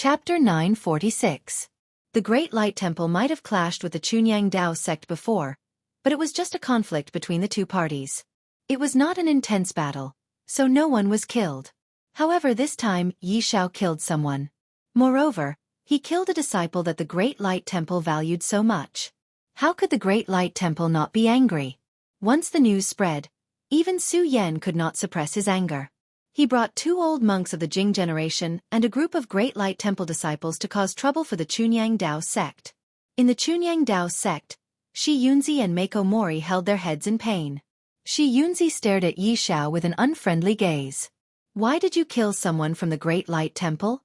Chapter 946. The Great Light Temple might have clashed with the Chunyang Dao sect before, but it was just a conflict between the two parties. It was not an intense battle, so no one was killed. However, this time Yi Xiao killed someone. Moreover, he killed a disciple that the Great Light Temple valued so much. How could the Great Light Temple not be angry? Once the news spread, even Su Yan could not suppress his anger. He brought 2 old monks of the Jing generation and a group of Great Light Temple disciples to cause trouble for the Chunyang Dao sect. In the Chunyang Dao sect, Shi Yunzi and Mako Mori held their heads in pain. Shi Yunzi stared at Yi Xiao with an unfriendly gaze. Why did you kill someone from the Great Light Temple?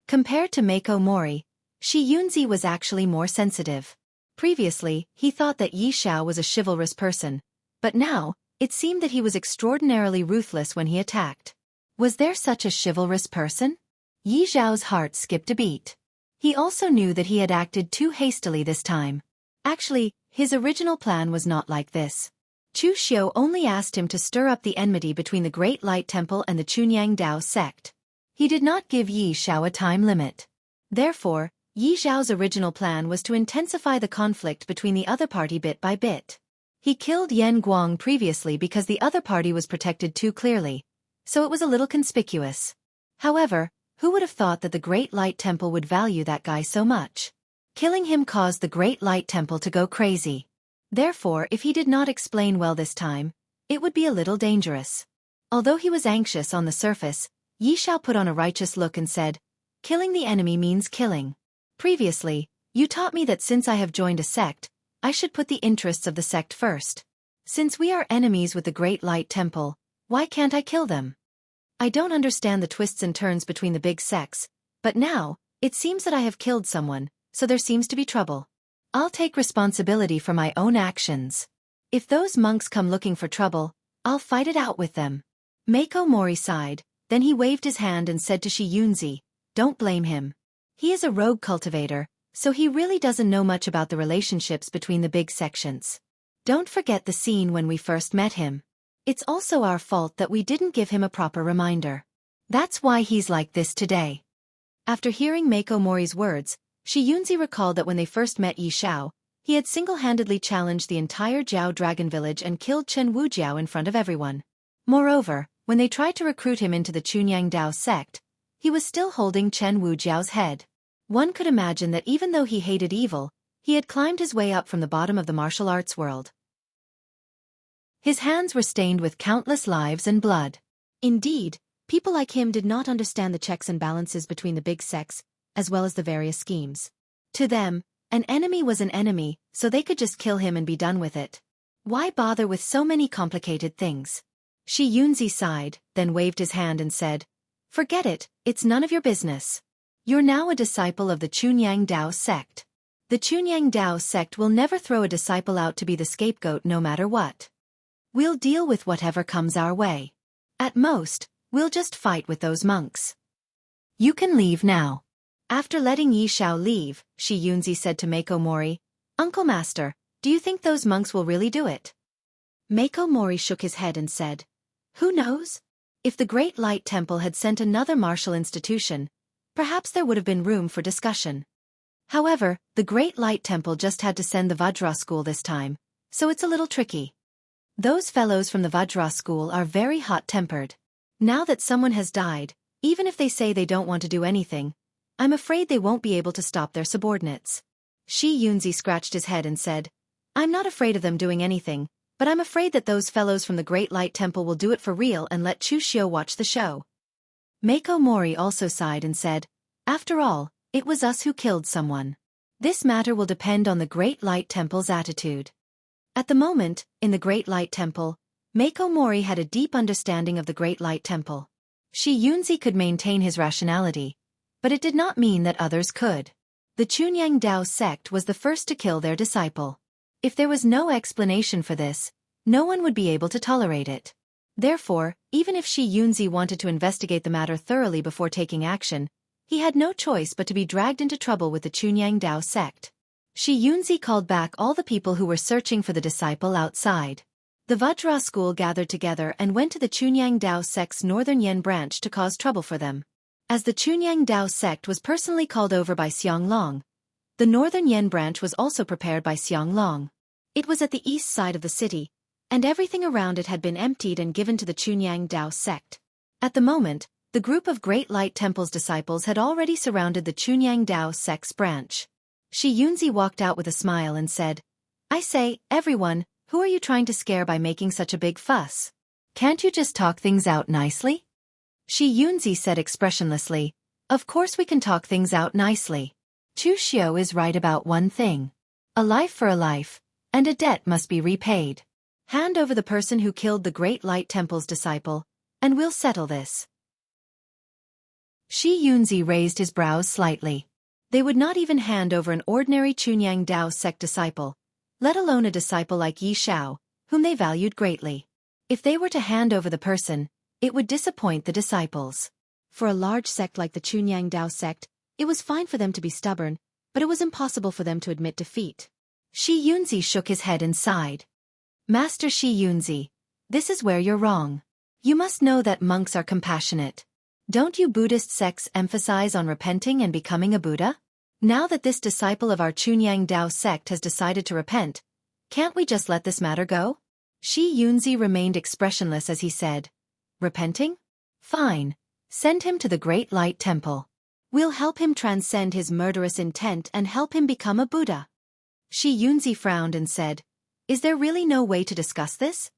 Compared to Mako Mori, Shi Yunzi was actually more sensitive. Previously, he thought that Yi Xiao was a chivalrous person, but now, it seemed that he was extraordinarily ruthless when he attacked. Was there such a chivalrous person? Yi Xiao's heart skipped a beat. He also knew that he had acted too hastily this time. Actually, his original plan was not like this. Chu Xiu only asked him to stir up the enmity between the Great Light Temple and the Chunyang Dao sect. He did not give Yi Xiao a time limit. Therefore, Yi Xiao's original plan was to intensify the conflict between the other party bit by bit. He killed Yan Guang previously because the other party was protected too clearly, so it was a little conspicuous. However, who would have thought that the Great Light Temple would value that guy so much? Killing him caused the Great Light Temple to go crazy. Therefore, if he did not explain well this time, it would be a little dangerous. Although he was anxious on the surface, Yi Xiao put on a righteous look and said, "Killing the enemy means killing. Previously, you taught me that since I have joined a sect, I should put the interests of the sect first. Since we are enemies with the Great Light Temple, why can't I kill them? I don't understand the twists and turns between the big sects, but now, it seems that I have killed someone, so there seems to be trouble. I'll take responsibility for my own actions. If those monks come looking for trouble, I'll fight it out with them." Mako Mori sighed, then he waved his hand and said to Shi Yunzi, "Don't blame him. He is a rogue cultivator, so he really doesn't know much about the relationships between the big sections. Don't forget the scene when we first met him. It's also our fault that we didn't give him a proper reminder. That's why he's like this today." After hearing Mako Mori's words, Shi Yunzi recalled that when they first met Yi Xiao, he had single-handedly challenged the entire Jiao Dragon Village and killed Chen Wujiao in front of everyone. Moreover, when they tried to recruit him into the Chunyang Dao sect, he was still holding Chen Wujiao's head. One could imagine that even though he hated evil, he had climbed his way up from the bottom of the martial arts world. His hands were stained with countless lives and blood. Indeed, people like him did not understand the checks and balances between the big sects, as well as the various schemes. To them, an enemy was an enemy, so they could just kill him and be done with it. Why bother with so many complicated things? Shi Yunzi sighed, then waved his hand and said, "Forget it, it's none of your business. You're now a disciple of the Chunyang Dao sect. The Chunyang Dao sect will never throw a disciple out to be the scapegoat no matter what. We'll deal with whatever comes our way. At most, we'll just fight with those monks. You can leave now." After letting Yi Xiao leave, Shi Yunzi said to Mako Mori, "Uncle Master, do you think those monks will really do it?" Mako Mori shook his head and said, "Who knows? If the Great Light Temple had sent another martial institution, perhaps there would have been room for discussion. However, the Great Light Temple just had to send the Vajra school this time, so it's a little tricky. Those fellows from the Vajra school are very hot-tempered. Now that someone has died, even if they say they don't want to do anything, I'm afraid they won't be able to stop their subordinates." Shi Yunzi scratched his head and said, "I'm not afraid of them doing anything, but I'm afraid that those fellows from the Great Light Temple will do it for real and let Chu Xiu watch the show." Mako Mori also sighed and said, "After all, it was us who killed someone. This matter will depend on the Great Light Temple's attitude." At the moment, in the Great Light Temple, Mako Mori had a deep understanding of the Great Light Temple. Shi Yunzi could maintain his rationality, but it did not mean that others could. The Chunyang Dao sect was the first to kill their disciple. If there was no explanation for this, no one would be able to tolerate it. Therefore, even if Shi Yunzi wanted to investigate the matter thoroughly before taking action, he had no choice but to be dragged into trouble with the Chunyang Dao sect. Shi Yunzi called back all the people who were searching for the disciple outside. The Vajra school gathered together and went to the Chunyang Dao sect's northern Yen branch to cause trouble for them. As the Chunyang Dao sect was personally called over by Xiang Long, the northern Yen branch was also prepared by Xiang Long. It was at the east side of the city, and everything around it had been emptied and given to the Chunyang Dao sect. At the moment, the group of Great Light Temple's disciples had already surrounded the Chunyang Dao sect's branch. Shi Yunzi walked out with a smile and said, "I say, everyone, who are you trying to scare by making such a big fuss? Can't you just talk things out nicely?" Shi Yunzi said expressionlessly, "Of course we can talk things out nicely. Chu Xiao is right about one thing. A life for a life, and a debt must be repaid. Hand over the person who killed the Great Light Temple's disciple, and we'll settle this." Shi Yunzi raised his brows slightly. They would not even hand over an ordinary Chunyang Dao sect disciple, let alone a disciple like Yi Xiao, whom they valued greatly. If they were to hand over the person, it would disappoint the disciples. For a large sect like the Chunyang Dao sect, it was fine for them to be stubborn, but it was impossible for them to admit defeat. Shi Yunzi shook his head and sighed. "Master Shi Yunzi, this is where you're wrong. You must know that monks are compassionate. Don't you Buddhist sects emphasize on repenting and becoming a Buddha? Now that this disciple of our Chunyang Dao sect has decided to repent, can't we just let this matter go?" Shi Yunzi remained expressionless as he said, "Repenting? Fine. Send him to the Great Light Temple. We'll help him transcend his murderous intent and help him become a Buddha." Shi Yunzi frowned and said, "Is there really no way to discuss this?"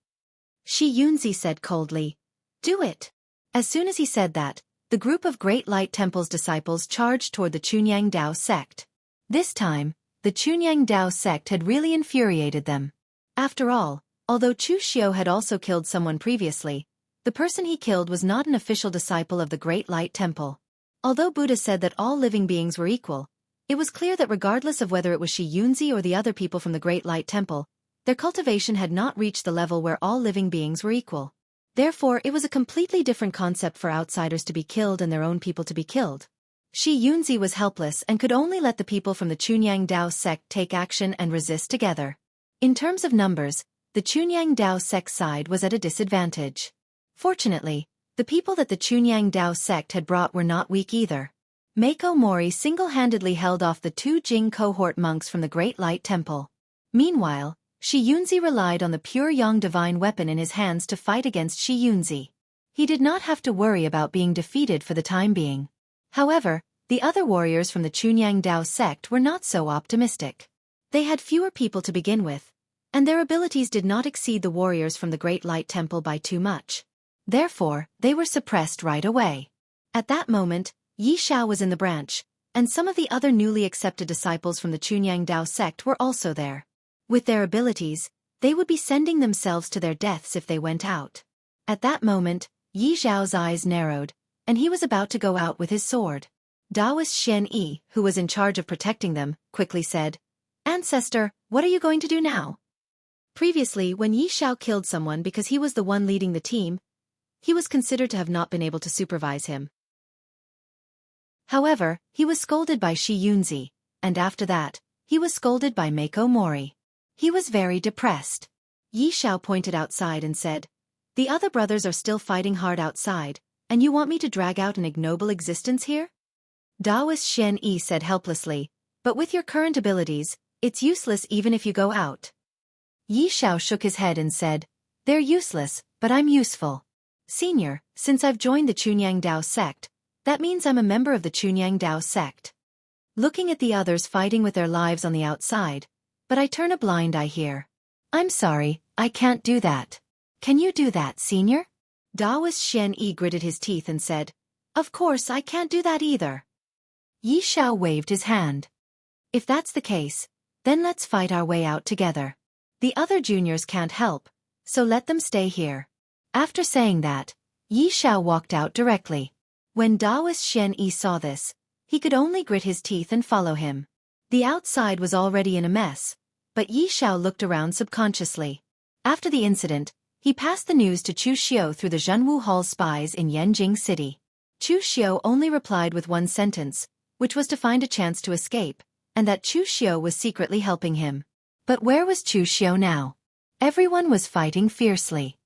Shi Yunzi said coldly, "Do it." As soon as he said that, the group of Great Light Temple's disciples charged toward the Chunyang Dao sect. This time, the Chunyang Dao sect had really infuriated them. After all, although Chu Xiao had also killed someone previously, the person he killed was not an official disciple of the Great Light Temple. Although Buddha said that all living beings were equal, it was clear that regardless of whether it was Shi Yunzi or the other people from the Great Light Temple, their cultivation had not reached the level where all living beings were equal. Therefore, it was a completely different concept for outsiders to be killed and their own people to be killed. Shi Yunzi was helpless and could only let the people from the Chunyang Dao sect take action and resist together. In terms of numbers, the Chunyang Dao sect side was at a disadvantage. Fortunately, the people that the Chunyang Dao sect had brought were not weak either. Mako Mori single-handedly held off the 2 Jing cohort monks from the Great Light Temple. Meanwhile, Shi Yunzi relied on the pure Yang divine weapon in his hands to fight against Shi Yunzi. He did not have to worry about being defeated for the time being. However, the other warriors from the Chunyang Dao sect were not so optimistic. They had fewer people to begin with, and their abilities did not exceed the warriors from the Great Light Temple by too much. Therefore, they were suppressed right away. At that moment, Yi Xiao was in the branch, and some of the other newly accepted disciples from the Chunyang Dao sect were also there. With their abilities, they would be sending themselves to their deaths if they went out. At that moment, Yi Xiao's eyes narrowed, and he was about to go out with his sword. Daoist Shen Yi, who was in charge of protecting them, quickly said, "Ancestor, what are you going to do now?" Previously, when Yi Xiao killed someone because he was the one leading the team, he was considered to have not been able to supervise him. However, he was scolded by Shi Yunzi, and after that, he was scolded by Mako Mori. He was very depressed. Yi Xiao pointed outside and said, "The other brothers are still fighting hard outside, and you want me to drag out an ignoble existence here?" Daoist Shen Yi said helplessly, "But with your current abilities, it's useless even if you go out." Yi Xiao shook his head and said, "They're useless, but I'm useful. Senior, since I've joined the Chunyang Dao sect, that means I'm a member of the Chunyang Dao sect. Looking at the others fighting with their lives on the outside, but I turn a blind eye here. I'm sorry, I can't do that. Can you do that, Senior?" Daoist Shen Yi gritted his teeth and said, "Of course I can't do that either." Yi Xiao waved his hand. "If that's the case, then let's fight our way out together. The other juniors can't help, so let them stay here." After saying that, Yi Xiao walked out directly. When Daoist Shen Yi saw this, he could only grit his teeth and follow him. The outside was already in a mess, but Yi Xiao looked around subconsciously. After the incident, he passed the news to Chu Xiao through the Zhenwu Hall spies in Yanjing City. Chu Xiao only replied with one sentence, which was to find a chance to escape, and that Chu Xiao was secretly helping him. But where was Chu Xiao now? Everyone was fighting fiercely.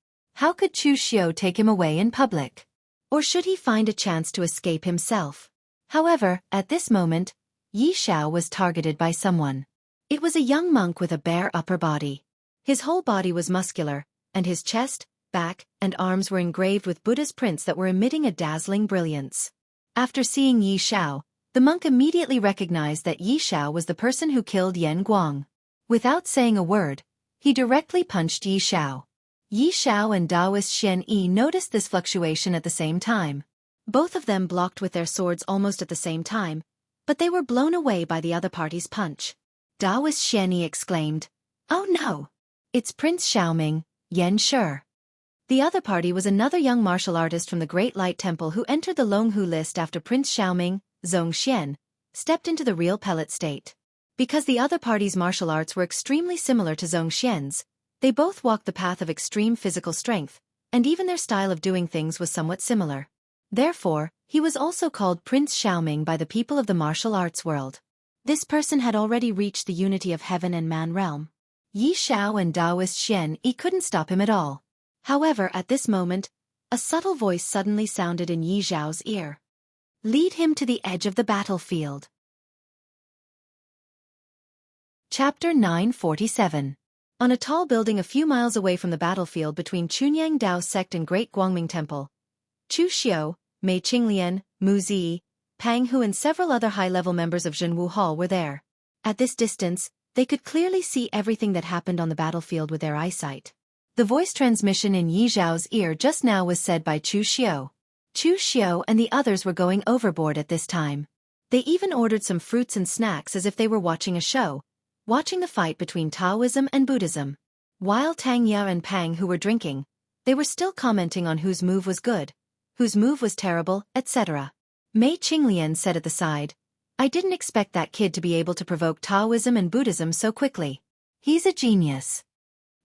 How could Chu Xiao take him away in public? Or should he find a chance to escape himself? However, at this moment, Yi Xiao was targeted by someone. It was a young monk with a bare upper body. His whole body was muscular, and his chest, back, and arms were engraved with Buddha's prints that were emitting a dazzling brilliance. After seeing Yi Xiao, the monk immediately recognized that Yi Xiao was the person who killed Yan Guang. Without saying a word, he directly punched Yi Xiao. Yi Xiao and Taoist Xian Yi noticed this fluctuation at the same time. Both of them blocked with their swords almost at the same time, but they were blown away by the other party's punch. Taoist Xian Yi exclaimed, "Oh no! It's Prince Xiaoming, Yan Shi." The other party was another young martial artist from the Great Light Temple who entered the Longhu list after Prince Xiaoming, Zhong Xian, stepped into the real pellet state. Because the other party's martial arts were extremely similar to Zhong Xian's, they both walked the path of extreme physical strength, and even their style of doing things was somewhat similar. Therefore, he was also called Prince Xiaoming by the people of the martial arts world. This person had already reached the unity of heaven and man realm. Yi Xiao and Taoist Xian Yi couldn't stop him at all. However, at this moment, a subtle voice suddenly sounded in Yi Xiao's ear. "Lead him to the edge of the battlefield." Chapter 947. On a tall building a few miles away from the battlefield between Chunyang Dao sect and Great Guangming Temple, Chu Xiu, Mei Qinglian, Mu Zi, Pang Hu and several other high-level members of Zhenwu Hall were there. At this distance, they could clearly see everything that happened on the battlefield with their eyesight. The voice transmission in Yi Zhao's ear just now was said by Chu Xiu. Chu Xiu and the others were going overboard at this time. They even ordered some fruits and snacks as if they were watching a show, watching the fight between Taoism and Buddhism. While Tang Ya and Pang Hu were drinking, they were still commenting on whose move was good, whose move was terrible, etc. Mei Qinglian said at the side, "I didn't expect that kid to be able to provoke Taoism and Buddhism so quickly. He's a genius."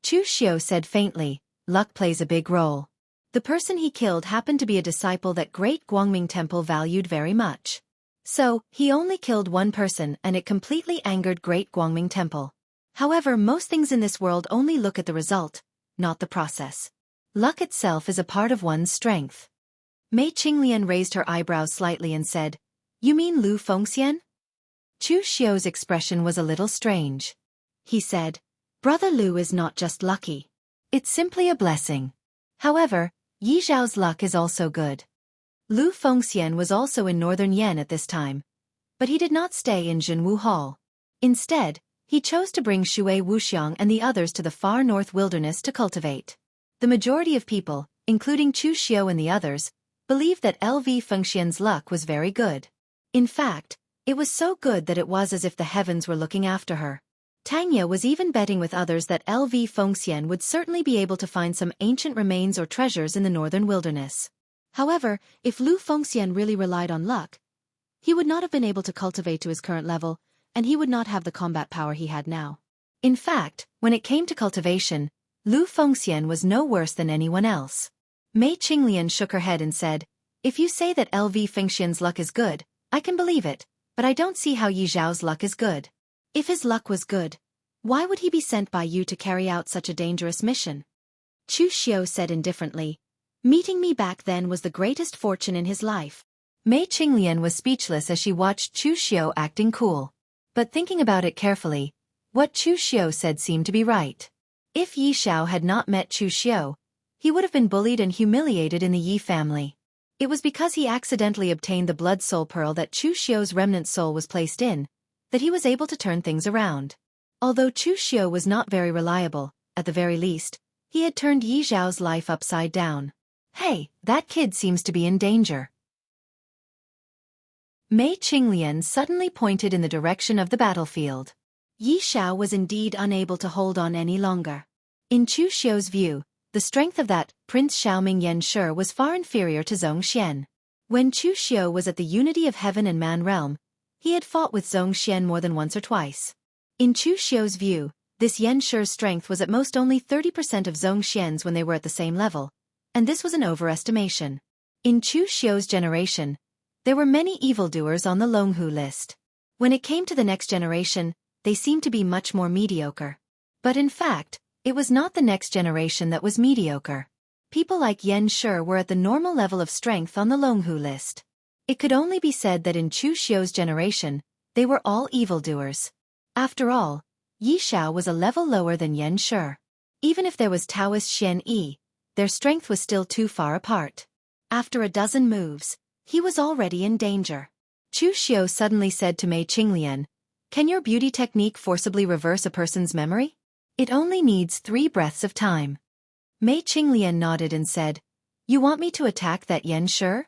Chu Xiu said faintly, "Luck plays a big role. The person he killed happened to be a disciple that Great Guangming Temple valued very much. So, he only killed one person and it completely angered Great Guangming Temple. However, most things in this world only look at the result, not the process. Luck itself is a part of one's strength." Mei Qinglian raised her eyebrows slightly and said, "You mean Lu Fengxian?" Chu Xiu's expression was a little strange. He said, "Brother Lu is not just lucky. It's simply a blessing. However, Yi Zhao's luck is also good." Lu Fengxian was also in northern Yan at this time, but he did not stay in Zhenwu Hall. Instead, he chose to bring Shui Wuxiang and the others to the far north wilderness to cultivate. The majority of people, including Chu Xiu and the others, believed that LV Fengxian's luck was very good. In fact, it was so good that it was as if the heavens were looking after her. Tanya was even betting with others that LV Fengxian would certainly be able to find some ancient remains or treasures in the northern wilderness. However, if Lu Fengxian really relied on luck, he would not have been able to cultivate to his current level, and he would not have the combat power he had now. In fact, when it came to cultivation, Lu Fengxian was no worse than anyone else. Mei Qinglian shook her head and said, "If you say that LV Fengxian's luck is good, I can believe it, but I don't see how Yi Zhao's luck is good. If his luck was good, why would he be sent by you to carry out such a dangerous mission?" Chu Xiu said indifferently, "Meeting me back then was the greatest fortune in his life." Mei Qinglian was speechless as she watched Chu Xiu acting cool. But thinking about it carefully, what Chu Xiu said seemed to be right. If Yi Xiao had not met Chu Xiu, he would have been bullied and humiliated in the Yi family. It was because he accidentally obtained the blood soul pearl that Chu Xiu's remnant soul was placed in, that he was able to turn things around. Although Chu Xiu was not very reliable, at the very least, he had turned Yi Zhao's life upside down. "Hey, that kid seems to be in danger." Mei Qinglian suddenly pointed in the direction of the battlefield. Yi Xiao was indeed unable to hold on any longer. In Chu Xiu's view, the strength of that Prince Xiaoming Yan Shi was far inferior to Zhong Xian. When Chu Xiu was at the unity of heaven and man realm, he had fought with Zhong Xian more than once or twice. In Chu Xiu's view, this Yan Shi's strength was at most only 30% of Zhong Xian's when they were at the same level, and this was an overestimation. In Chu Xiu's generation, there were many evildoers on the Longhu list. When it came to the next generation, they seemed to be much more mediocre. But in fact, it was not the next generation that was mediocre. people like Yan Shi were at the normal level of strength on the Longhu list. It could only be said that in Chu Xiu's generation, they were all evildoers. After all, Yi Xiao was a level lower than Yan Shi. Even if there was Taoist Xian Yi, their strength was still too far apart. After a dozen moves, he was already in danger. Chu Xiu suddenly said to Mei Qinglian, "Can your beauty technique forcibly reverse a person's memory? It only needs 3 breaths of time." Mei Qinglian nodded and said, "You want me to attack that Yan Shi?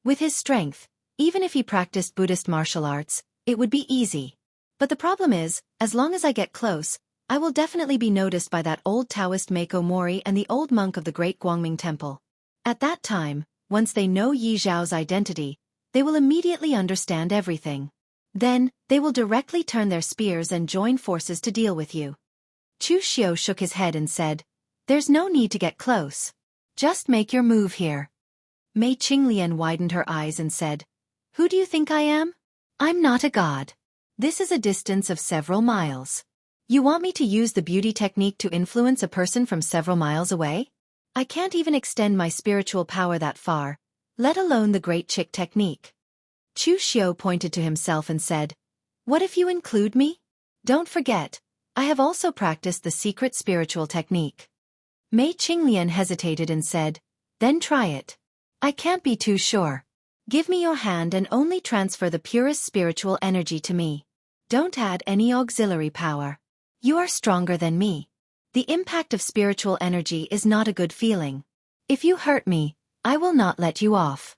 With his strength, even if he practiced Buddhist martial arts, it would be easy. But the problem is, as long as I get close, I will definitely be noticed by that old Taoist Mako Mori and the old monk of the Great Guangming Temple. At that time, once they know Yi Zhao's identity, they will immediately understand everything. Then, they will directly turn their spears and join forces to deal with you." Chu Xiu shook his head and said, "There's no need to get close. Just make your move here." Mei Qinglian widened her eyes and said, "Who do you think I am? I'm not a god. This is a distance of several miles. You want me to use the beauty technique to influence a person from several miles away? I can't even extend my spiritual power that far, let alone the Great Chick technique." Chu Xiu pointed to himself and said, "What if you include me? Don't forget, I have also practiced the secret spiritual technique." Mei Qinglian hesitated and said, "Then try it. I can't be too sure. Give me your hand and only transfer the purest spiritual energy to me. Don't add any auxiliary power. You are stronger than me. The impact of spiritual energy is not a good feeling. If you hurt me, I will not let you off."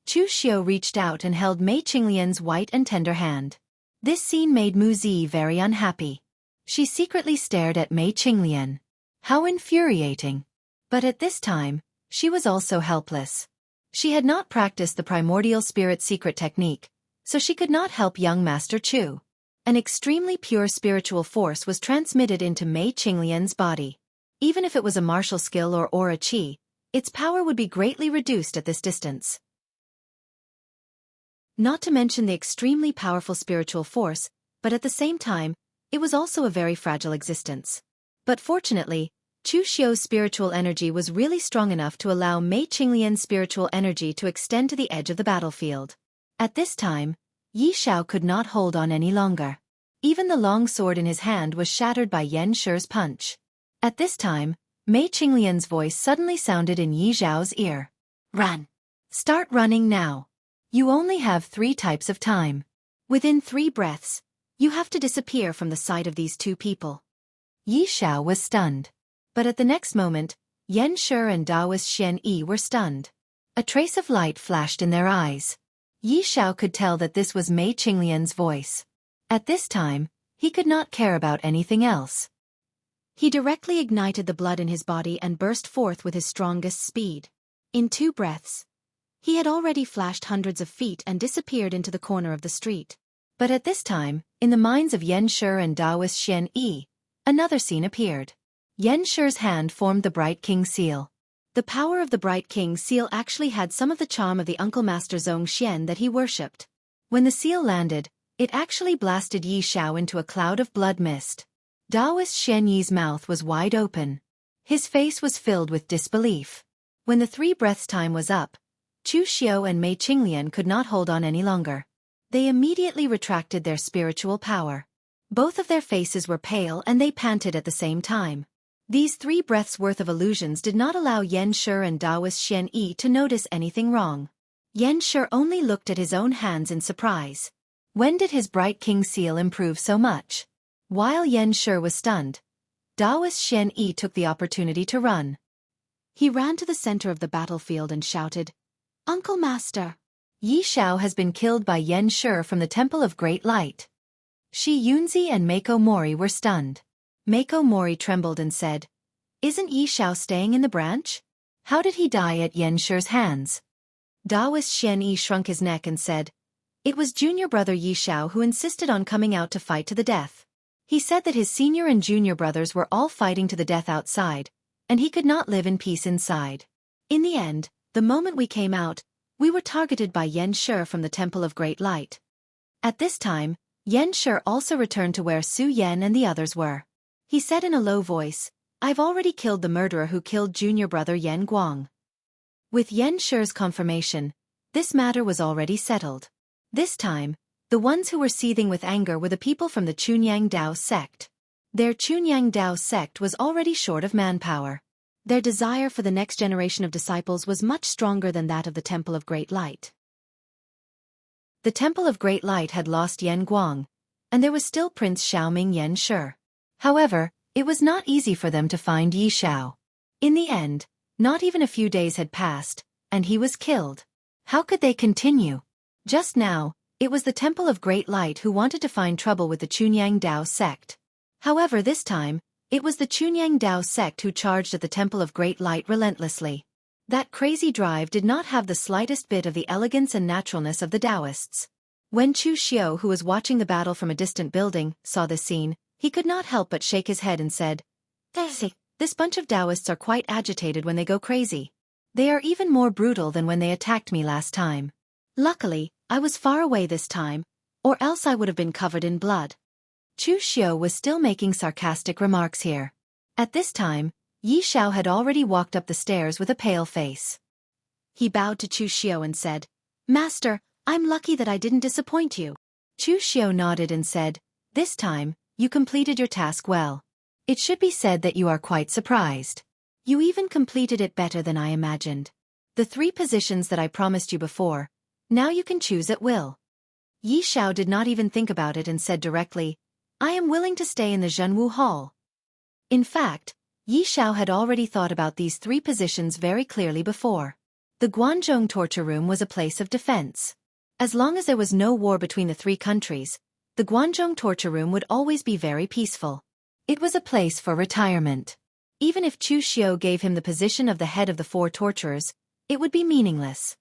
Chu Xiu reached out and held Mei Qinglian's white and tender hand. This scene made Mu Zi very unhappy. She secretly stared at Mei Qinglian. How infuriating. But at this time, she was also helpless. She had not practiced the primordial spirit secret technique, so she could not help young Master Chu. An extremely pure spiritual force was transmitted into Mei Qinglian's body. Even if it was a martial skill or aura qi, its power would be greatly reduced at this distance. Not to mention the extremely powerful spiritual force, but at the same time, it was also a very fragile existence. But fortunately, Chu Xiu's spiritual energy was really strong enough to allow Mei Qinglian's spiritual energy to extend to the edge of the battlefield. At this time, Yi Xiao could not hold on any longer. Even the long sword in his hand was shattered by Yan Shi's punch. At this time, Mei Qinglian's voice suddenly sounded in Yi Zhao's ear. "Run! Start running now. You only have 3 types of time. Within 3 breaths, you have to disappear from the sight of these 2 people." Yi Xiao was stunned. But at the next moment, Yan Shi and Taoist Xian Yi were stunned. A trace of light flashed in their eyes. Yi Xiao could tell that this was Mei Qinglian's voice. At this time, he could not care about anything else. He directly ignited the blood in his body and burst forth with his strongest speed. In 2 breaths, he had already flashed hundreds of feet and disappeared into the corner of the street. But at this time, in the minds of Yan Shi and Taoist Xian Yi, another scene appeared. Yan Shi's hand formed the Bright King seal. The power of the Bright King seal actually had some of the charm of the Uncle Master Zhong Xian that he worshipped. When the seal landed, it actually blasted Yi Xiao into a cloud of blood mist. Taoist Xian Yi's mouth was wide open. His face was filled with disbelief. When the 3 breaths time was up, Chu Xiu and Mei Qinglian could not hold on any longer. They immediately retracted their spiritual power. Both of their faces were pale and they panted at the same time. These 3 breaths worth of illusions did not allow Yan Shi and Taoist Xian Yi to notice anything wrong. Yan Shi only looked at his own hands in surprise. When did his Bright King seal improve so much? While Yan Shi was stunned, Taoist Xian Yi took the opportunity to run. He ran to the center of the battlefield and shouted, "Uncle Master! Yi Xiao has been killed by Yan Shi from the Temple of Great Light." Shi Yunzi and Mako Mori were stunned. Mako Mori trembled and said, "Isn't Yi Xiao staying in the branch? How did he die at Yan Shi's hands?" Taoist Xian Yi shrunk his neck and said, "It was junior brother Yi Xiao who insisted on coming out to fight to the death. He said that his senior and junior brothers were all fighting to the death outside, and he could not live in peace inside. In the end, the moment we came out, we were targeted by Yan Shi from the Temple of Great Light." At this time, Yan Shi also returned to where Su Yan and the others were. He said in a low voice, "I've already killed the murderer who killed junior brother Yan Guang. With Yan Shi's confirmation, this matter was already settled. This time, the ones who were seething with anger were the people from the Chunyang Dao sect. Their Chunyang Dao sect was already short of manpower. Their desire for the next generation of disciples was much stronger than that of the Temple of Great Light. The Temple of Great Light had lost Yan Guang, and there was still Prince Xiaoming Yan Shi. However, it was not easy for them to find Yi Xiao. In the end, not even a few days had passed, and he was killed. How could they continue? Just now, it was the Temple of Great Light who wanted to find trouble with the Chunyang Dao sect. However, this time, it was the Chunyang Dao sect who charged at the Temple of Great Light relentlessly. That crazy drive did not have the slightest bit of the elegance and naturalness of the Taoists. When Chu Xiu, who was watching the battle from a distant building, saw this scene, he could not help but shake his head and said, "This bunch of Taoists are quite agitated when they go crazy. They are even more brutal than when they attacked me last time. Luckily, I was far away this time, or else I would have been covered in blood." Chu Xiu was still making sarcastic remarks here. At this time, Yi Xiao had already walked up the stairs with a pale face. He bowed to Chu Xiu and said, "Master, I'm lucky that I didn't disappoint you." Chu Xiu nodded and said, "This time, you completed your task well. It should be said that you are quite surprised. You even completed it better than I imagined. The 3 positions that I promised you before, now you can choose at will." Yi Xiao did not even think about it and said directly, "I am willing to stay in the Zhenwu Hall." In fact, Yi Xiao had already thought about these 3 positions very clearly before. The Guanzhong torture room was a place of defense. As long as there was no war between the 3 countries, the Guanzhong torture room would always be very peaceful. It was a place for retirement. Even if Chu Xiu gave him the position of the head of the 4 torturers, it would be meaningless.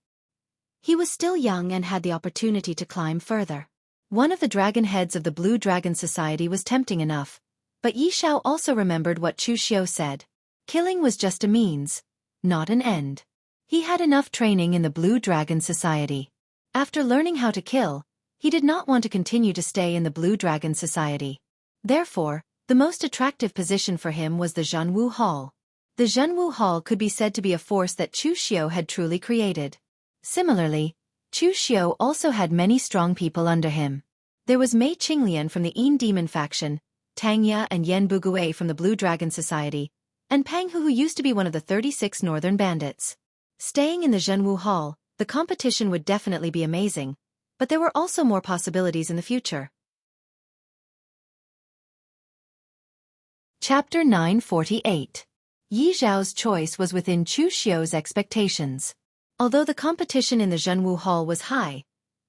He was still young and had the opportunity to climb further. One of the dragon heads of the Blue Dragon Society was tempting enough, but Yi Xiao also remembered what Chu Xiu said. Killing was just a means, not an end. He had enough training in the Blue Dragon Society. After learning how to kill, he did not want to continue to stay in the Blue Dragon Society. Therefore, the most attractive position for him was the Zhenwu Hall. The Zhenwu Hall could be said to be a force that Chu Xiu had truly created. Similarly, Chu Xiu also had many strong people under him. There was Mei Qinglian from the Yin Demon faction, Tang Ya and Yan Bugue from the Blue Dragon Society, and Pang Hu, who used to be one of the 36 Northern Bandits. Staying in the Zhenwu Hall, the competition would definitely be amazing, but there were also more possibilities in the future. Chapter 948. Yi Zhao's choice was within Chu Xiu's expectations. Although the competition in the Zhenwu Hall was high,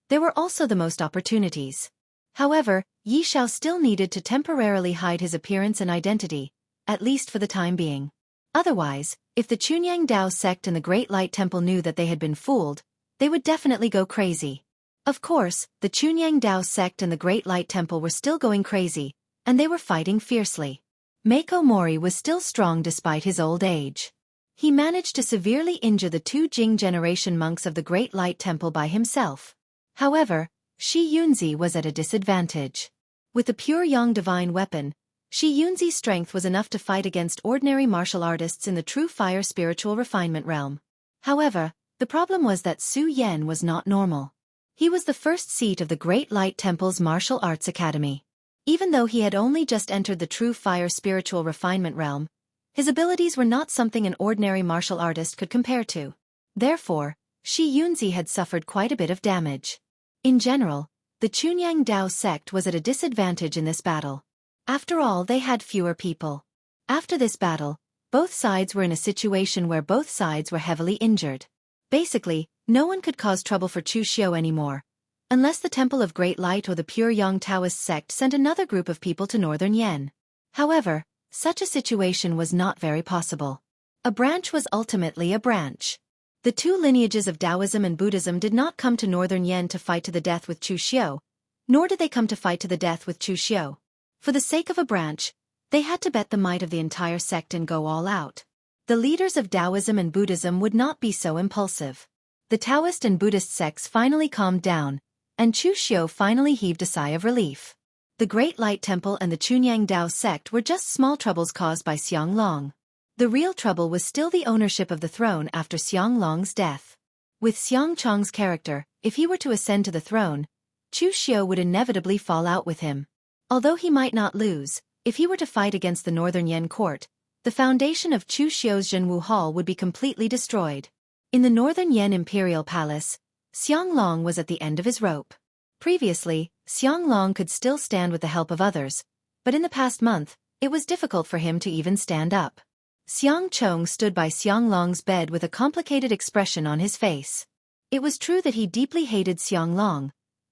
there were also the most opportunities. However, Yi Xiao still needed to temporarily hide his appearance and identity, at least for the time being. Otherwise, if the Chunyang Dao sect and the Great Light Temple knew that they had been fooled, they would definitely go crazy. Of course, the Chunyang Dao sect and the Great Light Temple were still going crazy, and they were fighting fiercely. Meiko Mori was still strong despite his old age. He managed to severely injure the 2 Jing generation monks of the Great Light Temple by himself. However, Shi Yunzi was at a disadvantage. With the pure Yang divine weapon, Shi Yunzi's strength was enough to fight against ordinary martial artists in the true fire spiritual refinement realm. However, the problem was that Su Yan was not normal. He was the first seat of the Great Light Temple's martial arts academy. Even though he had only just entered the true fire spiritual refinement realm, his abilities were not something an ordinary martial artist could compare to. Therefore, Shi Yunzi had suffered quite a bit of damage. In general, the Chunyang Dao sect was at a disadvantage in this battle. After all, they had fewer people. After this battle, both sides were in a situation where both sides were heavily injured. Basically, no one could cause trouble for Chu Xiu anymore, unless the Temple of Great Light or the pure Yang Taoist sect sent another group of people to northern Yen. However, such a situation was not very possible. A branch was ultimately a branch. The 2 lineages of Taoism and Buddhism did not come to northern Yen to fight to the death with Chu Xiu, nor did they come to fight to the death with Chu Xiu. For the sake of a branch, they had to bet the might of the entire sect and go all out. The leaders of Taoism and Buddhism would not be so impulsive. The Taoist and Buddhist sects finally calmed down, and Chu Xiu finally heaved a sigh of relief. The Great Light Temple and the Chunyang Dao sect were just small troubles caused by Xiang Long. The real trouble was still the ownership of the throne after Xianglong's death. With Xiang Chong's character, if he were to ascend to the throne, Chu Xiu would inevitably fall out with him. Although he might not lose, if he were to fight against the Northern Yan court, the foundation of Chu Xiu's Zhenwu Hall would be completely destroyed. In the Northern Yan Imperial Palace, Xianglong was at the end of his rope. Previously, Xianglong could still stand with the help of others, but in the past month, it was difficult for him to even stand up. Xiang Chong stood by Xianglong's bed with a complicated expression on his face. It was true that he deeply hated Xianglong,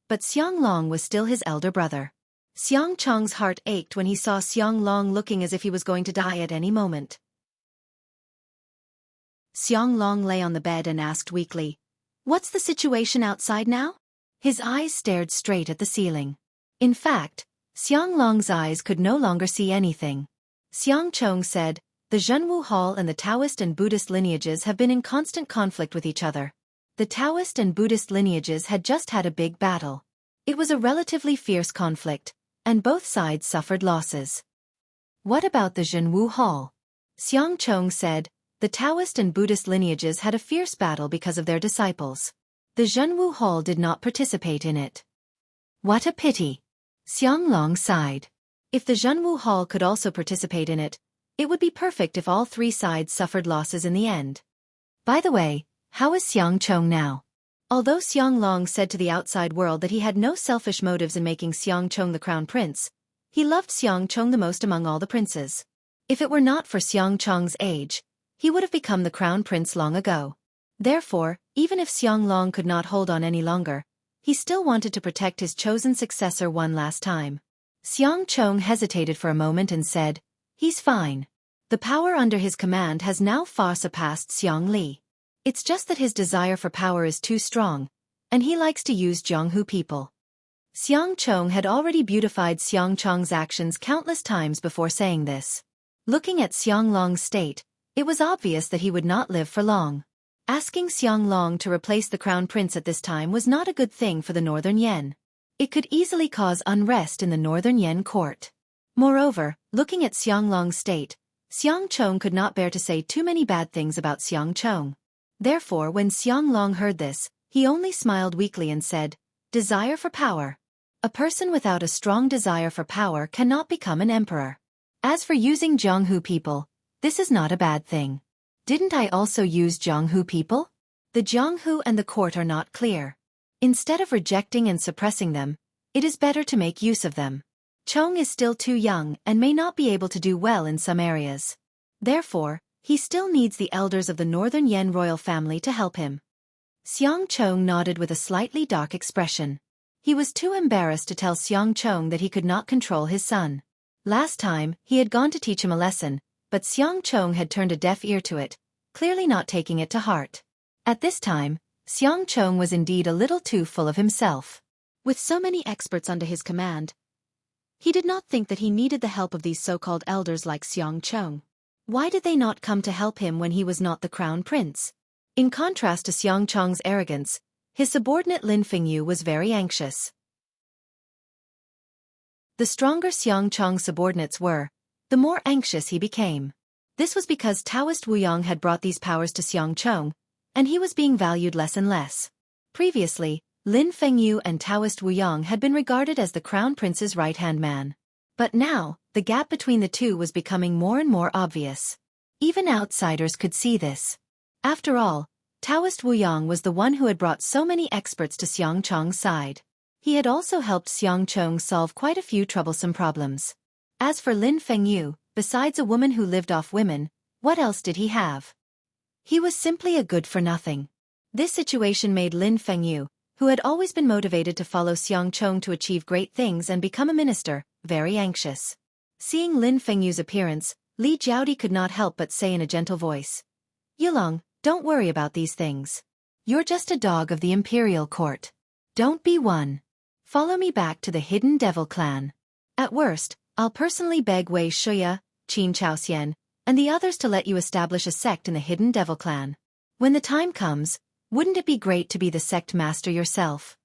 but Xianglong was still his elder brother. Xiang Chong's heart ached when he saw Xianglong looking as if he was going to die at any moment. Xianglong lay on the bed and asked weakly, "What's the situation outside now?" His eyes stared straight at the ceiling. In fact, Xianglong's eyes could no longer see anything. Xiang Chong said, "The Zhenwu Hall and the Taoist and Buddhist lineages have been in constant conflict with each other. The Taoist and Buddhist lineages had just had a big battle. It was a relatively fierce conflict, and both sides suffered losses." "What about the Zhenwu Hall?" Xiang Chong said, "The Taoist and Buddhist lineages had a fierce battle because of their disciples. The Zhenwu Hall did not participate in it." "What a pity." Xianglong sighed. If the Zhenwu Hall could also participate in it, it would be perfect if all three sides suffered losses in the end. By the way, how is Xiang Chong now? Although Xianglong said to the outside world that he had no selfish motives in making Xiang Chong the crown prince, he loved Xiang Chong the most among all the princes. If it were not for Xiang Chong's age, he would have become the crown prince long ago. Therefore, even if Xianglong could not hold on any longer, he still wanted to protect his chosen successor one last time. Xiang Chong hesitated for a moment and said, "He's fine. The power under his command has now far surpassed Xiang Li. It's just that his desire for power is too strong, and he likes to use Jianghu people." Xiang Chong had already beautified Xiang Chong's actions countless times before saying this. Looking at Xianglong's state, it was obvious that he would not live for long. Asking Xianglong to replace the crown prince at this time was not a good thing for the Northern Yan. It could easily cause unrest in the Northern Yan court. Moreover, looking at Xianglong's state, Xiang Chong could not bear to say too many bad things about Xiang Chong. Therefore, when Xianglong heard this, he only smiled weakly and said, "Desire for power. A person without a strong desire for power cannot become an emperor. As for using Jianghu people, this is not a bad thing. Didn't I also use Jianghu people? The Jianghu and the court are not clear. Instead of rejecting and suppressing them, it is better to make use of them. Chong is still too young and may not be able to do well in some areas. Therefore, he still needs the elders of the Northern Yan royal family to help him." Xiang Chong nodded with a slightly dark expression. He was too embarrassed to tell Xiang Chong that he could not control his son. Last time, he had gone to teach him a lesson, but Xiang Chong had turned a deaf ear to it, clearly not taking it to heart. At this time, Xiang Chong was indeed a little too full of himself. With so many experts under his command, he did not think that he needed the help of these so-called elders like Xiang Chong. Why did they not come to help him when he was not the crown prince? In contrast to Xiang Chong's arrogance, his subordinate Lin Fengyu was very anxious. The stronger Xiang Chong's subordinates were, the more anxious he became. This was because Taoist Wuyang had brought these powers to Xiang Chong, and he was being valued less and less. Previously, Lin Fengyu and Taoist Wuyang had been regarded as the crown prince's right-hand man. But now, the gap between the two was becoming more and more obvious. Even outsiders could see this. After all, Taoist Wuyang was the one who had brought so many experts to Xiang Chong's side. He had also helped Xiang Chong solve quite a few troublesome problems. As for Lin Fengyu, besides a woman who lived off women, what else did he have? He was simply a good-for-nothing. This situation made Lin Fengyu, who had always been motivated to follow Xiang Chong to achieve great things and become a minister, very anxious. Seeing Lin Fengyu's appearance, Li Jiaodi could not help but say in a gentle voice, "Yulong, don't worry about these things. You're just a dog of the imperial court. Don't be one. Follow me back to the Hidden Devil clan. At worst, I'll personally beg Wei Shuya, Qin Chaoxian, and the others to let you establish a sect in the Hidden Devil clan. When the time comes, wouldn't it be great to be the sect master yourself?"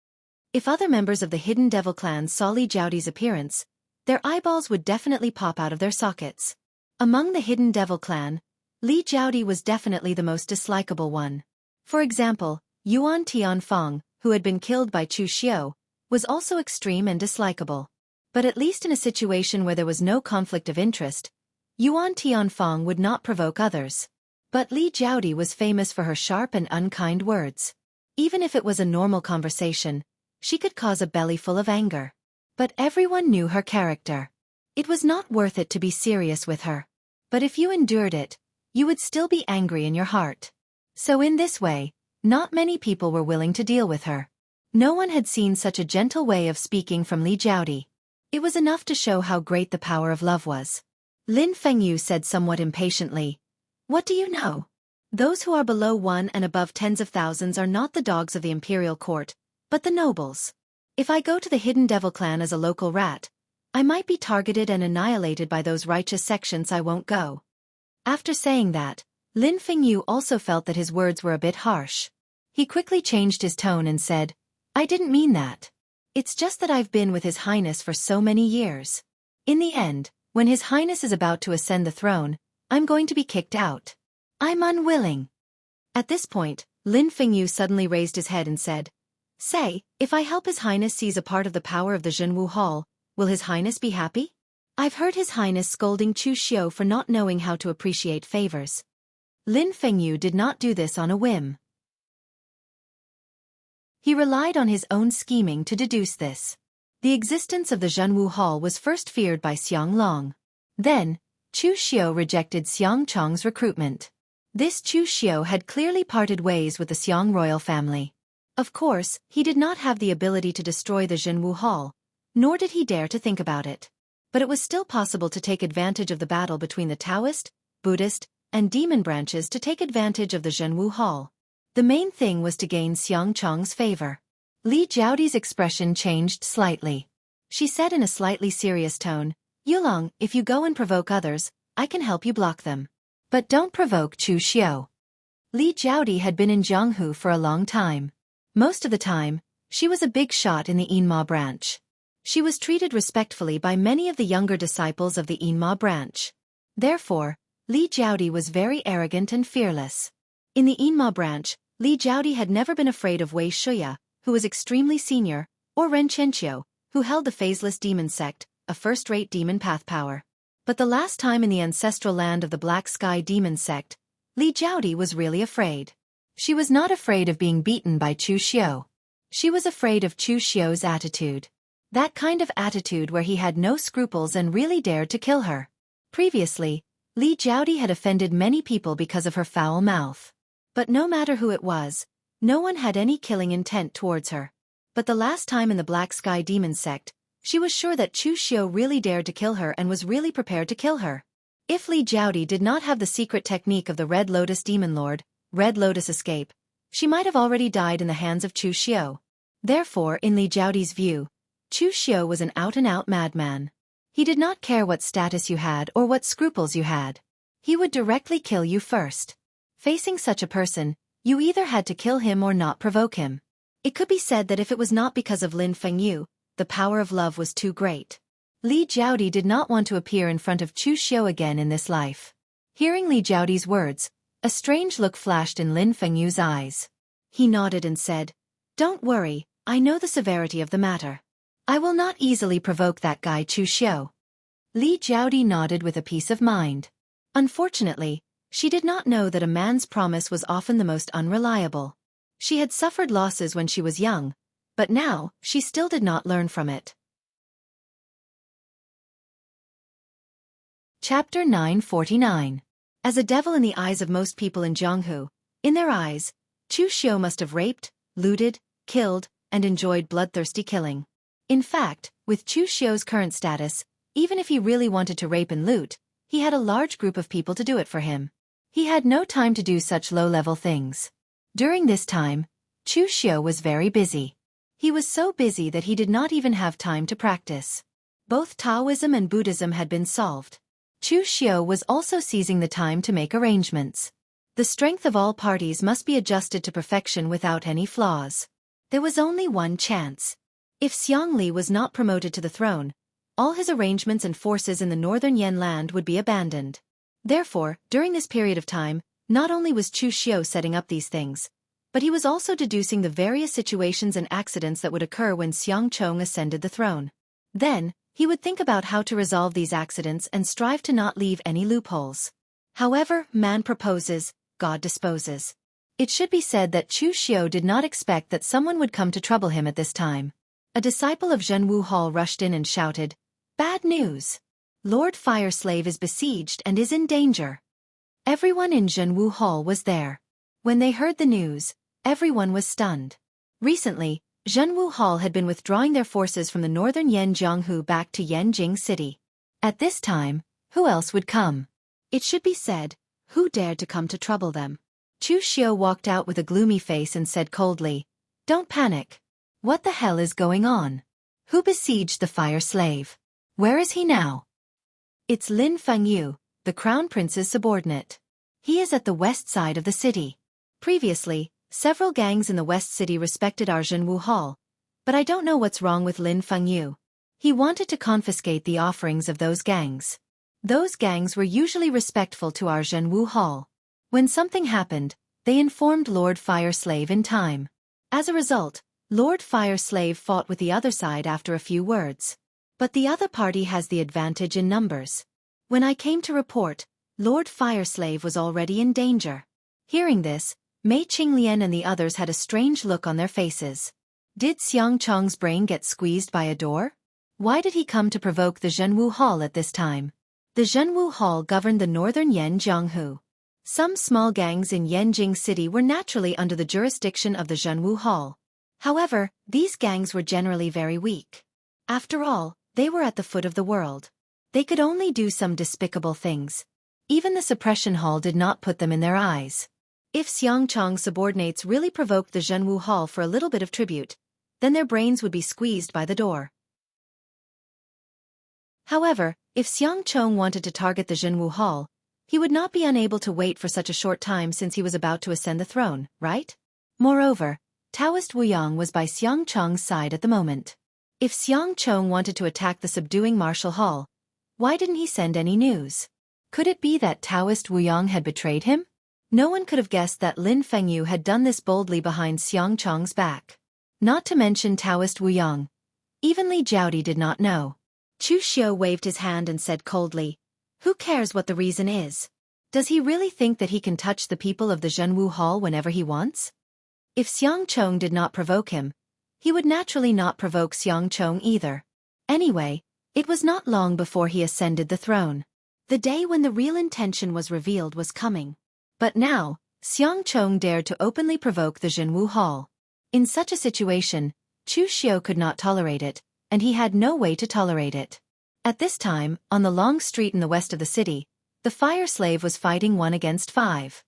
If other members of the Hidden Devil clan saw Li Jiaodi's appearance, their eyeballs would definitely pop out of their sockets. Among the Hidden Devil clan, Li Jiaodi was definitely the most dislikable one. For example, Yuan Tianfeng, who had been killed by Chu Xiu, was also extreme and dislikable. But at least in a situation where there was no conflict of interest, Yuan Tianfeng would not provoke others. But Li Jiaodi was famous for her sharp and unkind words. Even if it was a normal conversation, she could cause a bellyful of anger. But everyone knew her character. It was not worth it to be serious with her. But if you endured it, you would still be angry in your heart. So in this way, not many people were willing to deal with her. No one had seen such a gentle way of speaking from Li Jiaodi. It was enough to show how great the power of love was. Lin Fengyu said somewhat impatiently, "What do you know? Those who are below 1 and above tens of thousands are not the dogs of the imperial court, but the nobles. If I go to the Hidden Devil clan as a local rat, I might be targeted and annihilated by those righteous sections. I won't go." After saying that, Lin Fengyu also felt that his words were a bit harsh. He quickly changed his tone and said, "I didn't mean that. It's just that I've been with His Highness for so many years. In the end, when His Highness is about to ascend the throne, I'm going to be kicked out. I'm unwilling." At this point, Lin Fengyu suddenly raised his head and said, "Say, if I help His Highness seize a part of the power of the Zhenwu Hall, will His Highness be happy? I've heard His Highness scolding Chu Xiu for not knowing how to appreciate favors." Lin Fengyu did not do this on a whim. He relied on his own scheming to deduce this. The existence of the Zhenwu Hall was first feared by Xiang Long. Then, Chu Xiu rejected Xiang Chong's recruitment. This Chu Xiu had clearly parted ways with the Xiang royal family. Of course, he did not have the ability to destroy the Zhenwu Hall, nor did he dare to think about it. But it was still possible to take advantage of the battle between the Taoist, Buddhist, and demon branches to take advantage of the Zhenwu Hall. The main thing was to gain Xiang Chong's favor. Li Jiaodi's expression changed slightly. She said in a slightly serious tone, "Yulong, if you go and provoke others, I can help you block them. But don't provoke Chu Xiu." Li Jiaodi had been in Jianghu for a long time. Most of the time, she was a big shot in the Yinma branch. She was treated respectfully by many of the younger disciples of the Yinma branch. Therefore, Li Jiaodi was very arrogant and fearless. In the Yinma branch, Li Jiaodi had never been afraid of Wei Shuya, who was extremely senior, or Ren Chenqiu, who held the phaseless demon sect, a first-rate demon path power. But the last time in the ancestral land of the Black Sky demon sect, Li Jiaodi was really afraid. She was not afraid of being beaten by Chu Xiu. She was afraid of Chu Xiu's attitude. That kind of attitude where he had no scruples and really dared to kill her. Previously, Li Jiaodi had offended many people because of her foul mouth. But no matter who it was, no one had any killing intent towards her. But the last time in the Black Sky demon sect, she was sure that Chu Xiu really dared to kill her and was really prepared to kill her. If Li Jiaodi did not have the secret technique of the Red Lotus Demon Lord, Red Lotus Escape, she might have already died in the hands of Chu Xiu. Therefore, in Li Jiaodi's view, Chu Xiu was an out-and-out madman. He did not care what status you had or what scruples you had. He would directly kill you first. Facing such a person, you either had to kill him or not provoke him. It could be said that if it was not because of Lin Fengyu, the power of love was too great. Li Jiaodi did not want to appear in front of Chu Xiu again in this life. Hearing Li Jiaodi's words, a strange look flashed in Lin Fengyu's eyes. He nodded and said, "Don't worry, I know the severity of the matter. I will not easily provoke that guy Chu Xiu." Li Jiaodi nodded with a peace of mind. Unfortunately, she did not know that a man's promise was often the most unreliable. She had suffered losses when she was young, but now, she still did not learn from it. Chapter 949. As a devil in the eyes of most people in Jianghu, in their eyes, Chu Xiu must have raped, looted, killed, and enjoyed bloodthirsty killing. In fact, with Chu Xiu's current status, even if he really wanted to rape and loot, he had a large group of people to do it for him. He had no time to do such low-level things. During this time, Chu Xiu was very busy. He was so busy that he did not even have time to practice. Both Taoism and Buddhism had been solved. Chu Xiu was also seizing the time to make arrangements. The strength of all parties must be adjusted to perfection without any flaws. There was only one chance. If Xiang Li was not promoted to the throne, all his arrangements and forces in the northern Yan land would be abandoned. Therefore, during this period of time, not only was Chu Xiu setting up these things, but he was also deducing the various situations and accidents that would occur when Xiang Chong ascended the throne. Then, he would think about how to resolve these accidents and strive to not leave any loopholes. However, man proposes, God disposes. It should be said that Chu Xiu did not expect that someone would come to trouble him at this time. A disciple of Zhenwu Hall rushed in and shouted, "Bad news! Lord Fire Slave is besieged and is in danger." Everyone in Zhenwu Hall was there. When they heard the news, everyone was stunned. Recently, Zhenwu Hall had been withdrawing their forces from the northern Yanjianghu back to Yanjing City. At this time, who else would come? It should be said, who dared to come to trouble them? Chu Xiu walked out with a gloomy face and said coldly, "Don't panic. What the hell is going on? Who besieged the Fire Slave? Where is he now?" "It's Lin Fengyu, the Crown Prince's subordinate. He is at the west side of the city. Previously, several gangs in the West City respected our Zhenwu Hall, but I don't know what's wrong with Lin Fengyu. He wanted to confiscate the offerings of those gangs. Those gangs were usually respectful to our Zhenwu Hall. When something happened, they informed Lord Fire Slave in time. As a result, Lord Fire Slave fought with the other side after a few words. But the other party has the advantage in numbers. When I came to report, Lord Fire Slave was already in danger." Hearing this, Mei Qinglian and the others had a strange look on their faces. Did Xiang Chong's brain get squeezed by a door? Why did he come to provoke the Zhenwu Hall at this time? The Zhenwu Hall governed the northern Yanjianghu. Some small gangs in Yanjing City were naturally under the jurisdiction of the Zhenwu Hall. However, these gangs were generally very weak. After all, they were at the foot of the world. They could only do some despicable things. Even the suppression hall did not put them in their eyes. If Xiang Chong's subordinates really provoked the Zhenwu Hall for a little bit of tribute, then their brains would be squeezed by the door. However, if Xiang Chong wanted to target the Zhenwu Hall, he would not be unable to wait for such a short time since he was about to ascend the throne, right? Moreover, Taoist Wuyang was by Xiang Chong's side at the moment. If Xiang Chong wanted to attack the subduing martial hall, why didn't he send any news? Could it be that Taoist Wuyang had betrayed him? No one could have guessed that Lin Fengyu had done this boldly behind Xiang Chong's back. Not to mention Taoist Wuyang. Even Li Jiaodi did not know. Chu Xiu waved his hand and said coldly, "Who cares what the reason is? Does he really think that he can touch the people of the Zhenwu Hall whenever he wants?" If Xiang Chong did not provoke him, he would naturally not provoke Xiang Chong either. Anyway, it was not long before he ascended the throne. The day when the real intention was revealed was coming. But now, Xiang Chong dared to openly provoke the Zhenwu Hall. In such a situation, Chu Xiu could not tolerate it, and he had no way to tolerate it. At this time, on the long street in the west of the city, the Fire Slave was fighting 1 against 5.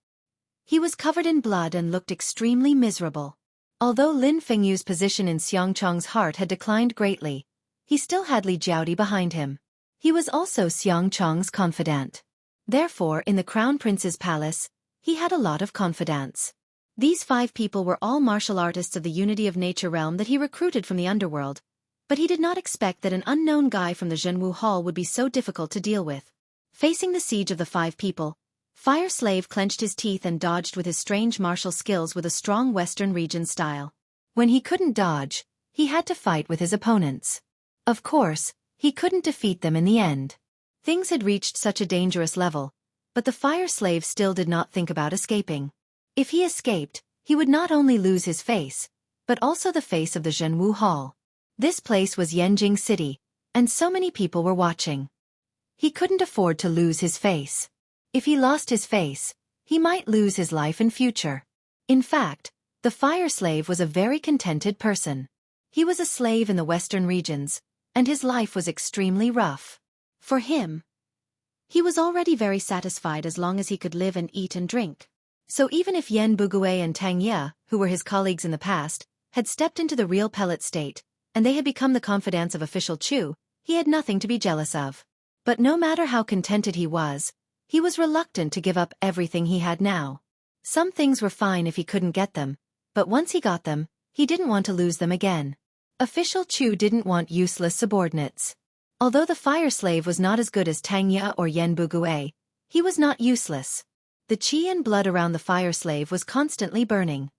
He was covered in blood and looked extremely miserable. Although Lin Fengyu's position in Xiang Chong's heart had declined greatly, he still had Li Jiaodi behind him. He was also Xiang Chong's confidant. Therefore, in the Crown Prince's palace, he had a lot of confidants. These 5 people were all martial artists of the Unity of Nature realm that he recruited from the underworld, but he did not expect that an unknown guy from the Zhenwu Hall would be so difficult to deal with. Facing the siege of the 5 people, Fire Slave clenched his teeth and dodged with his strange martial skills with a strong Western region style. When he couldn't dodge, he had to fight with his opponents. Of course, he couldn't defeat them in the end. Things had reached such a dangerous level, but the Fire Slave still did not think about escaping. If he escaped, he would not only lose his face, but also the face of the Zhenwu Hall. This place was Yanjing City, and so many people were watching. He couldn't afford to lose his face. If he lost his face, he might lose his life and future. In fact, the Fire Slave was a very contented person. He was a slave in the western regions, and his life was extremely rough. For him, he was already very satisfied as long as he could live and eat and drink. So even if Yan Bugui and Tang Ye, who were his colleagues in the past, had stepped into the real pellet state, and they had become the confidants of official Chu, he had nothing to be jealous of. But no matter how contented he was reluctant to give up everything he had now. Some things were fine if he couldn't get them, but once he got them, he didn't want to lose them again. Official Chu didn't want useless subordinates. Although the Fire Slave was not as good as Tang Ye or Yan Bugui, He was not useless. The qi and blood around the fire slave was constantly burning.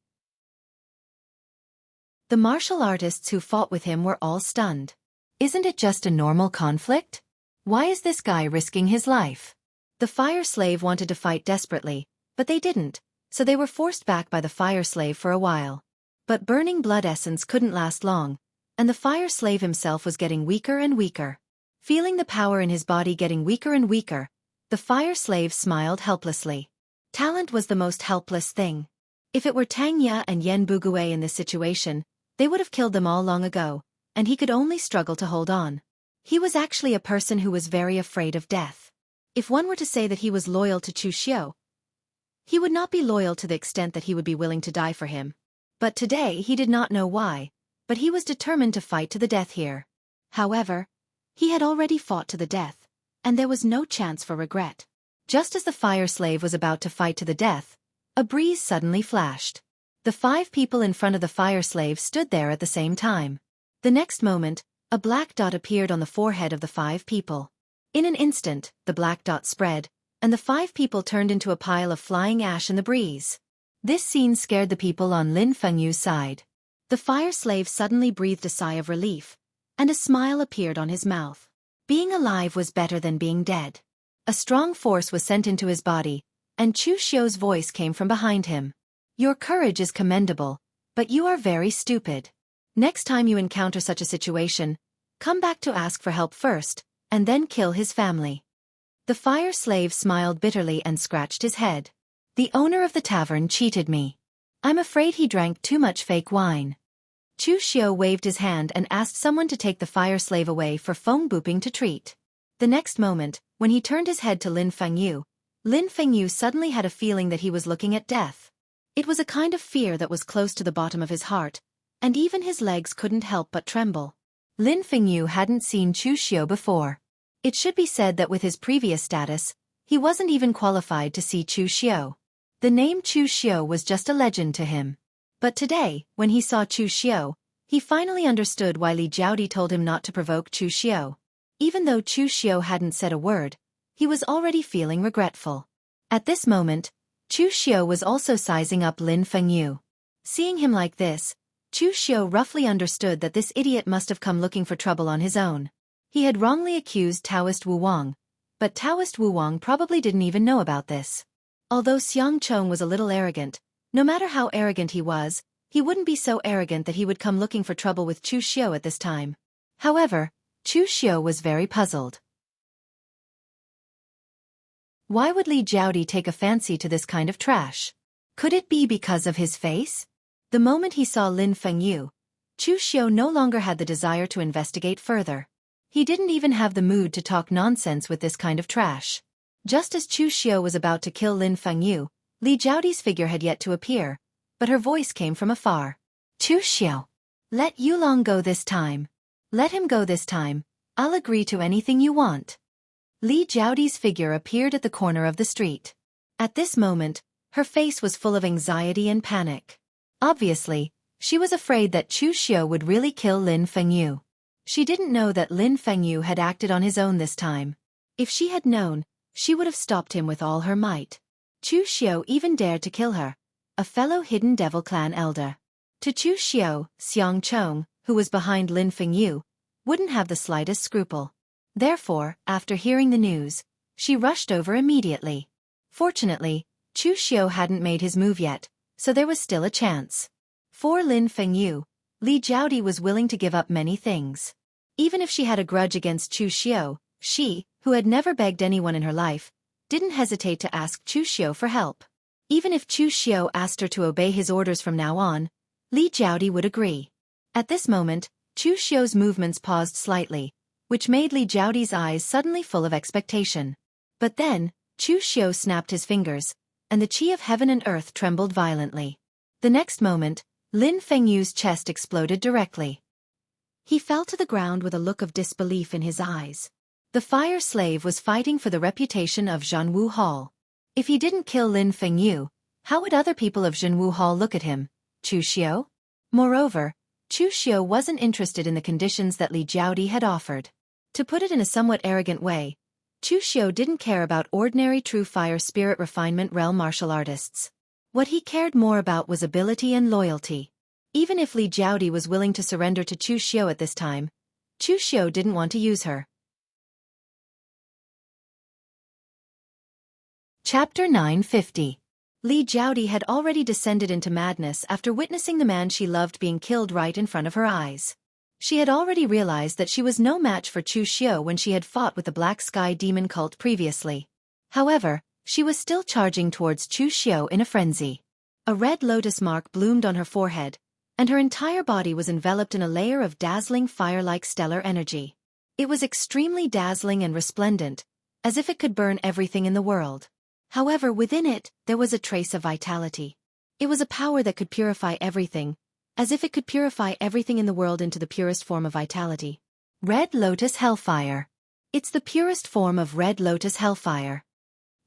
The martial artists who fought with him were all stunned. Isn't it just a normal conflict? Why is this guy risking his life? The fire slave wanted to fight desperately, but they didn't, so they were forced back by the fire slave for a while. But burning blood essence couldn't last long, and the fire slave himself was getting weaker and weaker. Feeling the power in his body getting weaker and weaker, the fire slave smiled helplessly. Talent was the most helpless thing. If it were Tang Ya and Yen Bugui in this situation, they would have killed them all long ago, and he could only struggle to hold on. He was actually a person who was very afraid of death. If one were to say that he was loyal to Chu Xiu, he would not be loyal to the extent that he would be willing to die for him. But today he did not know why, but he was determined to fight to the death here. However, he had already fought to the death, and there was no chance for regret. Just as the fire slave was about to fight to the death, a breeze suddenly flashed. The 5 people in front of the fire slave stood there at the same time. The next moment, a black dot appeared on the forehead of the 5 people. In an instant, the black dot spread, and the 5 people turned into a pile of flying ash in the breeze. This scene scared the people on Lin Fengyu's side. The fire slave suddenly breathed a sigh of relief, and a smile appeared on his mouth. Being alive was better than being dead. A strong force was sent into his body, and Chu Xiu's voice came from behind him. Your courage is commendable, but you are very stupid. Next time you encounter such a situation, come back to ask for help first, and then kill his family. The fire slave smiled bitterly and scratched his head. The owner of the tavern cheated me. I'm afraid he drank too much fake wine. Chu Xiu waved his hand and asked someone to take the fire slave away for Feng Buping to treat. The next moment, when he turned his head to Lin Fengyu suddenly had a feeling that he was looking at death. It was a kind of fear that was close to the bottom of his heart, and even his legs couldn't help but tremble. Lin Fengyu hadn't seen Chu Xiu before. It should be said that with his previous status, he wasn't even qualified to see Chu Xiu. The name Chu Xiu was just a legend to him. But today, when he saw Chu Xiu, he finally understood why Li Jiaodi told him not to provoke Chu Xiu. Even though Chu Xiu hadn't said a word, he was already feeling regretful. At this moment, Chu Xiu was also sizing up Lin Fengyu. Seeing him like this, Chu Xiu roughly understood that this idiot must have come looking for trouble on his own. He had wrongly accused Taoist Wu Wang, but Taoist Wu Wang probably didn't even know about this. Although Xiang Chong was a little arrogant, no matter how arrogant he wouldn't be so arrogant that he would come looking for trouble with Chu Xiu at this time. However, Chu Xiu was very puzzled. Why would Li Jiaodi take a fancy to this kind of trash? Could it be because of his face? The moment he saw Lin Fengyu, Chu Xiu no longer had the desire to investigate further. He didn't even have the mood to talk nonsense with this kind of trash. Just as Chu Xiu was about to kill Lin Fengyu, Li Jiaodi's figure had yet to appear, but her voice came from afar. Chu Xiu. Let Yulong go this time. Let him go this time. I'll agree to anything you want. Li Jiaodi's figure appeared at the corner of the street. At this moment, her face was full of anxiety and panic. Obviously, she was afraid that Chu Xiu would really kill Lin Fengyu. She didn't know that Lin Fengyu had acted on his own this time. If she had known, she would have stopped him with all her might. Chu Xiu even dared to kill her, a fellow Hidden Devil Clan elder. To Chu Xiu, Xiang Chong, who was behind Lin Fengyu, wouldn't have the slightest scruple. Therefore, after hearing the news, she rushed over immediately. Fortunately, Chu Xiu hadn't made his move yet, so there was still a chance. For Lin Fengyu, Li Jiaodi was willing to give up many things. Even if she had a grudge against Chu Xiu, she, who had never begged anyone in her life, didn't hesitate to ask Chu Xiu for help. Even if Chu Xiu asked her to obey his orders from now on, Li Jiaodi would agree. At this moment, Chu Xiu's movements paused slightly, which made Li Jiaodi's eyes suddenly full of expectation. But then, Chu Xiu snapped his fingers, and the qi of heaven and earth trembled violently. The next moment, Lin Fengyu's chest exploded directly. He fell to the ground with a look of disbelief in his eyes. The fire slave was fighting for the reputation of Zhanwu Hall. If he didn't kill Lin Fengyu, how would other people of Zhanwu Hall look at him, Chu Xiu? Moreover, Chu Xiu wasn't interested in the conditions that Li Jiaodi had offered. To put it in a somewhat arrogant way, Chu Xiu didn't care about ordinary true fire spirit refinement realm martial artists. What he cared more about was ability and loyalty. Even if Li Jiaodi was willing to surrender to Chu Xiu at this time, Chu Xiu didn't want to use her. Chapter 950. Li Jiaodi had already descended into madness after witnessing the man she loved being killed right in front of her eyes. She had already realized that she was no match for Chu Xiu when she had fought with the Black Sky Demon cult previously. However, she was still charging towards Chu Xiu in a frenzy. A red lotus mark bloomed on her forehead, and her entire body was enveloped in a layer of dazzling fire-like stellar energy. It was extremely dazzling and resplendent, as if it could burn everything in the world. However, within it, there was a trace of vitality. It was a power that could purify everything, as if it could purify everything in the world into the purest form of vitality. Red Lotus Hellfire. It's the purest form of Red Lotus Hellfire.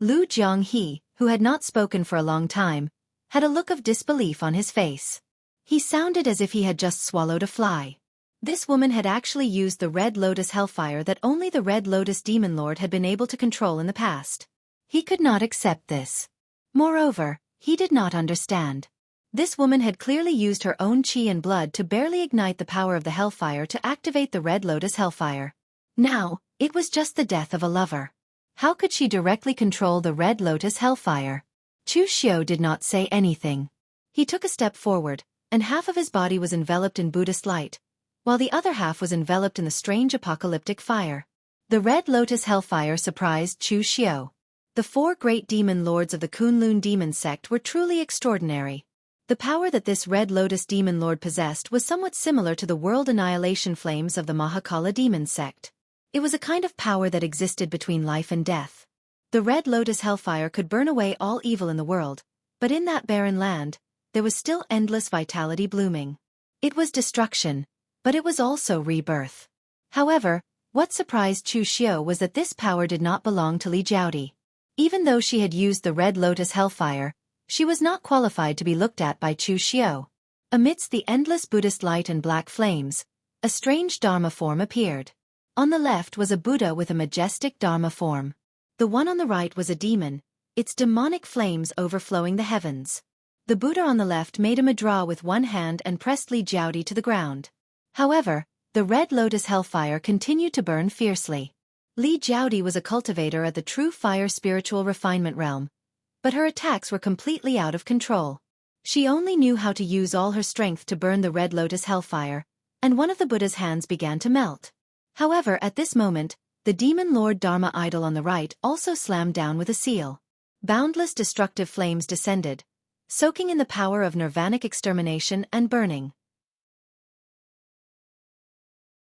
Lu Jianghe, who had not spoken for a long time, had a look of disbelief on his face. He sounded as if he had just swallowed a fly. This woman had actually used the Red Lotus Hellfire that only the Red Lotus Demon Lord had been able to control in the past. He could not accept this. Moreover, he did not understand. This woman had clearly used her own chi and blood to barely ignite the power of the Hellfire to activate the Red Lotus Hellfire. Now, it was just the death of a lover. How could she directly control the Red Lotus Hellfire? Chu Xiu did not say anything. He took a step forward, and half of his body was enveloped in Buddhist light, while the other half was enveloped in the strange apocalyptic fire. The Red Lotus Hellfire surprised Chu Xiu. The 4 great demon lords of the Kunlun demon sect were truly extraordinary. The power that this Red Lotus demon lord possessed was somewhat similar to the world annihilation flames of the Mahakala demon sect. It was a kind of power that existed between life and death. The Red Lotus Hellfire could burn away all evil in the world, but in that barren land, there was still endless vitality blooming. It was destruction, but it was also rebirth. However, what surprised Chu Xiu was that this power did not belong to Li Jiaodi. Even though she had used the Red Lotus Hellfire, she was not qualified to be looked at by Chu Xiu. Amidst the endless Buddhist light and black flames, a strange Dharma form appeared. On the left was a Buddha with a majestic Dharma form. The one on the right was a demon, its demonic flames overflowing the heavens. The Buddha on the left made a mudra with one hand and pressed Li Jiaodi to the ground. However, the Red Lotus Hellfire continued to burn fiercely. Li Jiaodi was a cultivator at the true fire spiritual refinement realm, but her attacks were completely out of control. She only knew how to use all her strength to burn the Red Lotus Hellfire, and one of the Buddha's hands began to melt. However, at this moment, the demon lord Dharma idol on the right also slammed down with a seal. Boundless destructive flames descended, soaking in the power of nirvanic extermination and burning.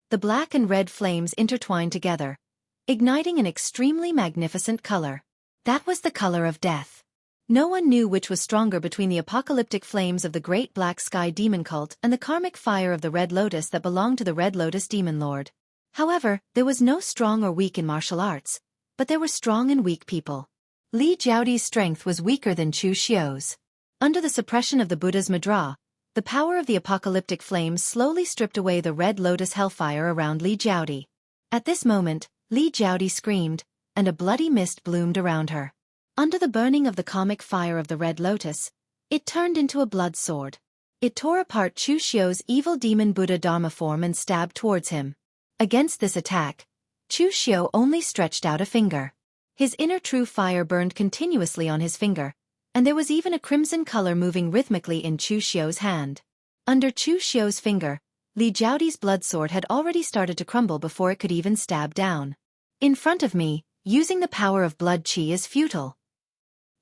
The black and red flames intertwined together, igniting an extremely magnificent color. That was the color of death. No one knew which was stronger between the apocalyptic flames of the great Black Sky Demon cult and the karmic fire of the Red Lotus that belonged to the Red Lotus Demon Lord. However, there was no strong or weak in martial arts, but there were strong and weak people. Li Jiaodi's strength was weaker than Chu Xiu's. Under the suppression of the Buddha's mudra, the power of the apocalyptic flames slowly stripped away the Red Lotus Hellfire around Li Jiaodi. At this moment, Li Jiaodi screamed, and a bloody mist bloomed around her. Under the burning of the comic fire of the Red Lotus, it turned into a blood sword. It tore apart Chu Xiu's evil demon Buddha Dharma form and stabbed towards him. Against this attack, Chu Xiu only stretched out a finger. His inner true fire burned continuously on his finger, and there was even a crimson color moving rhythmically in Chu Xiu's hand. Under Chu Xiu's finger, Li Jiaodi's blood sword had already started to crumble before it could even stab down. In front of me, using the power of blood qi is futile.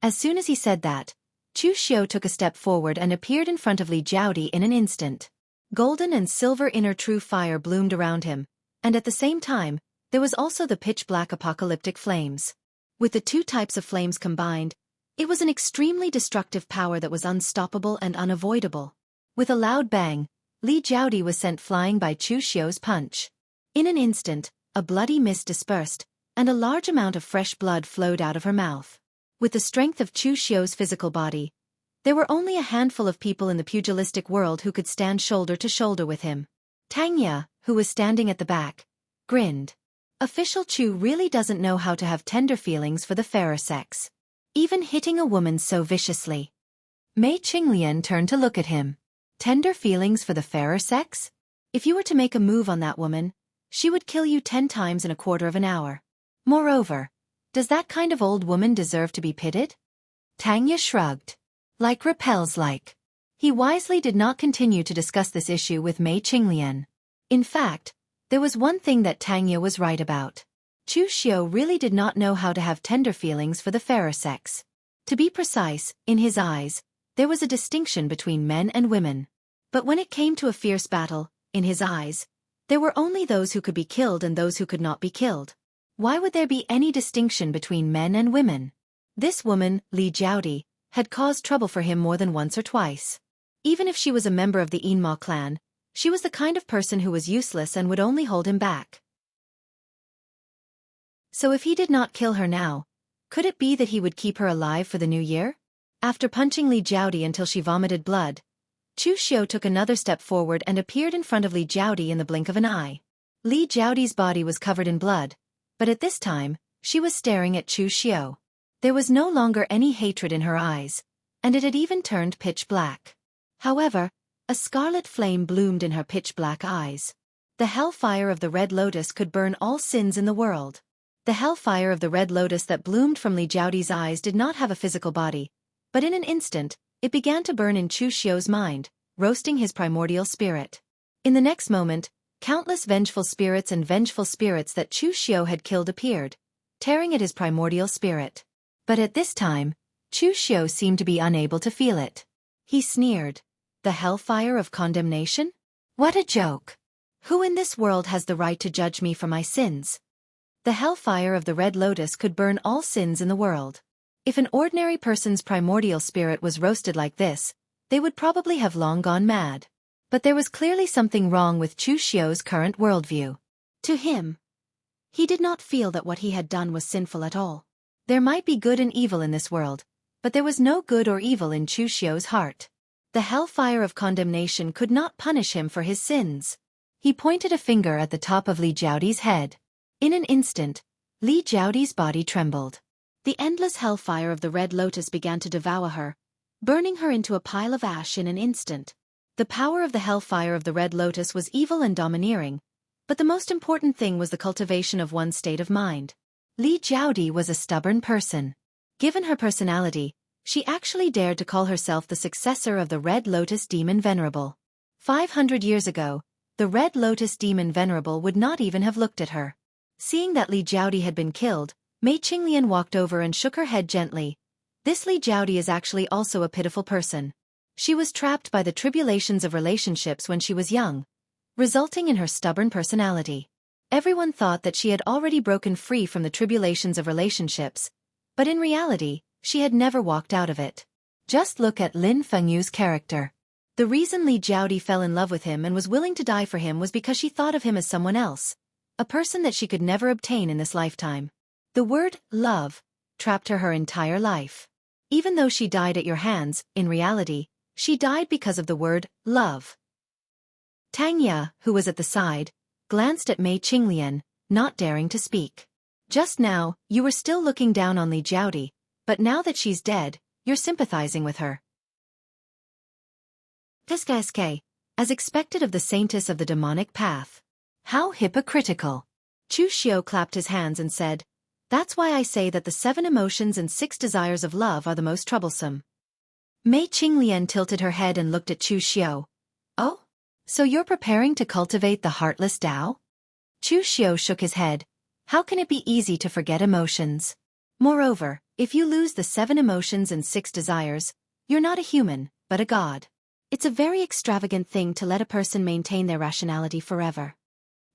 As soon as he said that, Chu Xiu took a step forward and appeared in front of Li Jiaodi in an instant. Golden and silver inner true fire bloomed around him, and at the same time, there was also the pitch-black apocalyptic flames. With the two types of flames combined, it was an extremely destructive power that was unstoppable and unavoidable. With a loud bang, Li Jiaodi was sent flying by Chu Xiu's punch. In an instant, a bloody mist dispersed, and a large amount of fresh blood flowed out of her mouth. With the strength of Chu Xiu's physical body, there were only a handful of people in the pugilistic world who could stand shoulder to shoulder with him. Tang Ya, who was standing at the back, grinned. Official Chu really doesn't know how to have tender feelings for the fairer sex. Even hitting a woman so viciously. Mei Qinglian turned to look at him. Tender feelings for the fairer sex? If you were to make a move on that woman, she would kill you 10 times in a quarter of an hour. Moreover, does that kind of old woman deserve to be pitied? Tanya shrugged. Like repels like. He wisely did not continue to discuss this issue with Mei Qinglian. In fact, there was one thing that Tanya was right about. Chu Xiao really did not know how to have tender feelings for the fairer sex. To be precise, in his eyes, there was a distinction between men and women. But when it came to a fierce battle, in his eyes, there were only those who could be killed and those who could not be killed. Why would there be any distinction between men and women? This woman, Li Jiaodi, had caused trouble for him more than once or twice. Even if she was a member of the Yinma clan, she was the kind of person who was useless and would only hold him back. So if he did not kill her now, could it be that he would keep her alive for the new year? After punching Li Jiaodi until she vomited blood, Chu Xiao took another step forward and appeared in front of Li Jiaodi in the blink of an eye. Li Jiaodi's body was covered in blood, but at this time, she was staring at Chu Xiao. There was no longer any hatred in her eyes, and it had even turned pitch black. However, a scarlet flame bloomed in her pitch-black eyes. The hellfire of the Red Lotus could burn all sins in the world. The hellfire of the Red Lotus that bloomed from Li Jiaodi's eyes did not have a physical body, but in an instant, it began to burn in Chu Xiao's mind, roasting his primordial spirit. In the next moment, countless vengeful spirits that Chu Xiao had killed appeared, tearing at his primordial spirit. But at this time, Chu Xiao seemed to be unable to feel it. He sneered. The hellfire of condemnation? What a joke! Who in this world has the right to judge me for my sins? The hellfire of the Red Lotus could burn all sins in the world. If an ordinary person's primordial spirit was roasted like this, they would probably have long gone mad. But there was clearly something wrong with Chu Xiao's current worldview. To him, he did not feel that what he had done was sinful at all. There might be good and evil in this world, but there was no good or evil in Chu Xiao's heart. The hellfire of condemnation could not punish him for his sins. He pointed a finger at the top of Li Jiaodi's head. In an instant, Li Jiaodi's body trembled. The endless hellfire of the Red Lotus began to devour her, burning her into a pile of ash in an instant. The power of the hellfire of the Red Lotus was evil and domineering, but the most important thing was the cultivation of one's state of mind. Li Jiaodi was a stubborn person. Given her personality, she actually dared to call herself the successor of the Red Lotus Demon Venerable. 500 years ago, the Red Lotus Demon Venerable would not even have looked at her. Seeing that Li Jiaodi had been killed, Mei Qinglian walked over and shook her head gently. This Li Jiaodi is actually also a pitiful person. She was trapped by the tribulations of relationships when she was young, resulting in her stubborn personality. Everyone thought that she had already broken free from the tribulations of relationships, but in reality, she had never walked out of it. Just look at Lin Fengyu's character. The reason Li Jiaodi fell in love with him and was willing to die for him was because she thought of him as someone else, a person that she could never obtain in this lifetime. The word, love, trapped her entire life. Even though she died at your hands, in reality, she died because of the word, love. Tang Ya, who was at the side, glanced at Mei Qinglian, not daring to speak. Just now, you were still looking down on Li Jiaodi, but now that she's dead, you're sympathizing with her. Tsk, as expected of the saintess of the demonic path. How hypocritical. Chu Xiao clapped his hands and said, "That's why I say that the 7 emotions and 6 desires of love are the most troublesome." Mei Qinglian tilted her head and looked at Chu Xiao. "Oh? So you're preparing to cultivate the heartless Tao?" Chu Xiao shook his head. How can it be easy to forget emotions? Moreover, if you lose the 7 emotions and 6 desires, you're not a human, but a god. It's a very extravagant thing to let a person maintain their rationality forever.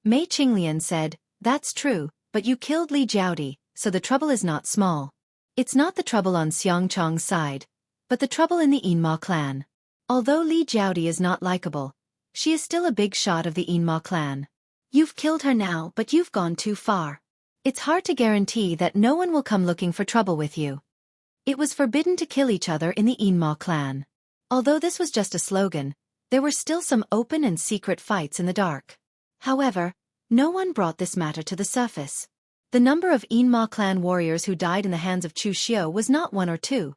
Mei Qinglian said, "That's true, but you killed Li Jiaodi, so the trouble is not small. It's not the trouble on Xiang Chong's side, but the trouble in the Yinma clan. Although Li Jiaodi is not likable, she is still a big shot of the Yinma clan. You've killed her now, but you've gone too far. It's hard to guarantee that no one will come looking for trouble with you." It was forbidden to kill each other in the Yinma clan. Although this was just a slogan, there were still some open and secret fights in the dark. However, No one brought this matter to the surface. The number of Yinma clan warriors who died in the hands of Chu Xiu was not 1 or 2,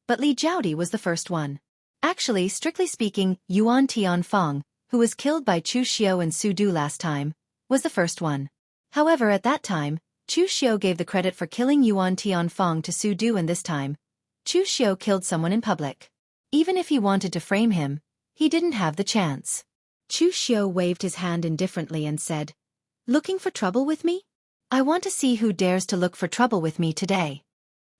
but Li Jiaodi was the first one. Actually, strictly speaking, Yuan Tianfeng, who was killed by Chu Xiu and Su Du last time, was the first one. However, at that time, Chu Xiu gave the credit for killing Yuan Tianfeng to Su Du, and this time, Chu Xiu killed someone in public. Even if he wanted to frame him, he didn't have the chance. Chu Xiu waved his hand indifferently and said, "Looking for trouble with me? I want to see who dares to look for trouble with me today."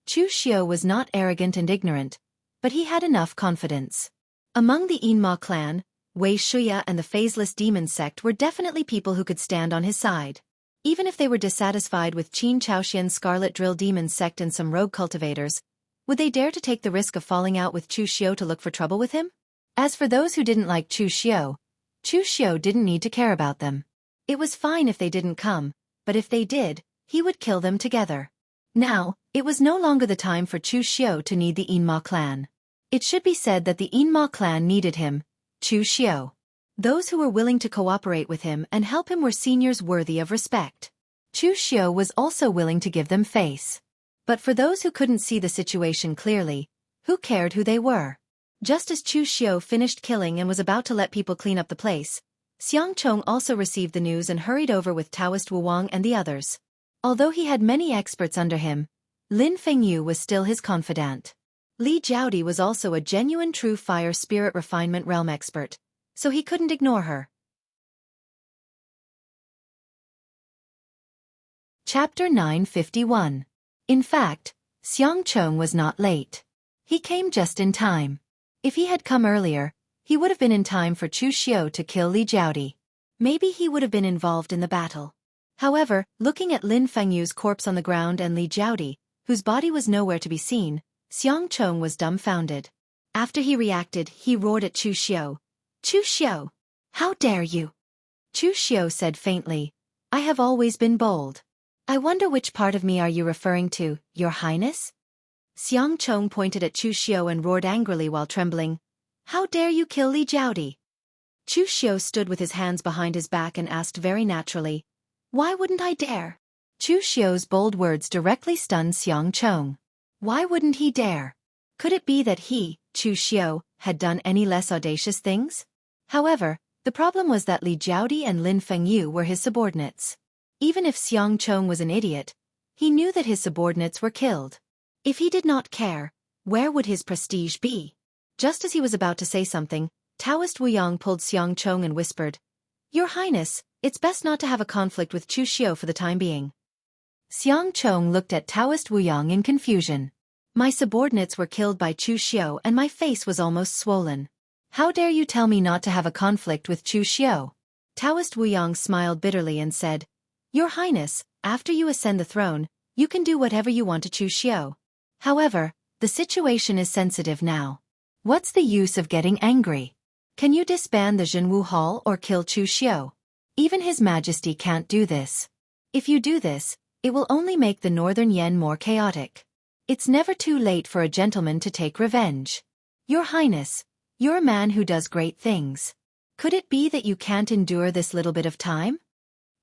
Chu Xiu was not arrogant and ignorant, but he had enough confidence. Among the Yinma clan, Wei Shuya and the phaseless demon sect were definitely people who could stand on his side. Even if they were dissatisfied with Qin Chaoxian's Scarlet Drill demon sect and some rogue cultivators, would they dare to take the risk of falling out with Chu Xiu to look for trouble with him? As for those who didn't like Chu Xiu didn't need to care about them. It was fine if they didn't come, but if they did, he would kill them together. Now, it was no longer the time for Chu Xiu to need the Yinma clan. It should be said that the Yinma clan needed him, Chu Xiu. Those who were willing to cooperate with him and help him were seniors worthy of respect. Chu Xiu was also willing to give them face. But for those who couldn't see the situation clearly, who cared who they were? Just as Chu Xiu finished killing and was about to let people clean up the place, Xiang Chong also received the news and hurried over with Taoist Wu Wang and the others. Although he had many experts under him, Lin Fengyu was still his confidant. Li Jiaodi was also a genuine true fire spirit refinement realm expert, so he couldn't ignore her. Chapter 951. In fact, Xiang Chong was not late. He came just in time. If he had come earlier, he would have been in time for Chu Xiu to kill Li Jiaodi. Maybe he would have been involved in the battle. However, looking at Lin Fengyu's corpse on the ground and Li Jiaodi, whose body was nowhere to be seen, Xiang Chong was dumbfounded. After he reacted, he roared at Chu Xiu. "Chu Xiu! How dare you?" Chu Xiu said faintly, "I have always been bold. I wonder which part of me are you referring to, Your Highness?" Xiang Chong pointed at Chu Xiu and roared angrily while trembling, "How dare you kill Li Jiaodi?" Chu Xiu stood with his hands behind his back and asked very naturally, "Why wouldn't I dare?" Chu Xiu's bold words directly stunned Xiang Chong. Why wouldn't he dare? Could it be that he, Chu Xiu, had done any less audacious things? However, the problem was that Li Jiaodi and Lin Fengyu were his subordinates. Even if Xiang Chong was an idiot, he knew that his subordinates were killed. If he did not care, where would his prestige be? Just as he was about to say something, Taoist Wu Yang pulled Xiang Chong and whispered, "Your Highness, it's best not to have a conflict with Chu Xiu for the time being." Xiang Chong looked at Taoist Wu Yang in confusion. "My subordinates were killed by Chu Xiu and my face was almost swollen. How dare you tell me not to have a conflict with Chu Xiu?" Taoist Wu Yang smiled bitterly and said, "Your Highness, after you ascend the throne, you can do whatever you want to Chu Xiu. However, the situation is sensitive now. What's the use of getting angry? Can you disband the Zhenwu Hall or kill Chu Xiu? Even His Majesty can't do this. If you do this, it will only make the Northern Yen more chaotic. It's never too late for a gentleman to take revenge. Your Highness, you're a man who does great things. Could it be that you can't endure this little bit of time?"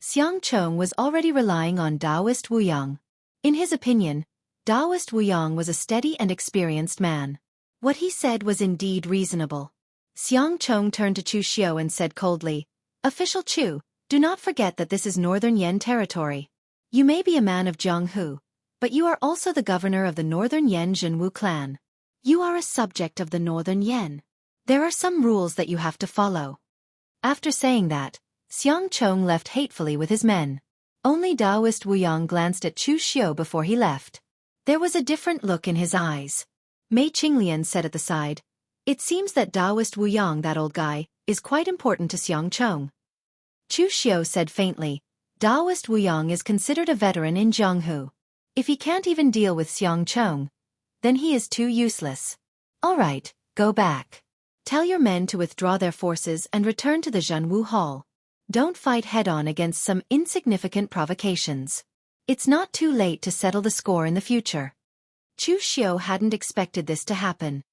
Xiang Chong was already relying on Taoist Wu Yang. In his opinion, Taoist Wu Yang was a steady and experienced man. What he said was indeed reasonable. Xiang Chong turned to Chu Xiu and said coldly, "Official Chu, do not forget that this is Northern Yen territory. You may be a man of Jianghu, but you are also the governor of the Northern Yen Zhenwu clan. You are a subject of the Northern Yen. There are some rules that you have to follow." After saying that, Xiang Chong left hatefully with his men. Only Taoist Wu Yang glanced at Chu Xiu before he left. There was a different look in his eyes. Mei Qinglian said at the side, "It seems that Taoist Wu Yang, that old guy, is quite important to Xiang Chong." Chu Xiu said faintly, "Taoist Wu Yang is considered a veteran in Jianghu. If he can't even deal with Xiang Chong, then he is too useless. All right, go back. Tell your men to withdraw their forces and return to the Zhenwu Hall. Don't fight head-on against some insignificant provocations. It's not too late to settle the score in the future." Chu Xiu hadn't expected this to happen.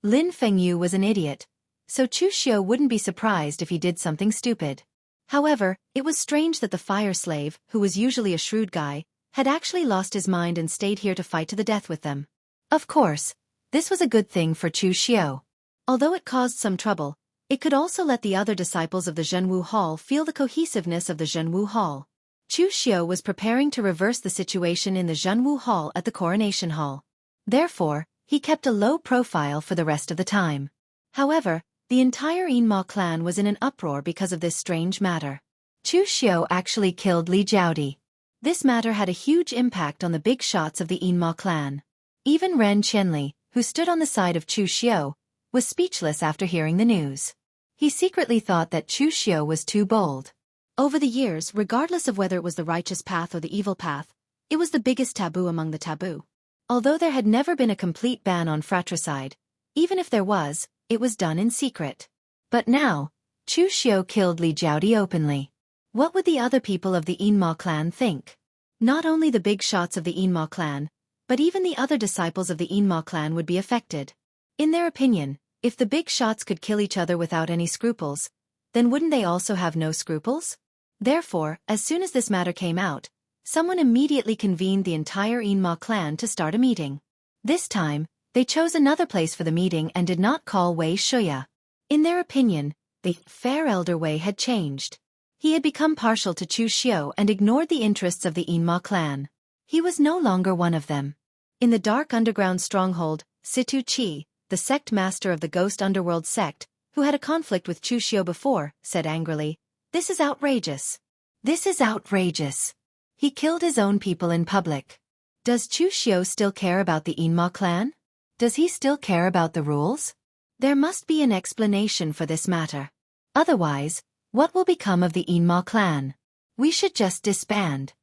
Lin Fengyu was an idiot, so Chu Xiu wouldn't be surprised if he did something stupid. However, it was strange that the fire slave, who was usually a shrewd guy, had actually lost his mind and stayed here to fight to the death with them. Of course, this was a good thing for Chu Xiao. Although it caused some trouble, it could also let the other disciples of the Zhenwu Hall feel the cohesiveness of the Zhenwu Hall. Chu Xiao was preparing to reverse the situation in the Zhenwu Hall at the Coronation Hall. Therefore, he kept a low profile for the rest of the time. However, the entire Yinma clan was in an uproar because of this strange matter. Chu Xiao actually killed Li Jiaodi. This matter had a huge impact on the big shots of the Yinma clan. Even Ren Qianli, who stood on the side of Chu Xiao, was speechless after hearing the news. He secretly thought that Chu Xiao was too bold. Over the years, regardless of whether it was the righteous path or the evil path, it was the biggest taboo among the taboo. Although there had never been a complete ban on fratricide, even if there was, it was done in secret. But now, Chu Xiao killed Li Jiaodi openly. What would the other people of the Yinma clan think? Not only the big shots of the Yinma clan, but even the other disciples of the Yinma clan would be affected. In their opinion, if the big shots could kill each other without any scruples, then wouldn't they also have no scruples? Therefore, as soon as this matter came out, someone immediately convened the entire Yinma clan to start a meeting. This time, they chose another place for the meeting and did not call Wei Shuya. In their opinion, the fair elder Wei had changed. He had become partial to Chu Xiao and ignored the interests of the Yinma clan. He was no longer one of them. In the dark underground stronghold, Situ Chi, the sect master of the ghost underworld sect, who had a conflict with Chu Xiao before, said angrily, "This is outrageous. This is outrageous. He killed his own people in public. Does Chu Xiao still care about the Yinma clan? Does he still care about the rules? There must be an explanation for this matter. Otherwise, what will become of the Yinma clan? We should just disband."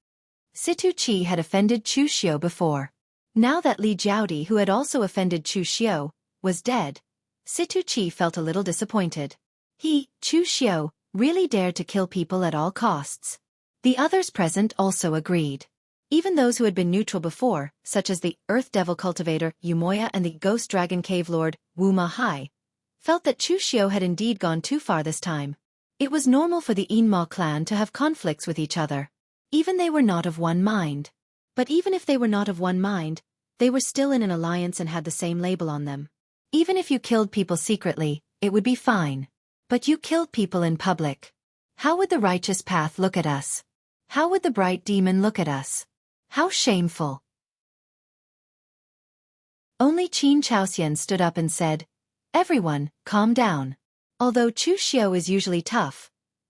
Situ Chi had offended Chu Xiao before. Now that Li Jiaodi, who had also offended Chu Xiao, was dead, Situ Chi felt a little disappointed. He, Chu Xiao, really dared to kill people at all costs. The others present also agreed. Even those who had been neutral before, such as the Earth Devil Cultivator, Yu Moya, and the Ghost Dragon Cave Lord, Wu Ma Hai, felt that Chu Xiao had indeed gone too far this time. It was normal for the Yinma clan to have conflicts with each other. Even they were not of one mind. But even if they were not of one mind, they were still in an alliance and had the same label on them. Even if you killed people secretly, it would be fine. But you killed people in public. How would the righteous path look at us? How would the bright demon look at us? How shameful. Only Qin Chaoxian stood up and said, "Everyone, calm down. Although Chu Xiao is usually tough,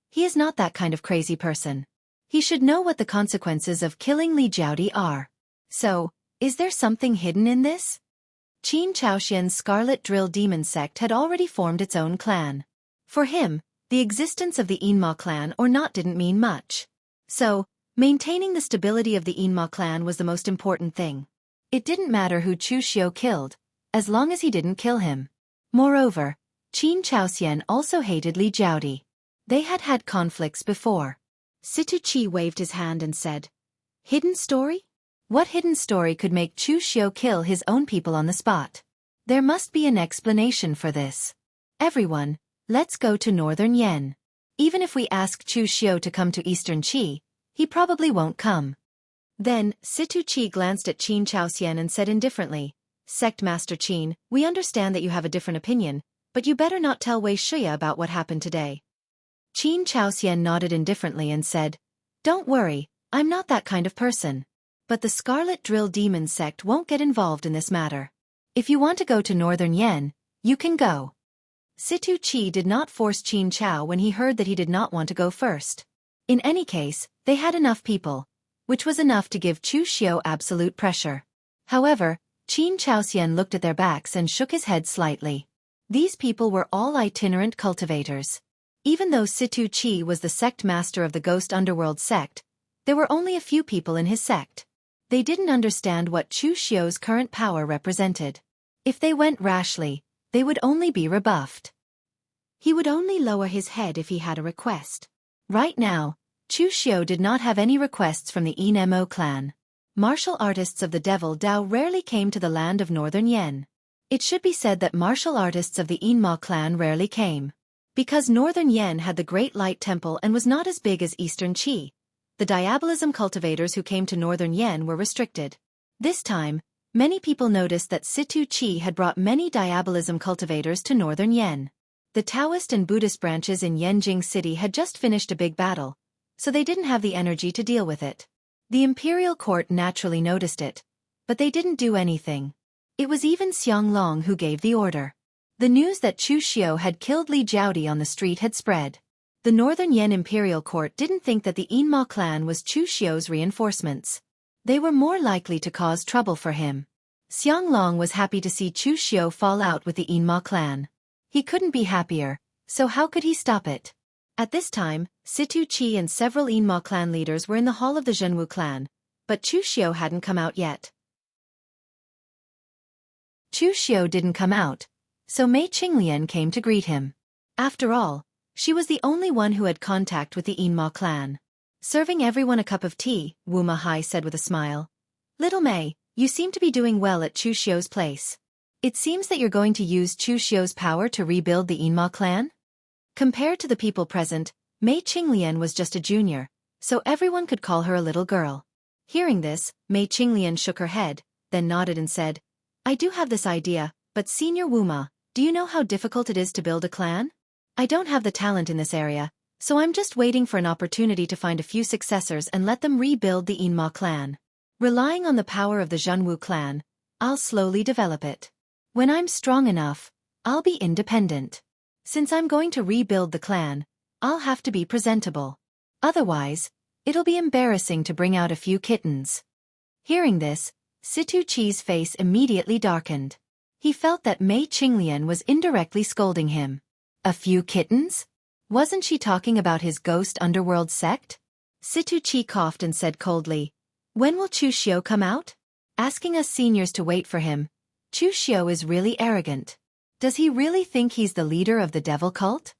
he is not that kind of crazy person. He should know what the consequences of killing Li Jiaodi are. So, is there something hidden in this?" Qin Chaoxian's Scarlet Drill Demon sect had already formed its own clan. For him, the existence of the Yinma clan or not didn't mean much. So, maintaining the stability of the Yinma clan was the most important thing. It didn't matter who Chu Xiao killed, as long as he didn't kill him. Moreover, Qin Chaoxian also hated Li Jiaodi. They had had conflicts before. Situ Chi waved his hand and said, "Hidden story? What hidden story could make Chu Xiao kill his own people on the spot? There must be an explanation for this. Everyone, let's go to Northern Yen. Even if we ask Chu Xiao to come to Eastern Qi, he probably won't come." Then, Situ Chi glanced at Qin Chaoxian and said indifferently, "Sect Master Qin, we understand that you have a different opinion, but you better not tell Wei Shuya about what happened today." Qin Chaoxian nodded indifferently and said, "Don't worry, I'm not that kind of person. But the Scarlet Drill Demon sect won't get involved in this matter. If you want to go to Northern Yen, you can go." Situ Chi did not force Qin Chao when he heard that he did not want to go first. In any case, they had enough people, which was enough to give Chu Xiao absolute pressure. However, Qin Chaoxian looked at their backs and shook his head slightly. These people were all itinerant cultivators. Even though Situ Chi was the sect master of the Ghost Underworld sect, there were only a few people in his sect. They didn't understand what Chu Xiao's current power represented. If they went rashly, they would only be rebuffed. He would only lower his head if he had a request. Right now, Chu Xiao did not have any requests from the Mo clan. Martial artists of the Devil Dao rarely came to the land of Northern Yen. It should be said that martial artists of the Mo clan rarely came. Because Northern Yen had the Great Light Temple and was not as big as Eastern Qi, the diabolism cultivators who came to Northern Yen were restricted. This time, many people noticed that Situ Qi had brought many diabolism cultivators to Northern Yen. The Taoist and Buddhist branches in Yanjing City had just finished a big battle, so they didn't have the energy to deal with it. The imperial court naturally noticed it, but they didn't do anything. It was even Xianglong who gave the order. The news that Chu Xiao had killed Li Jiaodi on the street had spread. The Northern Yen imperial court didn't think that the Yinma clan was Chu Xiao's reinforcements. They were more likely to cause trouble for him. Xianglong was happy to see Chu Xiao fall out with the Yinma clan. He couldn't be happier, so how could he stop it? At this time, Situ Qi and several Yinma clan leaders were in the hall of the Zhenwu clan, but Chu Xiao hadn't come out yet. Chu Xiao didn't come out, so Mei Qinglian came to greet him. After all, she was the only one who had contact with the Yinma clan. Serving everyone a cup of tea, Wu Mahai said with a smile. Little Mei, you seem to be doing well at Chu Xiao's place. It seems that you're going to use Chu Xiao's power to rebuild the Yinma clan? Compared to the people present, Mei Qinglian was just a junior, so everyone could call her a little girl. Hearing this, Mei Qinglian shook her head, then nodded and said, I do have this idea, but Senior Wu Ma, do you know how difficult it is to build a clan? I don't have the talent in this area, so I'm just waiting for an opportunity to find a few successors and let them rebuild the Yinma clan. Relying on the power of the Zhenwu clan, I'll slowly develop it. When I'm strong enough, I'll be independent. Since I'm going to rebuild the clan, I'll have to be presentable. Otherwise, it'll be embarrassing to bring out a few kittens. Hearing this, Situ Qi's face immediately darkened. He felt that Mei Qinglian was indirectly scolding him. A few kittens? Wasn't she talking about his ghost underworld sect? Situ Qi coughed and said coldly, When will Chu Xiao come out? Asking us seniors to wait for him. Chu Xiao is really arrogant. Does he really think he's the leader of the devil cult?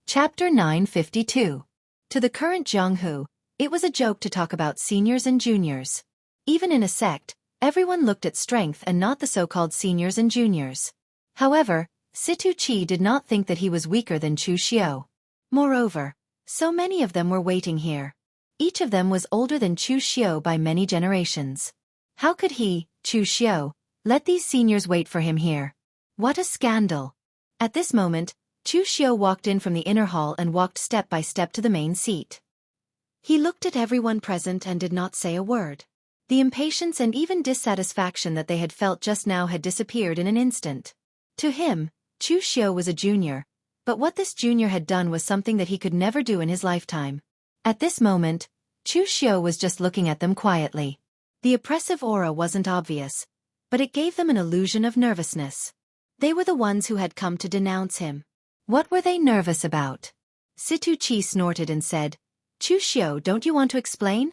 Chapter 952. To the current Jianghu, it was a joke to talk about seniors and juniors. Even in a sect, everyone looked at strength and not the so-called seniors and juniors. However, Situ Qi did not think that he was weaker than Chu Xiao. Moreover, so many of them were waiting here. Each of them was older than Chu Xiao by many generations. How could he, Chu Xiao, let these seniors wait for him here? What a scandal! At this moment, Chu Xiao walked in from the inner hall and walked step by step to the main seat. He looked at everyone present and did not say a word. The impatience and even dissatisfaction that they had felt just now had disappeared in an instant. To him, Chu Xiao was a junior, but what this junior had done was something that he could never do in his lifetime. At this moment, Chu Xiao was just looking at them quietly. The oppressive aura wasn't obvious, but it gave them an illusion of nervousness. They were the ones who had come to denounce him. What were they nervous about? Situ Qi snorted and said, Chu Xiao, don't you want to explain?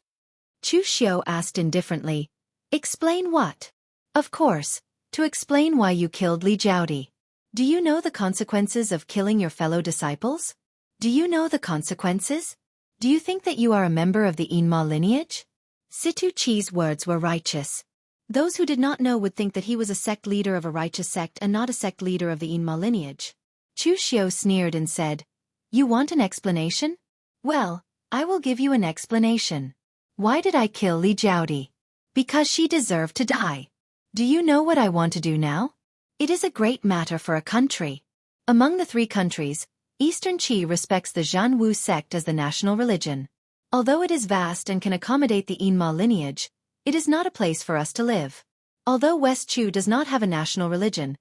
Chu Xiao asked indifferently, Explain what? Of course, to explain why you killed Li Jiaodi. Do you know the consequences of killing your fellow disciples? Do you know the consequences? Do you think that you are a member of the Yinma lineage? Situ Qi's words were righteous. Those who did not know would think that he was a sect leader of a righteous sect and not a sect leader of the Yinma lineage. Chu Xiao sneered and said, You want an explanation? Well, I will give you an explanation. Why did I kill Li Jiaodi? Because she deserved to die. Do you know what I want to do now? It is a great matter for a country. Among the 3 countries, Eastern Qi respects the Zhenwu sect as the national religion. Although it is vast and can accommodate the Yinma lineage, it is not a place for us to live. Although West Chu does not have a national religion,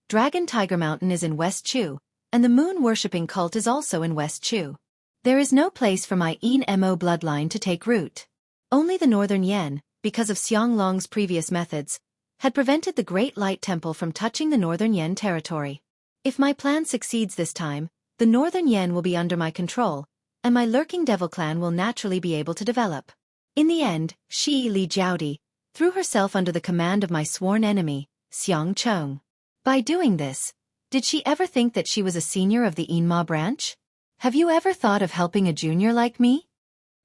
Dragon Tiger Mountain is in West Chu, and the moon-worshipping cult is also in West Chu. There is no place for my Yinmo bloodline to take root. Only the Northern Yen, because of Xianglong's previous methods, had prevented the Great Light Temple from touching the Northern Yen territory. If my plan succeeds this time, the Northern Yen will be under my control, and my lurking devil clan will naturally be able to develop. In the end, she, Li Jiaodi, threw herself under the command of my sworn enemy, Xiang Cheng. By doing this, did she ever think that she was a senior of the Yinma branch? Have you ever thought of helping a junior like me?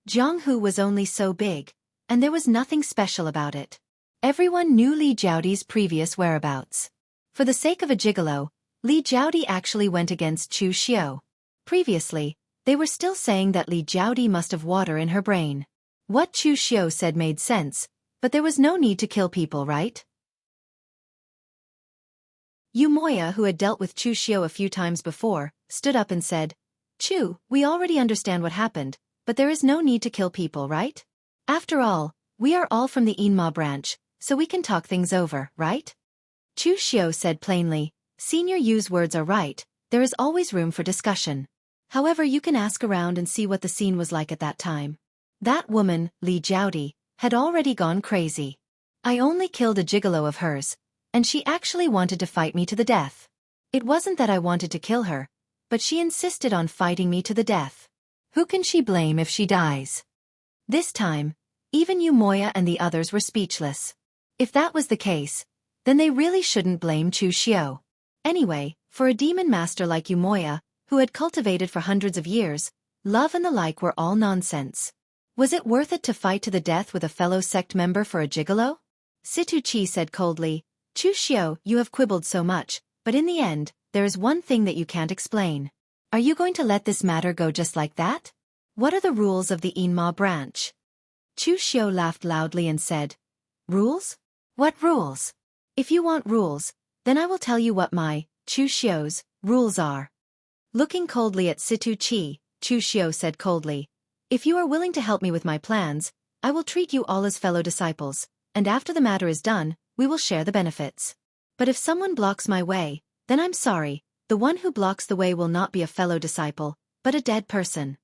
Jianghu was only so big, and there was nothing special about it. Everyone knew Li Jiaodi's previous whereabouts. For the sake of a gigolo, Li Jiaodi actually went against Chu Xiao. Previously, they were still saying that Li Jiaodi must have water in her brain. What Chu Xiao said made sense, but there was no need to kill people, right? Yu Moya, who had dealt with Chu Xiao a few times before, stood up and said, Chu, we already understand what happened, but there is no need to kill people, right? After all, we are all from the Yinma branch, so we can talk things over, right? Chu Xiao said plainly, Senior Yu's words are right, there is always room for discussion. However, you can ask around and see what the scene was like at that time. That woman, Li Jiaodi, had already gone crazy. I only killed a gigolo of hers, and she actually wanted to fight me to the death. It wasn't that I wanted to kill her, but she insisted on fighting me to the death. Who can she blame if she dies? This time, even Yu Moya and the others were speechless. If that was the case, then they really shouldn't blame Chu Xiao. Anyway, for a demon master like Yu Moya, who had cultivated for hundreds of years, love and the like were all nonsense. Was it worth it to fight to the death with a fellow sect member for a gigolo? Situ Chi said coldly, Chu Xiao, you have quibbled so much, but in the end, there is one thing that you can't explain. Are you going to let this matter go just like that? What are the rules of the Yinma branch? Chu Xiao laughed loudly and said, Rules? What rules? If you want rules, then I will tell you what my, Chu Xiao's, rules are. Looking coldly at Situ Chi, Chu Xiao said coldly, If you are willing to help me with my plans, I will treat you all as fellow disciples, and after the matter is done, we will share the benefits. But if someone blocks my way, then I'm sorry, the one who blocks the way will not be a fellow disciple, but a dead person.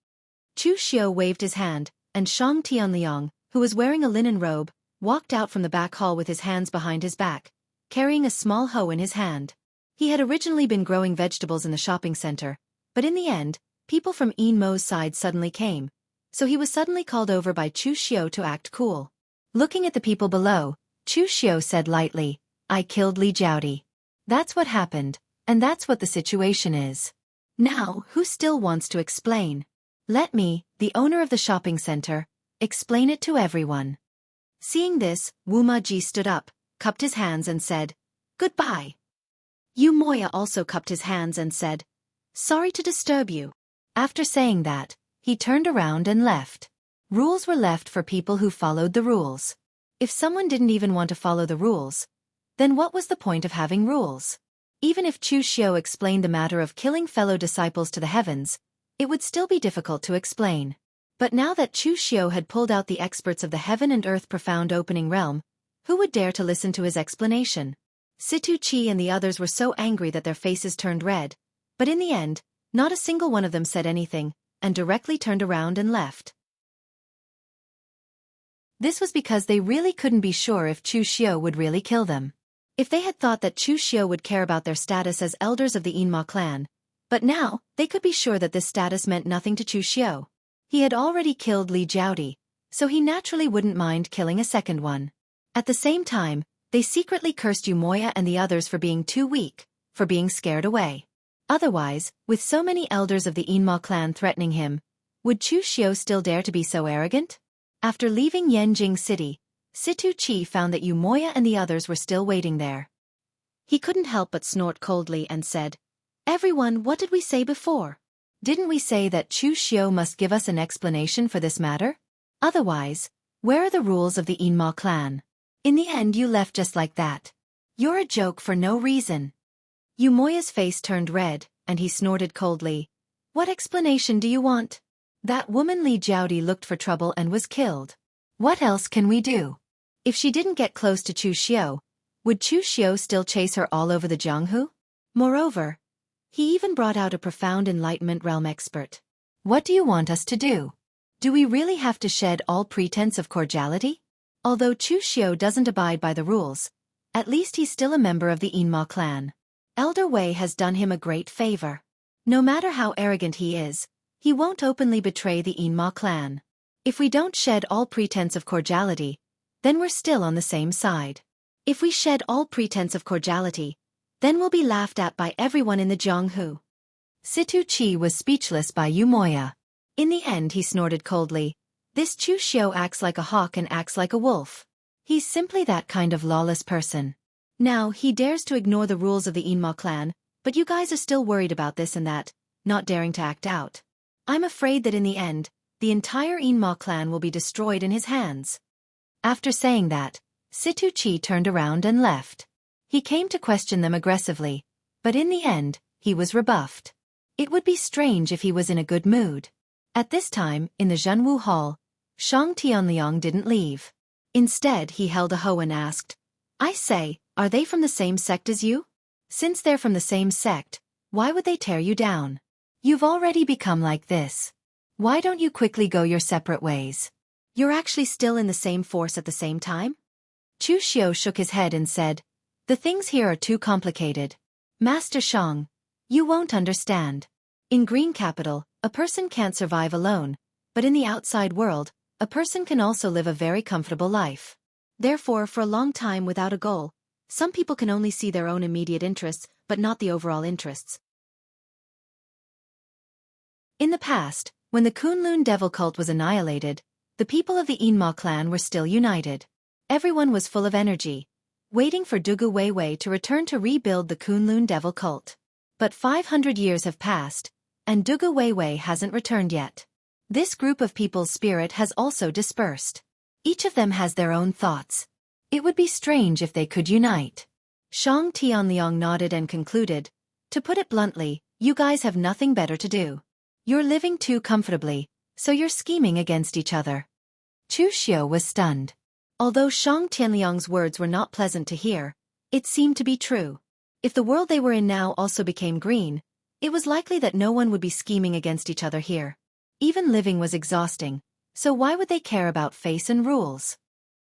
Chu Xiao waved his hand, and Shang Tianliang, who was wearing a linen robe, walked out from the back hall with his hands behind his back, carrying a small hoe in his hand. He had originally been growing vegetables in the shopping center, but in the end, people from Yin Mo's side suddenly came, so he was suddenly called over by Chu Xiao to act cool. Looking at the people below, Chu Xiao said lightly, I killed Li Jiaodi. That's what happened, and that's what the situation is. Now, who still wants to explain? Let me, the owner of the shopping center, explain it to everyone. Seeing this, Wu Maji stood up, cupped his hands and said, Goodbye. Yu Moya also cupped his hands and said, Sorry to disturb you. After saying that, he turned around and left. Rules were left for people who followed the rules. If someone didn't even want to follow the rules, then what was the point of having rules? Even if Chu Xiao explained the matter of killing fellow disciples to the heavens, it would still be difficult to explain. But now that Chu Xiao had pulled out the experts of the heaven and earth profound opening realm, who would dare to listen to his explanation? Situ Chi and the others were so angry that their faces turned red, but in the end, not a single one of them said anything, and directly turned around and left. This was because they really couldn't be sure if Chu Xiao would really kill them. If they had thought that Chu Xiao would care about their status as elders of the Yinma clan, but now, they could be sure that this status meant nothing to Chu Xiao. He had already killed Li Jiaodi, so he naturally wouldn't mind killing a second one. At the same time, they secretly cursed Yu Moya and the others for being too weak, for being scared away. Otherwise, with so many elders of the Yinma clan threatening him, would Chu Xiao still dare to be so arrogant? After leaving Yanjing City, Situ Chi found that Yu Moya and the others were still waiting there. He couldn't help but snort coldly and said, Everyone, what did we say before? Didn't we say that Chu Xiao must give us an explanation for this matter? Otherwise, where are the rules of the Yinma clan? In the end you left just like that. You're a joke for no reason. Yu Moya's face turned red, and he snorted coldly. What explanation do you want? That woman Li Jiaodi looked for trouble and was killed. What else can we do? If she didn't get close to Chu Xiao, would Chu Xiao still chase her all over the Jianghu? Moreover, he even brought out a profound enlightenment realm expert. What do you want us to do? Do we really have to shed all pretense of cordiality? Although Chu Xiao doesn't abide by the rules, at least he's still a member of the Yinma clan. Elder Wei has done him a great favor. No matter how arrogant he is, he won't openly betray the Yinma clan. If we don't shed all pretense of cordiality, then we're still on the same side. If we shed all pretense of cordiality, then we'll be laughed at by everyone in the Jianghu. Situ Chi was speechless by Yu Moya. In the end he snorted coldly, This Chu Xiao acts like a hawk and acts like a wolf. He's simply that kind of lawless person. Now, he dares to ignore the rules of the Inma clan, but you guys are still worried about this and that, not daring to act out. I'm afraid that in the end, the entire Inma clan will be destroyed in his hands. After saying that, Situ Chi turned around and left. He came to question them aggressively, but in the end, he was rebuffed. It would be strange if he was in a good mood. At this time, in the Zhenwu Hall, Shang Tianliang didn't leave. Instead, he held a hoe and asked, I say, are they from the same sect as you? Since they're from the same sect, why would they tear you down? You've already become like this. Why don't you quickly go your separate ways? You're actually still in the same force at the same time? Chu Xiu shook his head and said, the things here are too complicated. Master Shang, you won't understand. In Green Capital, a person can't survive alone, but in the outside world, a person can also live a very comfortable life. Therefore, for a long time without a goal, some people can only see their own immediate interests, but not the overall interests. In the past, when the Kunlun devil cult was annihilated, the people of the Inma clan were still united. Everyone was full of energy, waiting for Dugu Weiwei to return to rebuild the Kunlun devil cult. But 500 years have passed, and Dugu Weiwei hasn't returned yet. This group of people's spirit has also dispersed. Each of them has their own thoughts. It would be strange if they could unite. Shang Tianliang nodded and concluded, to put it bluntly, you guys have nothing better to do. You're living too comfortably, so you're scheming against each other. Chu Xiu was stunned. Although Shang Tianliang's words were not pleasant to hear, it seemed to be true. If the world they were in now also became green, it was likely that no one would be scheming against each other here. Even living was exhausting, so why would they care about face and rules?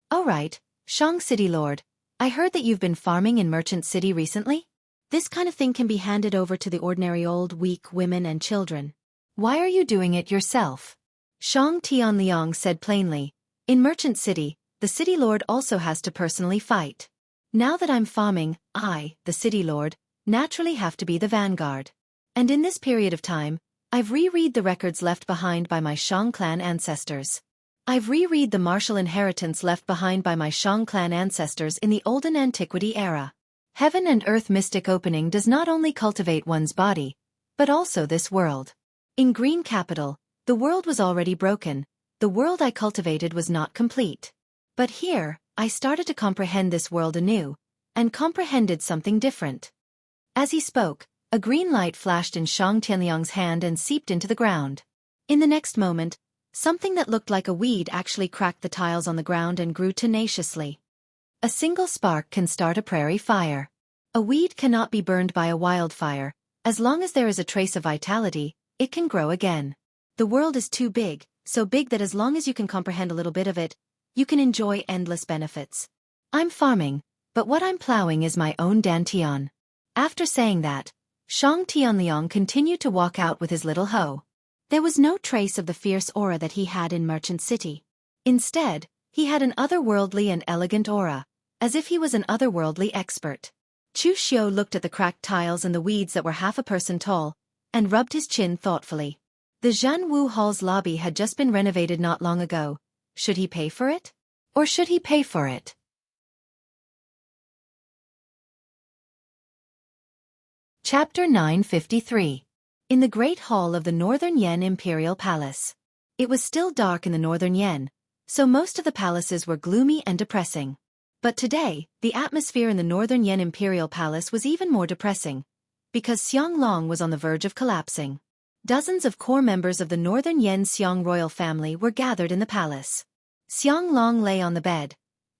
All right, Shang City Lord, I heard that you've been farming in Merchant City recently? This kind of thing can be handed over to the ordinary old, weak women and children. Why are you doing it yourself? Shang Tianliang said plainly, in Merchant City, the City Lord also has to personally fight. Now that I'm farming, I, the City Lord, naturally have to be the vanguard. And in this period of time, I've reread the records left behind by my Shang clan ancestors. I've reread the martial inheritance left behind by my Shang clan ancestors in the olden antiquity era. Heaven and earth mystic opening does not only cultivate one's body, but also this world. In Green Capital, the world was already broken, the world I cultivated was not complete. But here, I started to comprehend this world anew, and comprehended something different. As he spoke, a green light flashed in Shang Tianliang's hand and seeped into the ground. In the next moment, something that looked like a weed actually cracked the tiles on the ground and grew tenaciously. A single spark can start a prairie fire. A weed cannot be burned by a wildfire. As long as there is a trace of vitality, it can grow again. The world is too big, so big that as long as you can comprehend a little bit of it, you can enjoy endless benefits. I'm farming, but what I'm plowing is my own dantian. After saying that, Shang Tianliang continued to walk out with his little hoe. There was no trace of the fierce aura that he had in Merchant City. Instead, he had an otherworldly and elegant aura, as if he was an otherworldly expert. Chu Xiu looked at the cracked tiles and the weeds that were half a person tall, and rubbed his chin thoughtfully. The Zhenwu Hall's lobby had just been renovated not long ago. Should he pay for it? Or should he pay for it? Chapter 953. In the Great Hall of the Northern Yen Imperial Palace. It was still dark in the Northern Yen, so most of the palaces were gloomy and depressing. But today, the atmosphere in the Northern Yen Imperial Palace was even more depressing, because Xianglong was on the verge of collapsing. Dozens of core members of the Northern Yen Xiang royal family were gathered in the palace. Xianglong lay on the bed,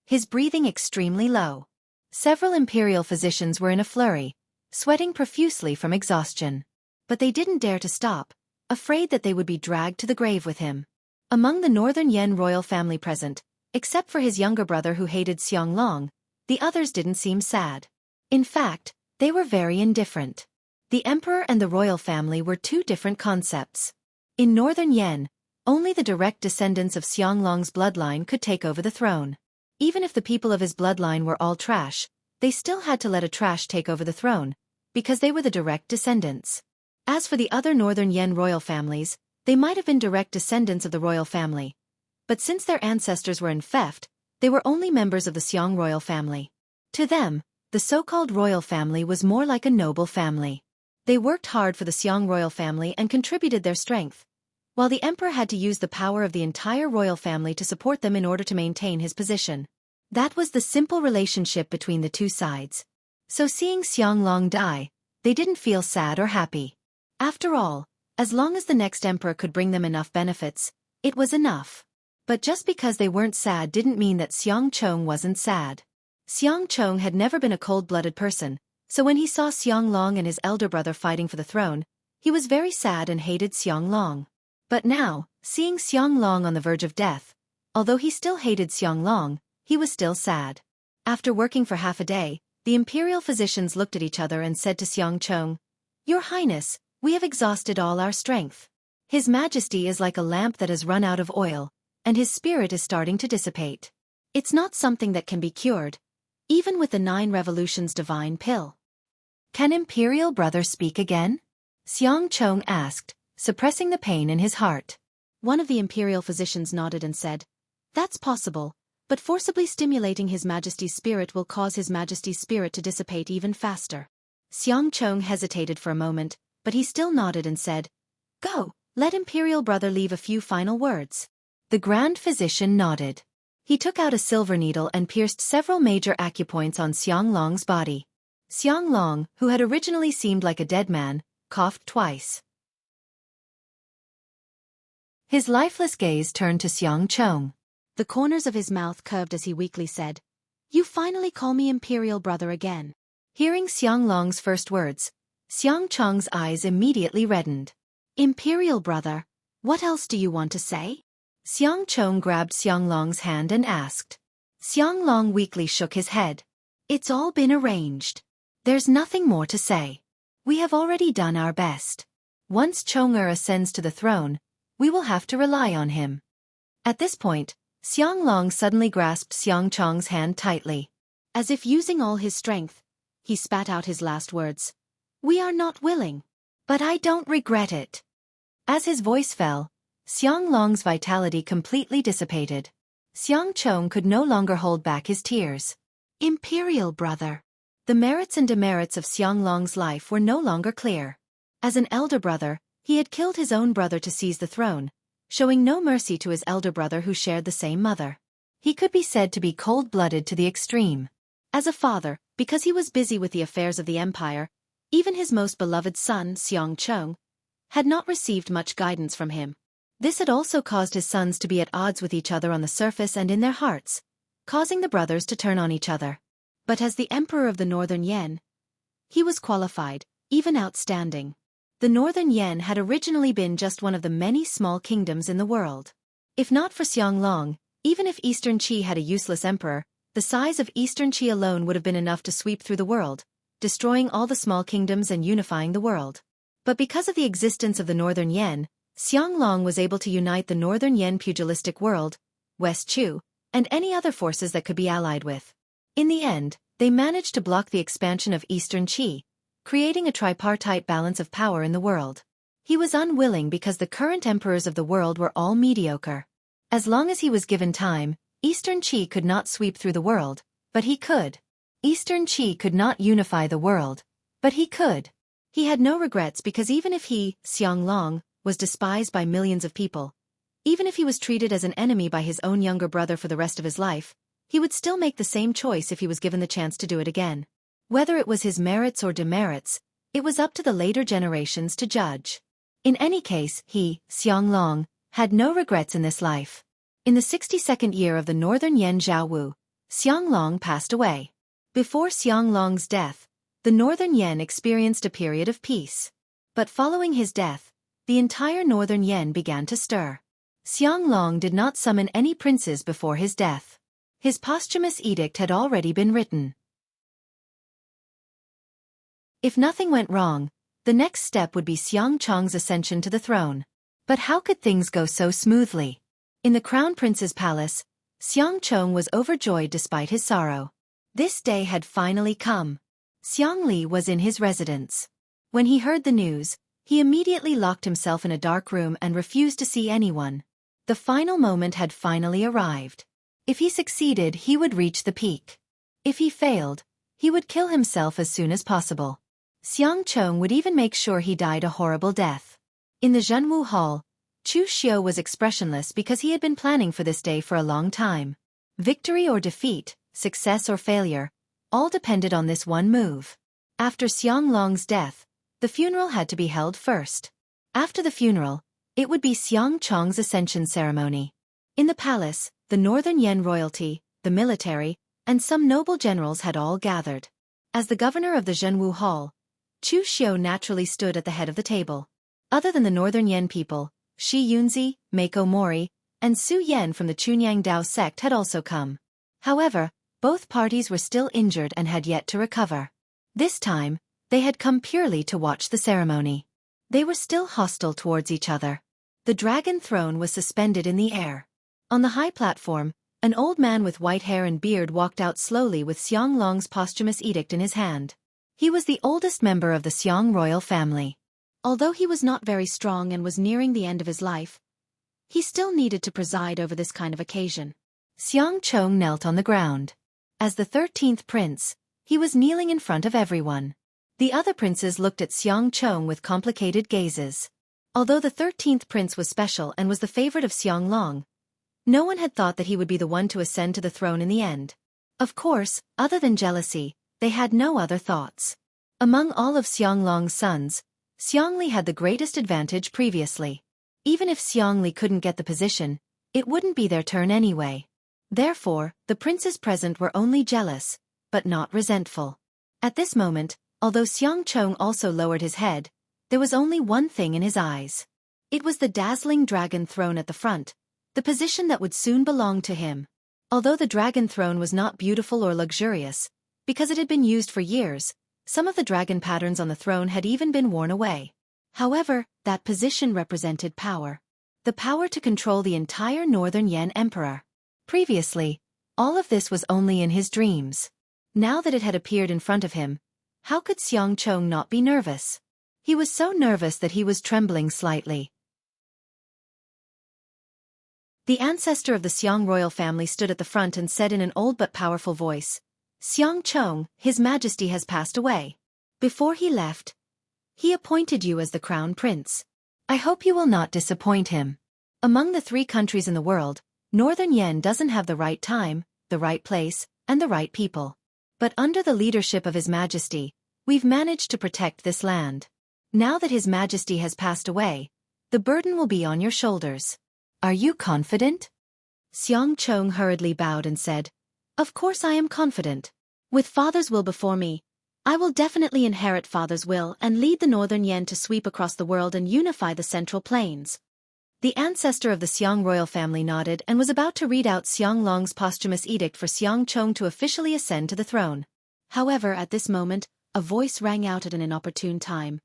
his breathing extremely low. Several imperial physicians were in a flurry, sweating profusely from exhaustion. But they didn't dare to stop, afraid that they would be dragged to the grave with him. Among the Northern Yen royal family present, except for his younger brother who hated Xianglong, the others didn't seem sad. In fact, they were very indifferent. The emperor and the royal family were two different concepts. In Northern Yen, only the direct descendants of Xianglong's bloodline could take over the throne. Even if the people of his bloodline were all trash, they still had to let a trash take over the throne, because they were the direct descendants. As for the other Northern Yen royal families, they might have been direct descendants of the royal family. But since their ancestors were in theft, they were only members of the Xiang royal family. To them, the The so-called royal family was more like a noble family. They worked hard for the Xiong royal family and contributed their strength, while the emperor had to use the power of the entire royal family to support them in order to maintain his position. That was the simple relationship between the two sides. So seeing Xianglong die, they didn't feel sad or happy. After all, as long as the next emperor could bring them enough benefits, it was enough. But just because they weren't sad didn't mean that Xiang Chong wasn't sad. Xiang Chong had never been a cold-blooded person, so when he saw Xianglong and his elder brother fighting for the throne, he was very sad and hated Xianglong. But now, seeing Xianglong on the verge of death, although he still hated Xianglong, he was still sad. After working for half a day, the imperial physicians looked at each other and said to Xiang Chong, "Your Highness, we have exhausted all our strength. His Majesty is like a lamp that has run out of oil, and his spirit is starting to dissipate. It's not something that can be cured, even with the 9 revolutions divine pill." "Can Imperial Brother speak again?" Xiang Chong asked, suppressing the pain in his heart. One of the imperial physicians nodded and said, "That's possible, but forcibly stimulating His Majesty's spirit will cause His Majesty's spirit to dissipate even faster." Xiang Chong hesitated for a moment, but he still nodded and said, "Go, let Imperial Brother leave a few final words." The Grand Physician nodded. He took out a silver needle and pierced several major acupoints on Xianglong's body. Xianglong, who had originally seemed like a dead man, coughed twice. His lifeless gaze turned to Xiang Chong. The corners of his mouth curved as he weakly said, "You finally call me Imperial Brother again." Hearing Xianglong's first words, Xiang Chong's eyes immediately reddened. "Imperial Brother, what else do you want to say?" Xiang Chong grabbed Xianglong's hand and asked. Xianglong weakly shook his head. "It's all been arranged. There's nothing more to say. We have already done our best. Once Chong'er ascends to the throne, we will have to rely on him." At this point, Xianglong suddenly grasped Xiang Chong's hand tightly. As if using all his strength, he spat out his last words. "We are not willing. But I don't regret it." As his voice fell, Xianglong's vitality completely dissipated. Xiang Chong could no longer hold back his tears. "Imperial Brother." The merits and demerits of Xianglong's life were no longer clear. As an elder brother, he had killed his own brother to seize the throne, showing no mercy to his elder brother who shared the same mother. He could be said to be cold-blooded to the extreme. As a father, because he was busy with the affairs of the empire, even his most beloved son, Xiang Chong, had not received much guidance from him. This had also caused his sons to be at odds with each other on the surface and in their hearts, causing the brothers to turn on each other. But as the emperor of the Northern Yan, he was qualified, even outstanding. The Northern Yan had originally been just one of the many small kingdoms in the world. If not for Xianglong, even if Eastern Qi had a useless emperor, the size of Eastern Qi alone would have been enough to sweep through the world, destroying all the small kingdoms and unifying the world. But because of the existence of the Northern Yan, Xianglong was able to unite the Northern Yan pugilistic world, West Chu, and any other forces that could be allied with. In the end, they managed to block the expansion of Eastern Qi, creating a tripartite balance of power in the world. He was unwilling because the current emperors of the world were all mediocre. As long as he was given time, Eastern Qi could not sweep through the world, but he could. Eastern Qi could not unify the world, but he could. He had no regrets because even if he, Xianglong, was despised by millions of people, even if he was treated as an enemy by his own younger brother for the rest of his life, he would still make the same choice if he was given the chance to do it again. Whether it was his merits or demerits, it was up to the later generations to judge. In any case, he, Xianglong, had no regrets in this life. In the 62nd year of the Northern Yan Zhaowu, Xianglong passed away. Before Xianglong's death, the Northern Yan experienced a period of peace. But following his death, the entire Northern Yan began to stir. Xianglong did not summon any princes before his death. His posthumous edict had already been written. If nothing went wrong, the next step would be Xiang Chong's ascension to the throne. But how could things go so smoothly? In the Crown Prince's palace, Xiang Chong was overjoyed despite his sorrow. This day had finally come. Xiang Li was in his residence. When he heard the news, he immediately locked himself in a dark room and refused to see anyone. The final moment had finally arrived. If he succeeded, he would reach the peak. If he failed, He would kill himself as soon as possible. Xiang Chong would even make sure he died a horrible death. In the Zhenwu Hall, Chu Xiu was expressionless because he had been planning for this day for a long time. Victory or defeat, success or failure, all depended on this one move. After Xiang Long's death, the funeral had to be held first. After the funeral, it would be Xiang Chong's ascension ceremony. In the palace, the Northern Yan royalty, the military, and some noble generals had all gathered. As the governor of the Zhenwu Hall, Chu Xiu naturally stood at the head of the table. Other than the Northern Yan people, Shi Yunzi, Mako Mori, and Su Yan from the Chunyang Dao sect had also come. However, both parties were still injured and had yet to recover. This time, they had come purely to watch the ceremony. They were still hostile towards each other. The dragon throne was suspended in the air. On the high platform, an old man with white hair and beard walked out slowly with Xiang Long's posthumous edict in his hand. He was the oldest member of the Xiang royal family. Although he was not very strong and was nearing the end of his life, he still needed to preside over this kind of occasion. Xiang Chong knelt on the ground. As the 13th prince, he was kneeling in front of everyone. The other princes looked at Xiang Chong with complicated gazes. Although the 13th prince was special and was the favorite of Xiang Long, no one had thought that he would be the one to ascend to the throne in the end. Of course, other than jealousy, they had no other thoughts. Among all of Xiang Long's sons, Xiang Li had the greatest advantage previously. Even if Xiang Li couldn't get the position, it wouldn't be their turn anyway. Therefore, the princes present were only jealous, but not resentful. At this moment, although Xiang Chong also lowered his head, there was only one thing in his eyes. It was the dazzling dragon throne at the front, the position that would soon belong to him. Although the dragon throne was not beautiful or luxurious, because it had been used for years, some of the dragon patterns on the throne had even been worn away. However, that position represented power. The power to control the entire Northern Yan Emperor. Previously, all of this was only in his dreams. Now that it had appeared in front of him, how could Xiang Chong not be nervous? He was so nervous that he was trembling slightly. The ancestor of the Xiang royal family stood at the front and said in an old but powerful voice, "Xiang Chong, His Majesty has passed away. Before he left, he appointed you as the crown prince. I hope you will not disappoint him. Among the 3 countries in the world, Northern Yan doesn't have the right time, the right place, and the right people. But under the leadership of His Majesty, we've managed to protect this land. Now that His Majesty has passed away, the burden will be on your shoulders. Are you confident?" Xiang Chong hurriedly bowed and said, "Of course I am confident. With Father's will before me, I will definitely inherit Father's will and lead the Northern Yan to sweep across the world and unify the Central Plains." The ancestor of the Xiang royal family nodded and was about to read out Xiang Long's posthumous edict for Xiang Chong to officially ascend to the throne. However, at this moment, a voice rang out at an inopportune time.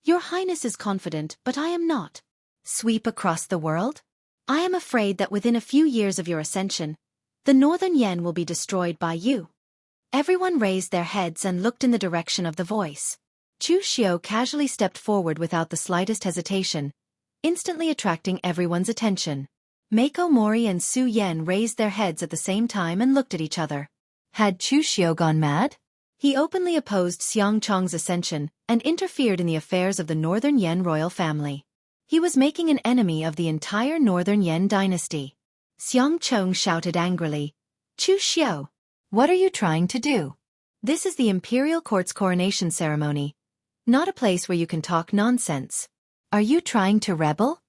"Your Highness is confident, but I am not." "Sweep across the world?" "I am afraid that within a few years of your ascension, the Northern Yan will be destroyed by you." Everyone raised their heads and looked in the direction of the voice. Chu Xiu casually stepped forward without the slightest hesitation, instantly attracting everyone's attention. Mako Mori and Su Yan raised their heads at the same time and looked at each other. Had Chu Xiu gone mad? He openly opposed Xiang Chong's ascension and interfered in the affairs of the Northern Yan royal family. He was making an enemy of the entire Northern Yan dynasty. Xiang Chong shouted angrily, "Chu Xiu, what are you trying to do? This is the imperial court's coronation ceremony, not a place where you can talk nonsense. Are you trying to rebel?"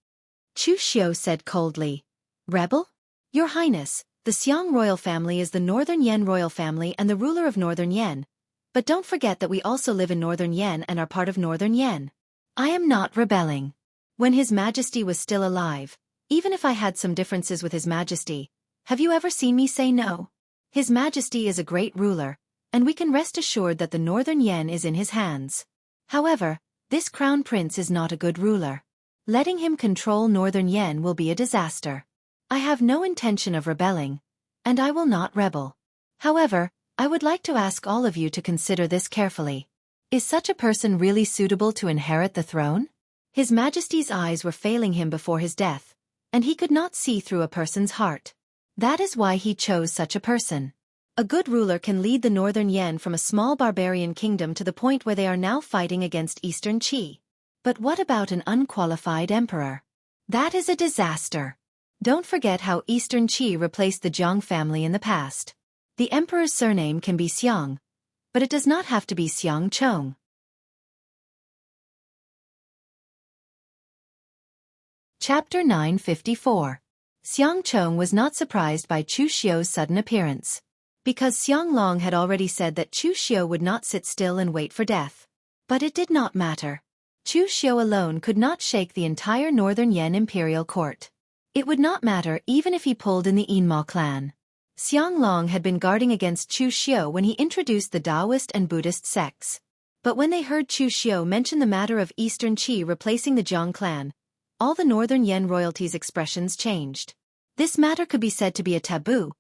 Chu Xiu said coldly, "Rebel? Your Highness, the Xiang royal family is the Northern Yan royal family and the ruler of Northern Yan. But don't forget that we also live in Northern Yan and are part of Northern Yan. I am not rebelling. When His Majesty was still alive, even if I had some differences with His Majesty, have you ever seen me say no? His Majesty is a great ruler, and we can rest assured that the Northern Yan is in his hands. However, this crown prince is not a good ruler. Letting him control Northern Yan will be a disaster. I have no intention of rebelling, and I will not rebel. However, I would like to ask all of you to consider this carefully. Is such a person really suitable to inherit the throne? His Majesty's eyes were failing him before his death, and he could not see through a person's heart. That is why he chose such a person. A good ruler can lead the northern Yan from a small barbarian kingdom to the point where they are now fighting against eastern Qi. But what about an unqualified emperor? That is a disaster. Don't forget how eastern Qi replaced the Jiang family in the past. The emperor's surname can be Xiang, but it does not have to be Xiang Chong. Chapter 954. Xiang Chong was not surprised by Chu Xiu's sudden appearance, because Xiang Long had already said that Chu Xiu would not sit still and wait for death. But it did not matter. Chu Xiu alone could not shake the entire northern Yan imperial court. It would not matter even if he pulled in the Yinma clan. Xiang Long had been guarding against Chu Xiu when he introduced the Taoist and Buddhist sects. But when they heard Chu Xiu mention the matter of Eastern Qi replacing the Jiang clan, all the northern Yan royalty's expressions changed. This matter could be said to be a taboo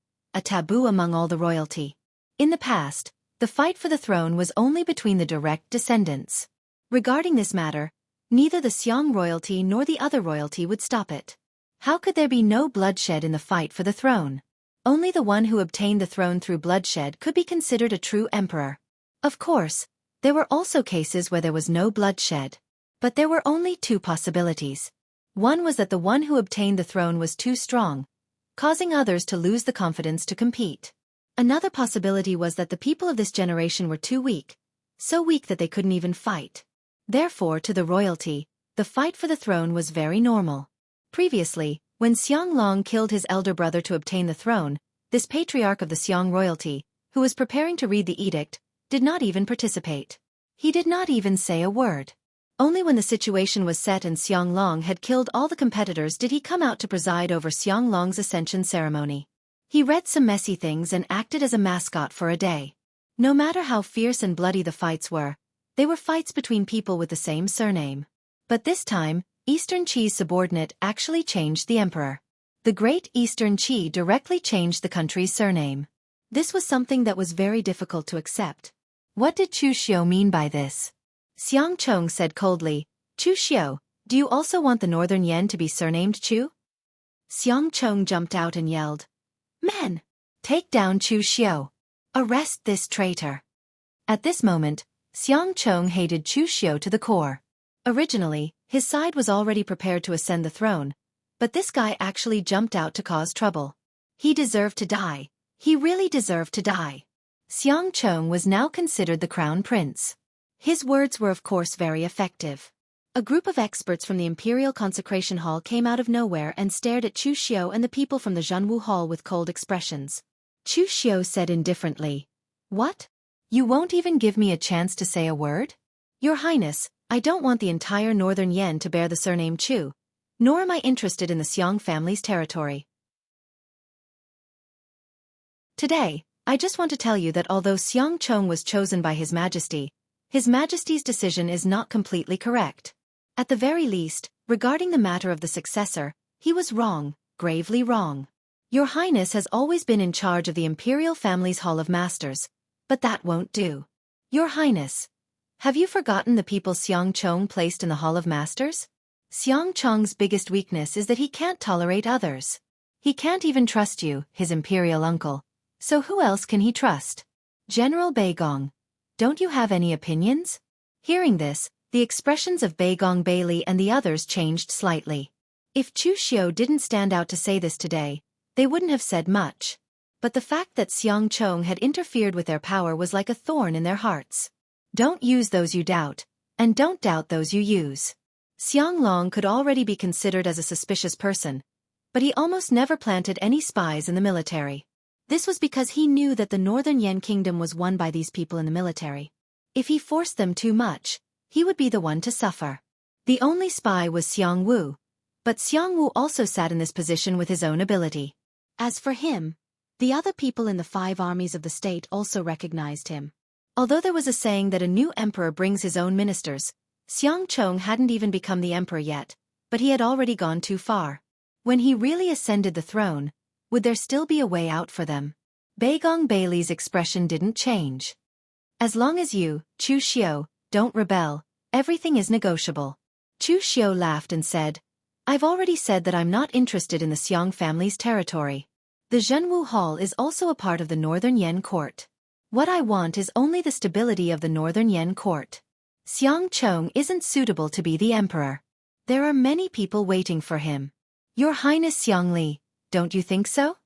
among all the royalty. In the past, the fight for the throne was only between the direct descendants. Regarding this matter, neither the Xiang royalty nor the other royalty would stop it. How could there be no bloodshed in the fight for the throne? Only the one who obtained the throne through bloodshed could be considered a true emperor. Of course, there were also cases where there was no bloodshed. But there were only two possibilities. One was that the one who obtained the throne was too strong, causing others to lose the confidence to compete. Another possibility was that the people of this generation were too weak, so weak that they couldn't even fight. Therefore, to the royalty, the fight for the throne was very normal. Previously, when Xiang Long killed his elder brother to obtain the throne, this patriarch of the Xiang royalty, who was preparing to read the edict, did not even participate. He did not even say a word. Only when the situation was set and Xiang Long had killed all the competitors did he come out to preside over Xiang Long's ascension ceremony. He read some messy things and acted as a mascot for a day. No matter how fierce and bloody the fights were, they were fights between people with the same surname. But this time, Eastern Qi's subordinate actually changed the emperor. The Great Eastern Qi directly changed the country's surname. This was something that was very difficult to accept. What did Chu Xiu mean by this? Xiang Chong said coldly, "Chu Xiu, do you also want the northern Yan to be surnamed Chu?" Xiang Chong jumped out and yelled, "Men! Take down Chu Xiu! Arrest this traitor!" At this moment, Xiang Chong hated Chu Xiu to the core. Originally, his side was already prepared to ascend the throne, but this guy actually jumped out to cause trouble. He deserved to die. He really deserved to die. Xiang Chong was now considered the crown prince. His words were of course very effective. A group of experts from the Imperial Consecration Hall came out of nowhere and stared at Chu Xiu and the people from the Zhanwu Hall with cold expressions. Chu Xiu said indifferently, "What? You won't even give me a chance to say a word? Your Highness, I don't want the entire northern Yan to bear the surname Chu, nor am I interested in the Xiang family's territory. Today, I just want to tell you that although Xiang Chong was chosen by His Majesty's decision is not completely correct. At the very least, regarding the matter of the successor, he was wrong, gravely wrong. Your Highness has always been in charge of the imperial family's Hall of Masters, but that won't do. Your Highness, have you forgotten the people Xiang Chong placed in the Hall of Masters? Xiang Chong's biggest weakness is that he can't tolerate others. He can't even trust you, his imperial uncle. So who else can he trust? General Beigong, don't you have any opinions? Hearing this, the expressions of Beigong Bailey and the others changed slightly. If Chu Xiu didn't stand out to say this today, they wouldn't have said much. But the fact that Xiang Chong had interfered with their power was like a thorn in their hearts. Don't use those you doubt, and don't doubt those you use. Xiang Long could already be considered as a suspicious person, but he almost never planted any spies in the military. This was because he knew that the Northern Yan Kingdom was won by these people in the military. If he forced them too much, he would be the one to suffer. The only spy was Xiang Wu, but Xiang Wu also sat in this position with his own ability. As for him, the other people in the 5 armies of the state also recognized him. Although there was a saying that a new emperor brings his own ministers, Xiang Chong hadn't even become the emperor yet, but he had already gone too far. When he really ascended the throne, would there still be a way out for them? Beigong Bailey's expression didn't change. As long as you, Chu Xiu, don't rebel, everything is negotiable. Chu Xiu laughed and said, "I've already said that I'm not interested in the Xiang family's territory. The Zhenwu Hall is also a part of the Northern Yen court. What I want is only the stability of the Northern Yen court. Xiang Chong isn't suitable to be the emperor. There are many people waiting for him. Your Highness Xiang Li, don't you think so?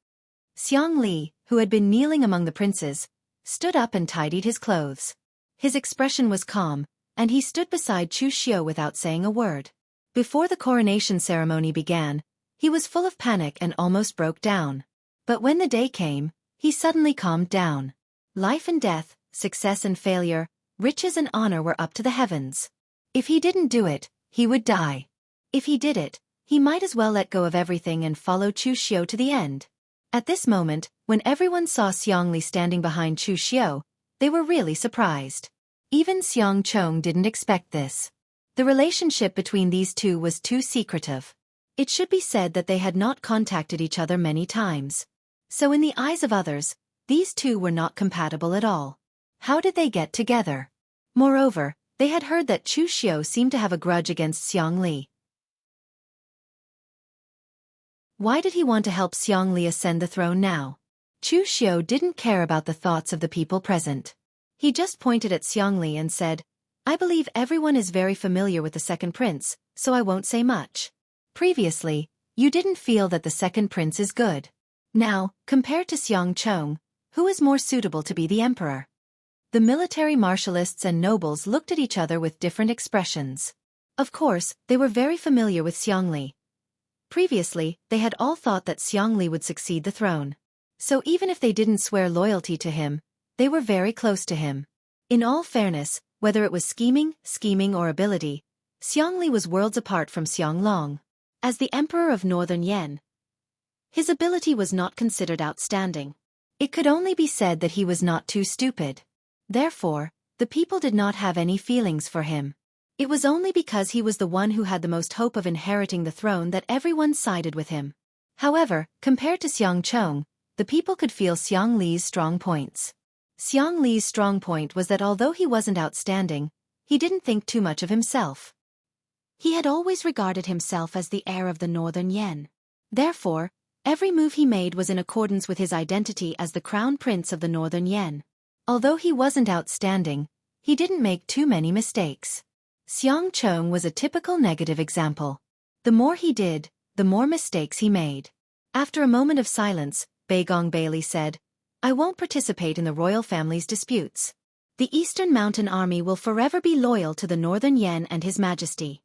Xiang Li, who had been kneeling among the princes, stood up and tidied his clothes. His expression was calm, and he stood beside Chu Xiu without saying a word. Before the coronation ceremony began, he was full of panic and almost broke down. But when the day came, he suddenly calmed down. Life and death, success and failure, riches and honor were up to the heavens. If he didn't do it, he would die. If he did it, he might as well let go of everything and follow Chu Xiu to the end. At this moment, when everyone saw Xiang Li standing behind Chu Xiu, they were really surprised. Even Xiang Chong didn't expect this. The relationship between these two was too secretive. It should be said that they had not contacted each other many times. So in the eyes of others, these two were not compatible at all. How did they get together? Moreover, they had heard that Chu Xiu seemed to have a grudge against Xiang Li. Why did he want to help Xiang Li ascend the throne now? Chu Xiu didn't care about the thoughts of the people present. He just pointed at Xiang Li and said, I believe everyone is very familiar with the second prince, so I won't say much. Previously, you didn't feel that the second prince is good. Now, compared to Xiang Chong, who is more suitable to be the emperor? The military martialists and nobles looked at each other with different expressions. Of course, they were very familiar with Xiang Li. Previously, they had all thought that Xiang Li would succeed the throne. So even if they didn't swear loyalty to him, they were very close to him. In all fairness, whether it was scheming, or ability, Xiang Li was worlds apart from Xiang Long. As the emperor of Northern Yen, his ability was not considered outstanding. It could only be said that he was not too stupid. Therefore, the people did not have any feelings for him. It was only because he was the one who had the most hope of inheriting the throne that everyone sided with him. However, compared to Xiang Chong, the people could feel Xiang Li's strong points. Xiang Li's strong point was that although he wasn't outstanding, he didn't think too much of himself. He had always regarded himself as the heir of the Northern Yen. Therefore, every move he made was in accordance with his identity as the crown prince of the Northern Yen. Although he wasn't outstanding, he didn't make too many mistakes. Xiang Chong was a typical negative example. The more he did, the more mistakes he made. After a moment of silence, Beigong Bailey said, I won't participate in the royal family's disputes. The Eastern Mountain Army will forever be loyal to the Northern Yen and His Majesty.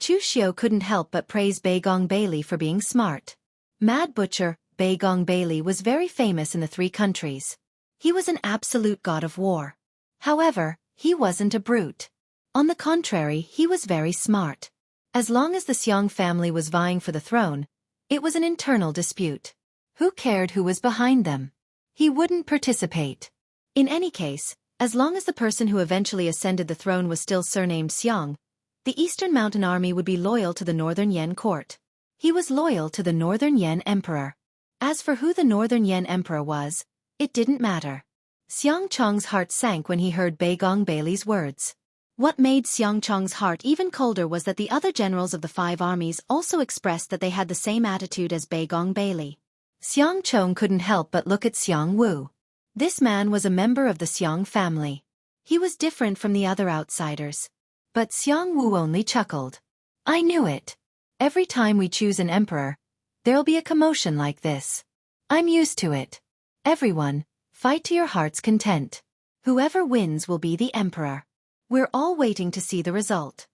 Chu Xiu couldn't help but praise Beigong Bailey for being smart. Mad Butcher, Beigong Bailey was very famous in the three countries. He was an absolute god of war. However, he wasn't a brute. On the contrary, he was very smart. As long as the Xiang family was vying for the throne, it was an internal dispute. Who cared who was behind them? He wouldn't participate. In any case, as long as the person who eventually ascended the throne was still surnamed Xiang, the Eastern Mountain Army would be loyal to the Northern Yen court. He was loyal to the Northern Yen Emperor. As for who the Northern Yen Emperor was, it didn't matter. Xiang Chong's heart sank when he heard Beigong Bailey's words. What made Xiang Chong's heart even colder was that the other generals of the five armies also expressed that they had the same attitude as Beigong Bailey. Xiang Chong couldn't help but look at Xiang Wu. This man was a member of the Xiang family. He was different from the other outsiders. But Xiang Wu only chuckled. I knew it. Every time we choose an emperor, there'll be a commotion like this. I'm used to it. Everyone, fight to your heart's content. Whoever wins will be the emperor. We're all waiting to see the result.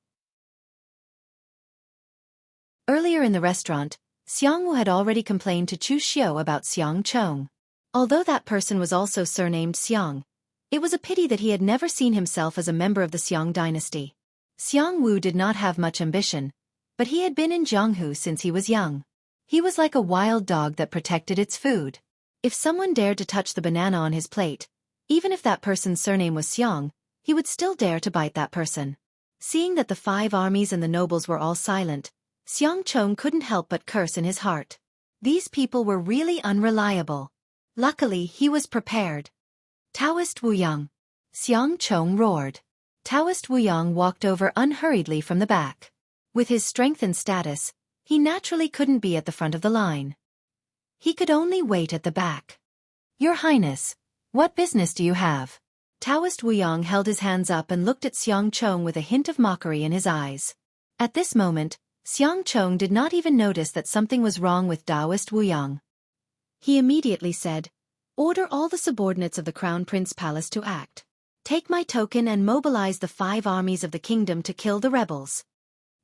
Earlier in the restaurant, Xiang Wu had already complained to Chu Xiu about Xiang Chong. Although that person was also surnamed Xiang, it was a pity that he had never seen himself as a member of the Xiang dynasty. Xiang Wu did not have much ambition, but he had been in Jianghu since he was young. He was like a wild dog that protected its food. If someone dared to touch the banana on his plate, even if that person's surname was Xiang, he would still dare to bite that person. Seeing that the five armies and the nobles were all silent, Xiang Chong couldn't help but curse in his heart. These people were really unreliable. Luckily, he was prepared. Taoist Wuyang. Xiang Chong roared. Taoist Wuyang walked over unhurriedly from the back. With his strength and status, he naturally couldn't be at the front of the line. He could only wait at the back. Your Highness, what business do you have? Taoist Wuyong held his hands up and looked at Xiang Chong with a hint of mockery in his eyes. At this moment, Xiang Chong did not even notice that something was wrong with Taoist Wuyong. He immediately said, "Order all the subordinates of the Crown Prince Palace to act. Take my token and mobilize the 5 armies of the kingdom to kill the rebels."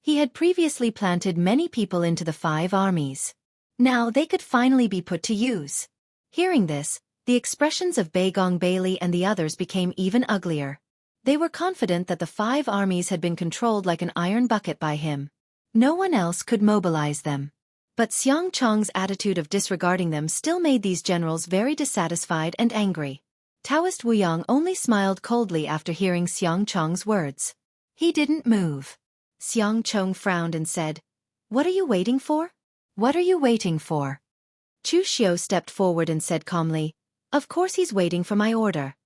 He had previously planted many people into the 5 armies. Now they could finally be put to use. Hearing this, the expressions of Baigong Bailey and the others became even uglier. They were confident that the 5 armies had been controlled like an iron bucket by him. No one else could mobilize them. But Xiang Chong's attitude of disregarding them still made these generals very dissatisfied and angry. Taoist Wuyong only smiled coldly after hearing Xiang Chong's words. He didn't move. Xiang Chong frowned and said, "What are you waiting for? What are you waiting for?" Chu Xiu stepped forward and said calmly, "Of course he's waiting for my order."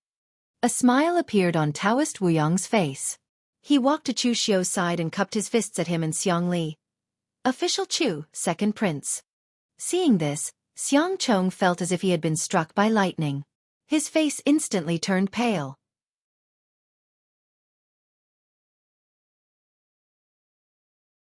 A smile appeared on Taoist Wuyong's face. He walked to Chu Xiu's side and cupped his fists at him and Xiang Li. "Official Chu, second prince." Seeing this, Xiang Chong felt as if he had been struck by lightning. His face instantly turned pale.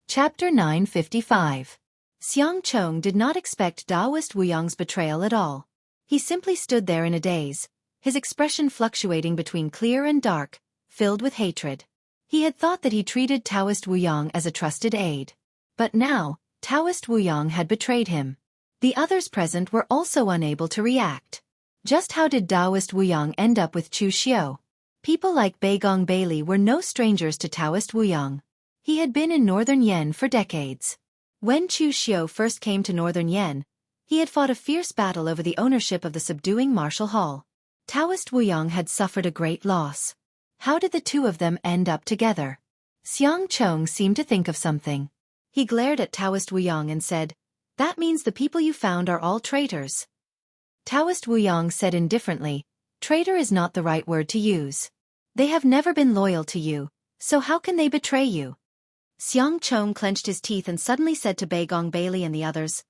Chapter 955. Xiang Chong did not expect Taoist Wuyong's betrayal at all. He simply stood there in a daze, his expression fluctuating between clear and dark, filled with hatred. He had thought that he treated Taoist Wuyong as a trusted aide. But now, Taoist Wuyong had betrayed him. The others present were also unable to react. Just how did Taoist Wuyong end up with Chu Xiu? People like Baigong Bailey were no strangers to Taoist Wuyong. He had been in northern Yen for decades. When Chu Xiu first came to northern Yen, he had fought a fierce battle over the ownership of the subduing Martial Hall. Taoist Wuyong had suffered a great loss. How did the two of them end up together? Xiang Chong seemed to think of something. He glared at Taoist Wuyong and said, "That means the people you found are all traitors." Taoist Wuyong said indifferently, "Traitor is not the right word to use. They have never been loyal to you, so how can they betray you?" Xiang Chong clenched his teeth and suddenly said to Baigong Bailey and the others,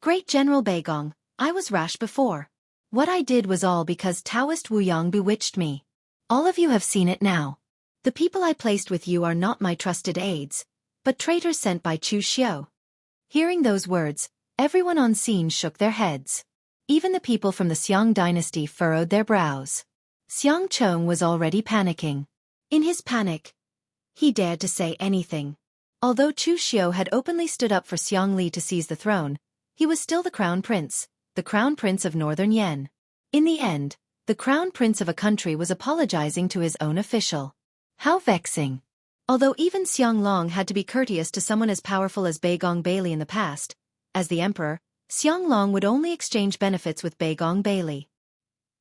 "Great General Baigong, I was rash before. What I did was all because Taoist Wuyong bewitched me. All of you have seen it now. The people I placed with you are not my trusted aides, but traitors sent by Chu Xiu." Hearing those words, everyone on scene shook their heads. Even the people from the Xiang dynasty furrowed their brows. Xiang Chong was already panicking. In his panic, he dared to say anything. Although Chu Xiu had openly stood up for Xiang Li to seize the throne, he was still the crown prince of northern Yen. In the end, the crown prince of a country was apologizing to his own official. How vexing. Although even Xiang Long had to be courteous to someone as powerful as Baigong Bailey in the past, as the emperor, Xiang Long would only exchange benefits with Baigong Bailey.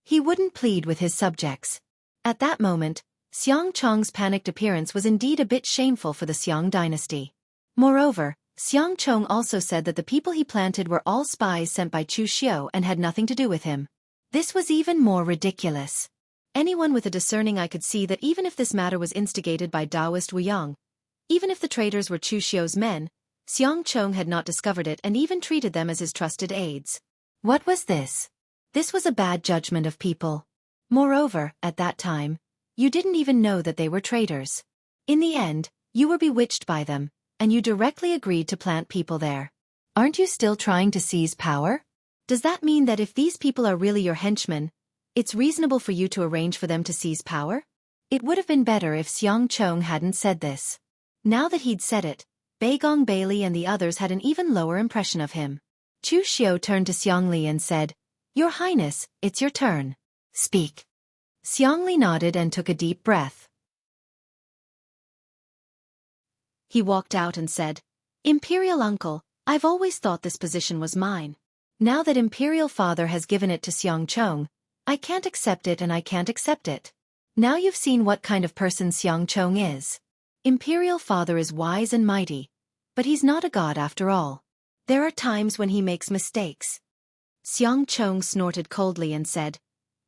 He wouldn't plead with his subjects. At that moment, Xiang Chong's panicked appearance was indeed a bit shameful for the Xiang dynasty. Moreover, Xiang Chong also said that the people he planted were all spies sent by Chu Xiu and had nothing to do with him. This was even more ridiculous. Anyone with a discerning eye could see that even if this matter was instigated by Taoist Wuyong, even if the traitors were Chu Xiu's men, Xiang Chong had not discovered it and even treated them as his trusted aides. What was this? This was a bad judgment of people. Moreover, at that time, you didn't even know that they were traitors. In the end, you were bewitched by them, and you directly agreed to plant people there. Aren't you still trying to seize power? Does that mean that if these people are really your henchmen, it's reasonable for you to arrange for them to seize power? It would have been better if Xiang Chong hadn't said this. Now that he'd said it, Baigong Bailey and the others had an even lower impression of him. Chu Xiu turned to Xiang Li and said, "Your Highness, it's your turn. Speak." Xiang Li nodded and took a deep breath. He walked out and said, "Imperial Uncle, I've always thought this position was mine. Now that Imperial Father has given it to Xiang Chong, I can't accept it and I can't accept it. Now you've seen what kind of person Xiang Chong is. Imperial Father is wise and mighty, but he's not a god after all. There are times when he makes mistakes." Xiang Chong snorted coldly and said,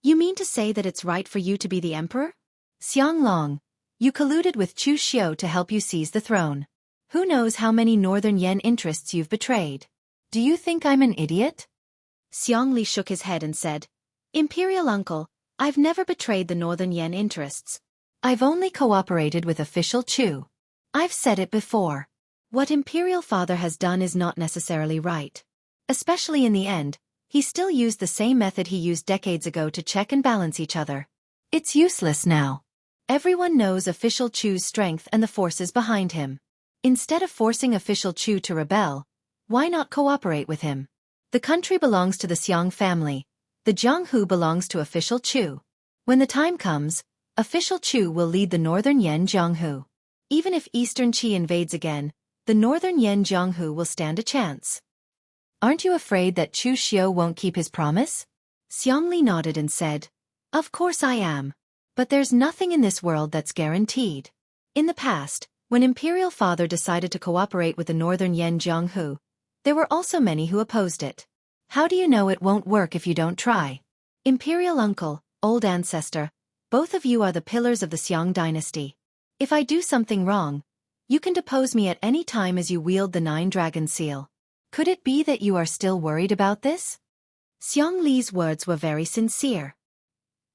"You mean to say that it's right for you to be the emperor? Xiang Long, you colluded with Chu Xiu to help you seize the throne. Who knows how many northern Yen interests you've betrayed? Do you think I'm an idiot?" Xiangli shook his head and said, Imperial uncle, I've never betrayed the Northern Yen interests. I've only cooperated with official Chu. I've said it before. What Imperial Father has done is not necessarily right. Especially in the end, he still used the same method he used decades ago to check and balance each other. It's useless now. Everyone knows official Chu's strength and the forces behind him. Instead of forcing official Chu to rebel, why not cooperate with him? The country belongs to the Xiang family. The Jianghu belongs to official Chu. When the time comes, official Chu will lead the Northern Yen Jianghu. Even if Eastern Qi invades again, the Northern Yen Jianghu will stand a chance. Aren't you afraid that Chu Xiu won't keep his promise? Xiangli nodded and said, Of course I am. But there's nothing in this world that's guaranteed. In the past, when Imperial Father decided to cooperate with the Northern Yen Jianghu, there were also many who opposed it. How do you know it won't work if you don't try? Imperial uncle, old ancestor, both of you are the pillars of the Xiang dynasty. If I do something wrong, you can depose me at any time as you wield the 9-dragon seal. Could it be that you are still worried about this? Xiang Li's words were very sincere.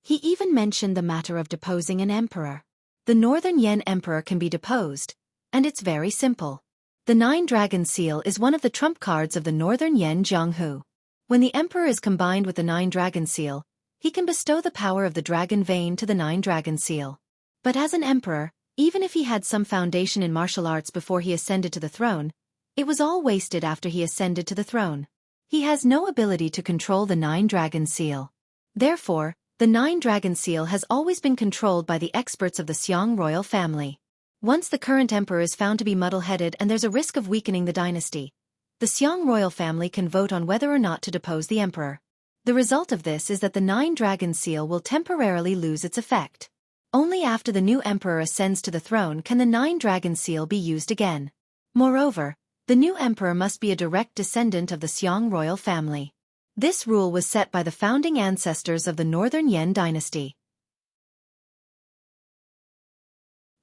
He even mentioned the matter of deposing an emperor. The Northern Yen emperor can be deposed, and it's very simple. The 9-dragon seal is one of the trump cards of the Northern Yen Jianghu. When the emperor is combined with the 9-dragon seal, he can bestow the power of the dragon vein to the 9-dragon seal. But as an emperor, even if he had some foundation in martial arts before he ascended to the throne, it was all wasted after he ascended to the throne. He has no ability to control the 9-dragon seal. Therefore, the 9-dragon seal has always been controlled by the experts of the Xiang royal family. Once the current emperor is found to be muddle-headed and there's a risk of weakening the dynasty, the Xiang royal family can vote on whether or not to depose the emperor. The result of this is that the 9-dragon seal will temporarily lose its effect. Only after the new emperor ascends to the throne can the 9-dragon seal be used again. Moreover, the new emperor must be a direct descendant of the Xiang royal family. This rule was set by the founding ancestors of the Northern Yen dynasty.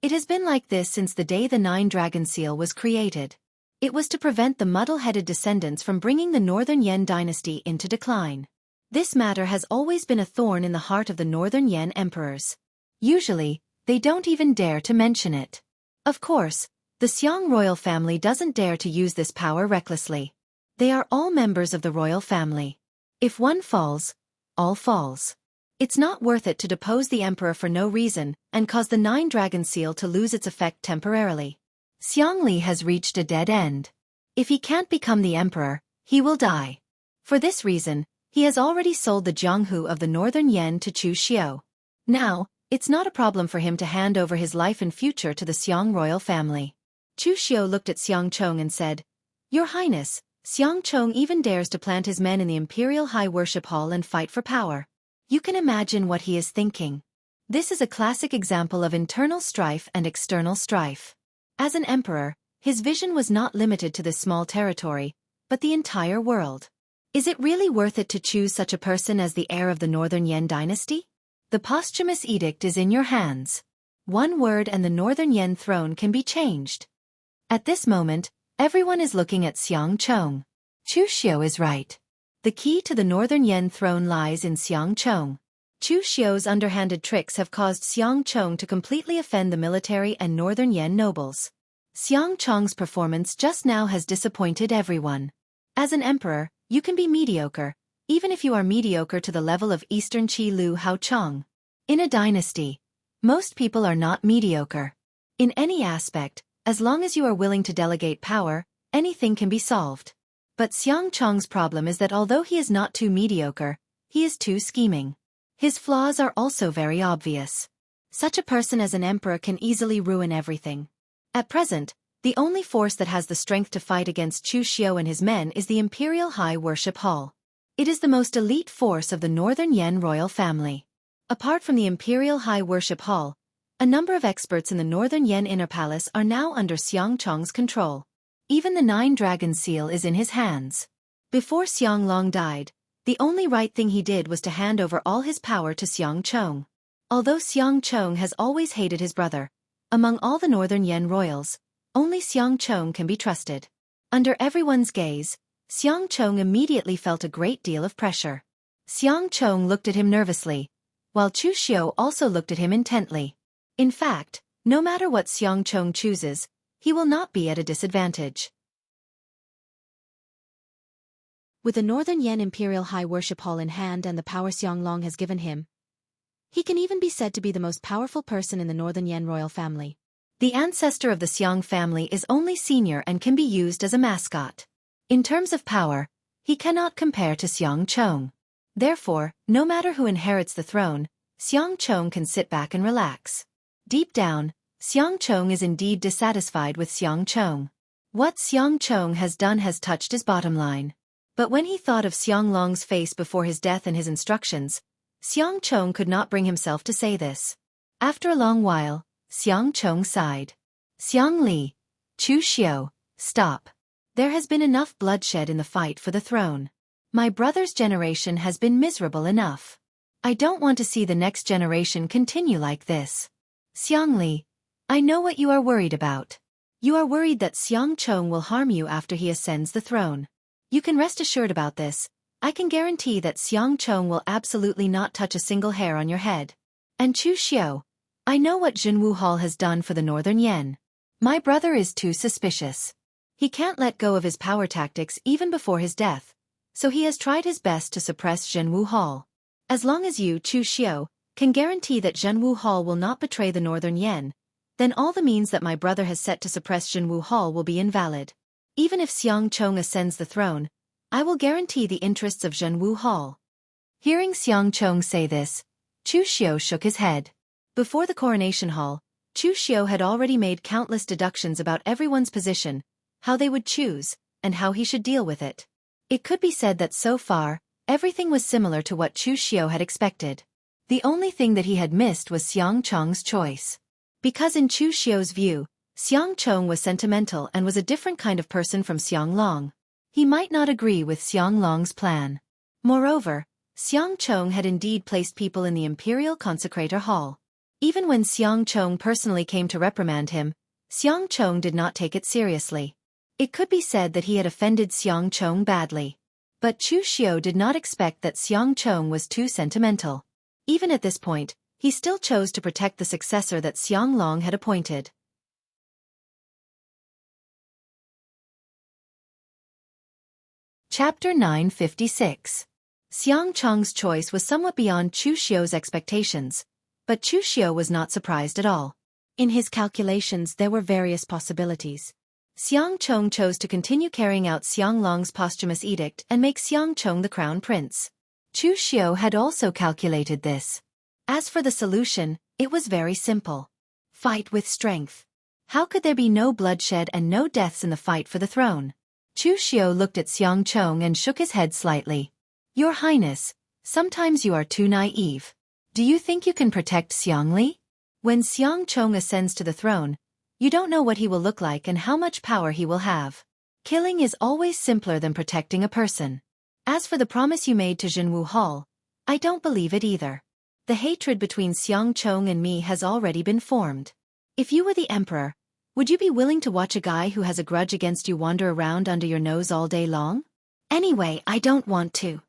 It has been like this since the day the 9-dragon seal was created. It was to prevent the muddle-headed descendants from bringing the Northern Yen dynasty into decline. This matter has always been a thorn in the heart of the Northern Yen emperors. Usually, they don't even dare to mention it. Of course, the Xiang royal family doesn't dare to use this power recklessly. They are all members of the royal family. If one falls, all falls. It's not worth it to depose the emperor for no reason and cause the 9-dragon seal to lose its effect temporarily. Xiangli has reached a dead end. If he can't become the emperor, he will die. For this reason, he has already sold the Jianghu of the Northern Yen to Chu Xiu. Now, it's not a problem for him to hand over his life and future to the Xiang royal family. Chu Xiu looked at Xiang Chong and said, Your Highness, Xiang Chong even dares to plant his men in the Imperial High Worship Hall and fight for power. You can imagine what he is thinking. This is a classic example of internal strife and external strife. As an emperor, his vision was not limited to this small territory, but the entire world. Is it really worth it to choose such a person as the heir of the Northern Yen dynasty? The posthumous edict is in your hands. One word and the Northern Yen throne can be changed. At this moment, everyone is looking at Xiang Chong. Chu Xiu is right. The key to the Northern Yen throne lies in Xiang Chong. Chu Xiu's underhanded tricks have caused Xiang Chong to completely offend the military and Northern Yen nobles. Xiang Chong's performance just now has disappointed everyone. As an emperor, you can be mediocre, even if you are mediocre to the level of Eastern Qi Lu Hao Chong. In a dynasty, most people are not mediocre. In any aspect, as long as you are willing to delegate power, anything can be solved. But Xiang Chong's problem is that although he is not too mediocre, he is too scheming. His flaws are also very obvious. Such a person as an emperor can easily ruin everything. At present, the only force that has the strength to fight against Chu Xiu and his men is the Imperial High Worship Hall. It is the most elite force of the Northern Yen royal family. Apart from the Imperial High Worship Hall, a number of experts in the Northern Yen Inner Palace are now under Xiang Chong's control. Even the 9-dragon seal is in his hands. Before Xiang Long died, the only right thing he did was to hand over all his power to Xiang Chong. Although Xiang Chong has always hated his brother, among all the Northern Yen royals, only Xiang Chong can be trusted. Under everyone's gaze, Xiang Chong immediately felt a great deal of pressure. Xiang Chong looked at him nervously, while Chu Xiu also looked at him intently. In fact, no matter what Xiang Chong chooses, he will not be at a disadvantage. With the Northern Yan Imperial High Worship Hall in hand and the power Xianglong has given him, he can even be said to be the most powerful person in the Northern Yan royal family. The ancestor of the Xiang family is only senior and can be used as a mascot. In terms of power, he cannot compare to Xiang Chong. Therefore, no matter who inherits the throne, Xiang Chong can sit back and relax. Deep down, Xiang Chong is indeed dissatisfied with Xiang Chong. What Xiang Chong has done has touched his bottom line. But when he thought of Xianglong's face before his death and his instructions, Xiang Chong could not bring himself to say this. After a long while, Xiang Chong sighed. Xiang Li, Chu Xiu, stop. There has been enough bloodshed in the fight for the throne. My brother's generation has been miserable enough. I don't want to see the next generation continue like this. Xiang Li, I know what you are worried about. You are worried that Xiang Chong will harm you after he ascends the throne. You can rest assured about this. I can guarantee that Xiang Chong will absolutely not touch a single hair on your head. And Chu Xiu, I know what Jinwu Hall has done for the Northern Yan. My brother is too suspicious. He can't let go of his power tactics even before his death, so he has tried his best to suppress Jinwu Hall. As long as you, Chu Xiu, can guarantee that Jinwu Hall will not betray the Northern Yan, then all the means that my brother has set to suppress Jinwu Hall will be invalid. Even if Xiang Chong ascends the throne, I will guarantee the interests of Jinwu Hall. Hearing Xiang Chong say this, Chu Xiu shook his head. Before the coronation hall, Chu Xiu had already made countless deductions about everyone's position, how they would choose, and how he should deal with it. It could be said that so far, everything was similar to what Chu Xiu had expected. The only thing that he had missed was Xiang Chong's choice. Because in Chu Xiu's view, Xiang Chong was sentimental and was a different kind of person from Xianglong. He might not agree with Xianglong's plan. Moreover, Xiang Chong had indeed placed people in the Imperial Consecrator Hall. Even when Xiang Chong personally came to reprimand him, Xiang Chong did not take it seriously. It could be said that he had offended Xiang Chong badly. But Chu Xiu did not expect that Xiang Chong was too sentimental. Even at this point, he still chose to protect the successor that Xianglong had appointed. Chapter 956. Xiang Chong's choice was somewhat beyond Chu Xiu's expectations, but Chu Xiu was not surprised at all. In his calculations there were various possibilities. Xiang Chong chose to continue carrying out Xianglong's posthumous edict and make Xiang Chong the crown prince. Chu Xiu had also calculated this. As for the solution, it was very simple. Fight with strength. How could there be no bloodshed and no deaths in the fight for the throne? Chu Xiu looked at Xiang Chong and shook his head slightly. Your Highness, sometimes you are too naive. Do you think you can protect Xiang Li? When Xiang Chong ascends to the throne, you don't know what he will look like and how much power he will have. Killing is always simpler than protecting a person. As for the promise you made to Jinwu Hall, I don't believe it either. The hatred between Xiang Chong and me has already been formed. If you were the emperor, would you be willing to watch a guy who has a grudge against you wander around under your nose all day long? Anyway, I don't want to.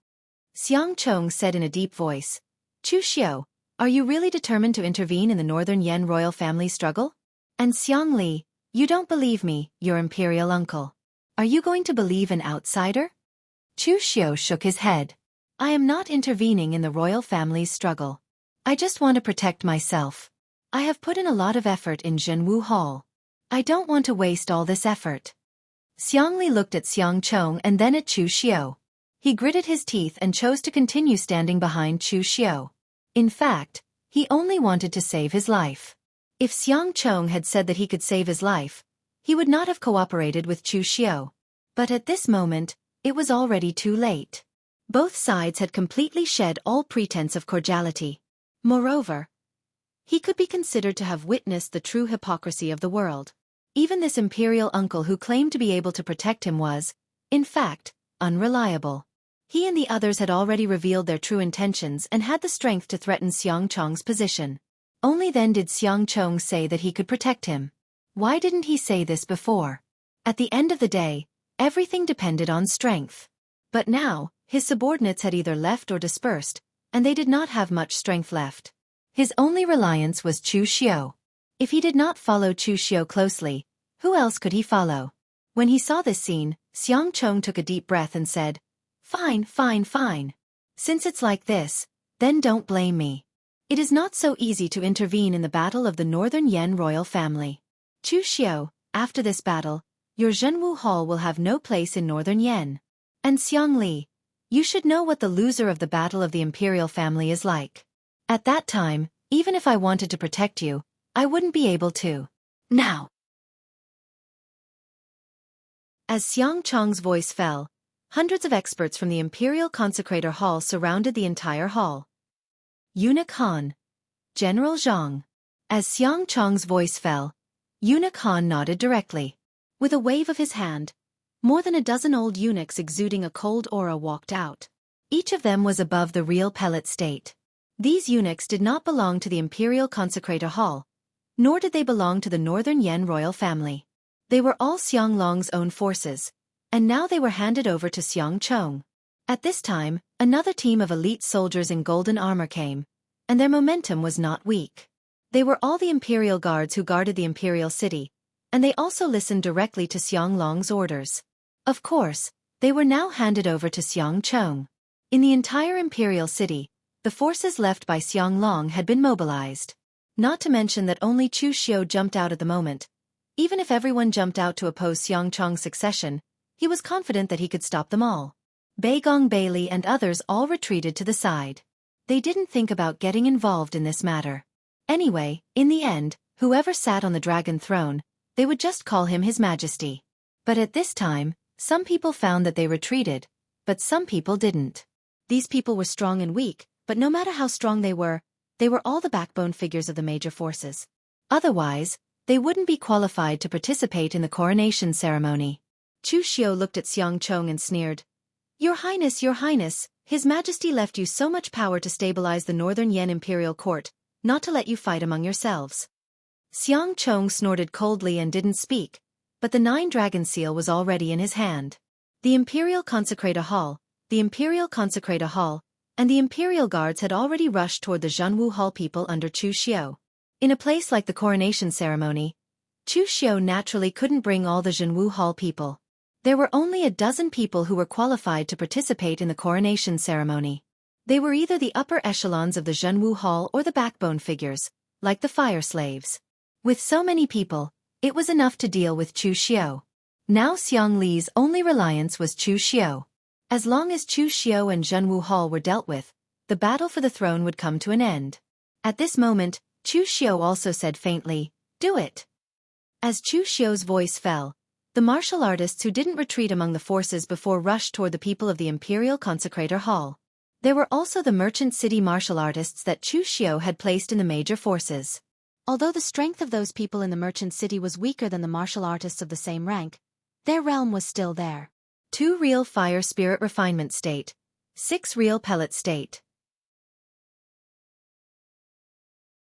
Xiang Chong said in a deep voice. Chu Xiu, are you really determined to intervene in the Northern Yan royal family struggle? And Xiang Li, you don't believe me, your imperial uncle. Are you going to believe an outsider? Chu Xiu shook his head. I am not intervening in the royal family's struggle. I just want to protect myself. I have put in a lot of effort in Jinwu Hall. I don't want to waste all this effort. Xiang Li looked at Xiang Chong and then at Chu Xiu. He gritted his teeth and chose to continue standing behind Chu Xiu. In fact, he only wanted to save his life. If Xiang Chong had said that he could save his life, he would not have cooperated with Chu Xiu. But at this moment, it was already too late. Both sides had completely shed all pretense of cordiality. Moreover, he could be considered to have witnessed the true hypocrisy of the world. Even this imperial uncle who claimed to be able to protect him was, in fact, unreliable. He and the others had already revealed their true intentions and had the strength to threaten Xiang Chong's position. Only then did Xiang Chong say that he could protect him. Why didn't he say this before? At the end of the day, Everything depended on strength. But now, his subordinates had either left or dispersed, and they did not have much strength left. His only reliance was Chu Xiu. If he did not follow Chu Xiu closely, who else could he follow? When he saw this scene, Xiang Chong took a deep breath and said, "Fine, fine, fine. Since it's like this, then don't blame me. It is not so easy to intervene in the battle of the Northern Yan royal family. Chu Xiu, after this battle, your Zhenwu Hall will have no place in Northern Yan. And Xiang Li, you should know what the loser of the battle of the imperial family is like. At that time, even if I wanted to protect you, I wouldn't be able to. Now." As Xiang Chong's voice fell, hundreds of experts from the Imperial Consecrator Hall surrounded the entire hall. Eunuch Han. General Zhang. As Xiang Chong's voice fell, Eunuch Han nodded directly. With a wave of his hand, more than a dozen old eunuchs exuding a cold aura walked out. Each of them was above the real pellet state. These eunuchs did not belong to the Imperial Consecrator Hall, nor did they belong to the Northern Yan royal family. They were all Xiang Long's own forces, and now they were handed over to Xiang Chong. At this time, another team of elite soldiers in golden armor came, and their momentum was not weak. They were all the Imperial Guards who guarded the Imperial City, and they also listened directly to Xiang Long's orders. Of course, they were now handed over to Xiang Chong. In the entire Imperial City, the forces left by Xiang Long had been mobilized. Not to mention that only Chu Xiu jumped out at the moment. Even if everyone jumped out to oppose Xiang Chong's succession, he was confident that he could stop them all. Beigong Bailey and others all retreated to the side. They didn't think about getting involved in this matter. Anyway, in the end, whoever sat on the dragon throne, they would just call him His Majesty. But at this time, some people found that they retreated, but some people didn't. These people were strong and weak, but no matter how strong they were all the backbone figures of the major forces. Otherwise, they wouldn't be qualified to participate in the coronation ceremony. Chu Xiu looked at Xiang Chong and sneered. Your Highness, His Majesty left you so much power to stabilize the Northern Yan Imperial Court, not to let you fight among yourselves." Xiang Chong snorted coldly and didn't speak, but the 9-dragon seal was already in his hand. The Imperial Consecrator Hall, and the Imperial Guards had already rushed toward the Zhenwu Hall people under Chu Xiu. In a place like the coronation ceremony, Chu Xiu naturally couldn't bring all the Zhenwu Hall people. There were only a dozen people who were qualified to participate in the coronation ceremony. They were either the upper echelons of the Zhenwu Hall or the backbone figures, like the fire slaves. With so many people, it was enough to deal with Chu Xiu. Now Xiang Li's only reliance was Chu Xiu. As long as Chu Xiu and Zhenwu Hall were dealt with, the battle for the throne would come to an end. At this moment, Chu Xiu also said faintly, "Do it." As Chu Xiu's voice fell, the martial artists who didn't retreat among the forces before rushed toward the people of the Imperial Consecrator Hall. There were also the Merchant City martial artists that Chu Xiu had placed in the major forces. Although the strength of those people in the Merchant City was weaker than the martial artists of the same rank, their realm was still there. 2 real fire spirit refinement state. 6 real pellet state.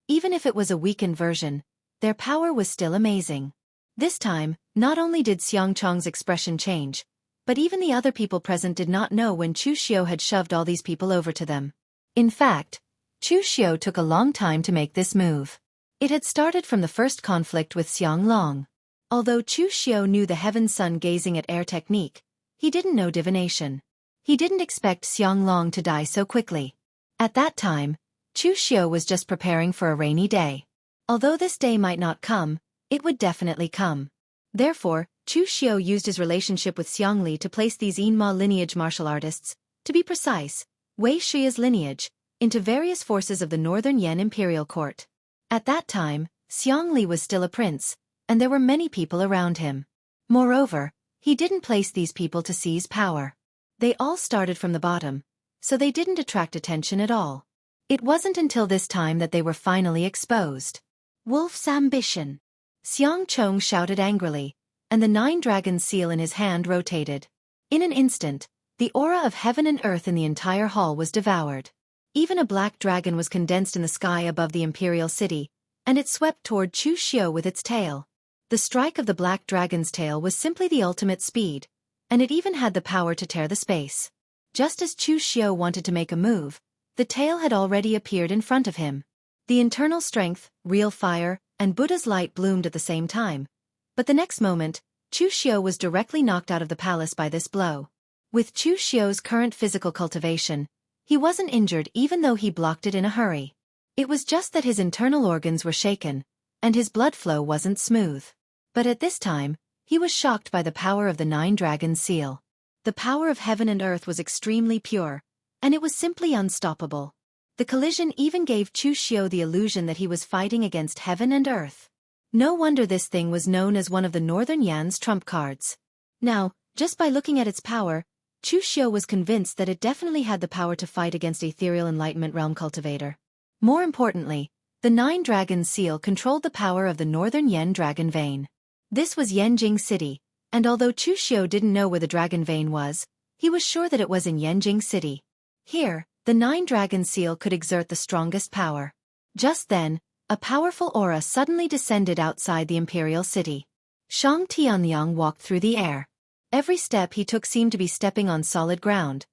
Even if it was a weakened version, their power was still amazing. This time, not only did Xiang Chong's expression change, but even the other people present did not know when Chu Xiu had shoved all these people over to them. In fact, Chu Xiu took a long time to make this move. It had started from the first conflict with Xiang Long. Although Chu Xiu knew the heaven sun gazing at air technique, he didn't know divination. He didn't expect Xiang Long to die so quickly. At that time, Chu Xiu was just preparing for a rainy day. Although this day might not come, it would definitely come. Therefore, Chu Xiu used his relationship with Xiang Li to place these Yinma lineage martial artists, to be precise, Wei Shi's lineage, into various forces of the Northern Yan Imperial Court. At that time, Xiang Li was still a prince, and there were many people around him. Moreover, he didn't place these people to seize power. They all started from the bottom, so they didn't attract attention at all. It wasn't until this time that they were finally exposed. Wolf's ambition. Xiang Chong shouted angrily, and the 9-dragon seal in his hand rotated. In an instant, the aura of heaven and earth in the entire hall was devoured. Even a black dragon was condensed in the sky above the Imperial City, and it swept toward Chu Xiu with its tail. The strike of the black dragon's tail was simply the ultimate speed, and it even had the power to tear the space. Just as Chu Xiao wanted to make a move, the tail had already appeared in front of him. The internal strength, real fire, and Buddha's light bloomed at the same time. But the next moment, Chu Xiao was directly knocked out of the palace by this blow. With Chu Xiao's current physical cultivation, he wasn't injured even though he blocked it in a hurry. It was just that his internal organs were shaken, and his blood flow wasn't smooth. But at this time, he was shocked by the power of the 9 Dragons seal. The power of heaven and earth was extremely pure, and it was simply unstoppable. The collision even gave Chu Xiao the illusion that he was fighting against heaven and earth. No wonder this thing was known as one of the Northern Yan's trump cards. Now, just by looking at its power, Chu Xiao was convinced that it definitely had the power to fight against Ethereal Enlightenment Realm Cultivator. More importantly, the 9 Dragons seal controlled the power of the Northern Yan Dragon Vein. This was Yanjing City, and although Chu Xiao didn't know where the Dragon Vein was, he was sure that it was in Yanjing City. Here, the 9 Dragons seal could exert the strongest power. Just then, a powerful aura suddenly descended outside the Imperial City. Shang Tianliang walked through the air. Every step he took seemed to be stepping on solid ground,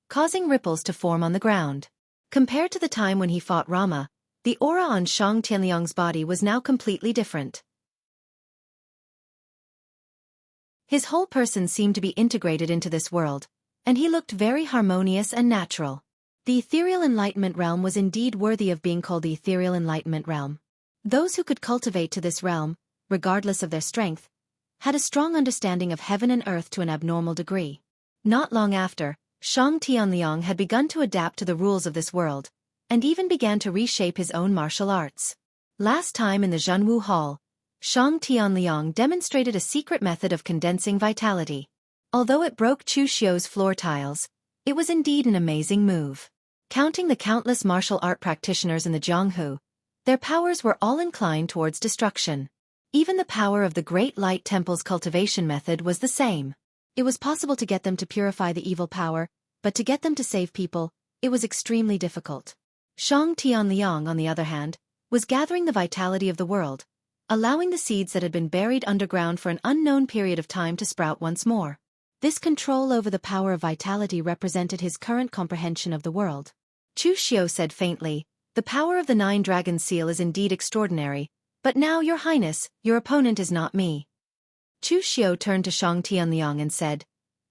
causing ripples to form on the ground. Compared to the time when he fought Rama, the aura on Shang Tianliang's body was now completely different. His whole person seemed to be integrated into this world, and he looked very harmonious and natural. The Ethereal Enlightenment Realm was indeed worthy of being called the Ethereal Enlightenment Realm. Those who could cultivate to this realm, regardless of their strength, had a strong understanding of heaven and earth to an abnormal degree. Not long after, Shang Tianliang had begun to adapt to the rules of this world, and even began to reshape his own martial arts. Last time in the Zhenwu Hall, Shang Tianliang demonstrated a secret method of condensing vitality. Although it broke Chu Xiao's floor tiles, it was indeed an amazing move. Counting the countless martial art practitioners in the Jianghu, their powers were all inclined towards destruction. Even the power of the Great Light Temple's cultivation method was the same. It was possible to get them to purify the evil power, but to get them to save people, it was extremely difficult. Shang Tianliang, on the other hand, was gathering the vitality of the world, allowing the seeds that had been buried underground for an unknown period of time to sprout once more. This control over the power of vitality represented his current comprehension of the world. Chu Xiao said faintly, "The power of the 9 Dragons seal is indeed extraordinary, but now, Your Highness, your opponent is not me." Chu Xiao turned to Shang Tianliang and said,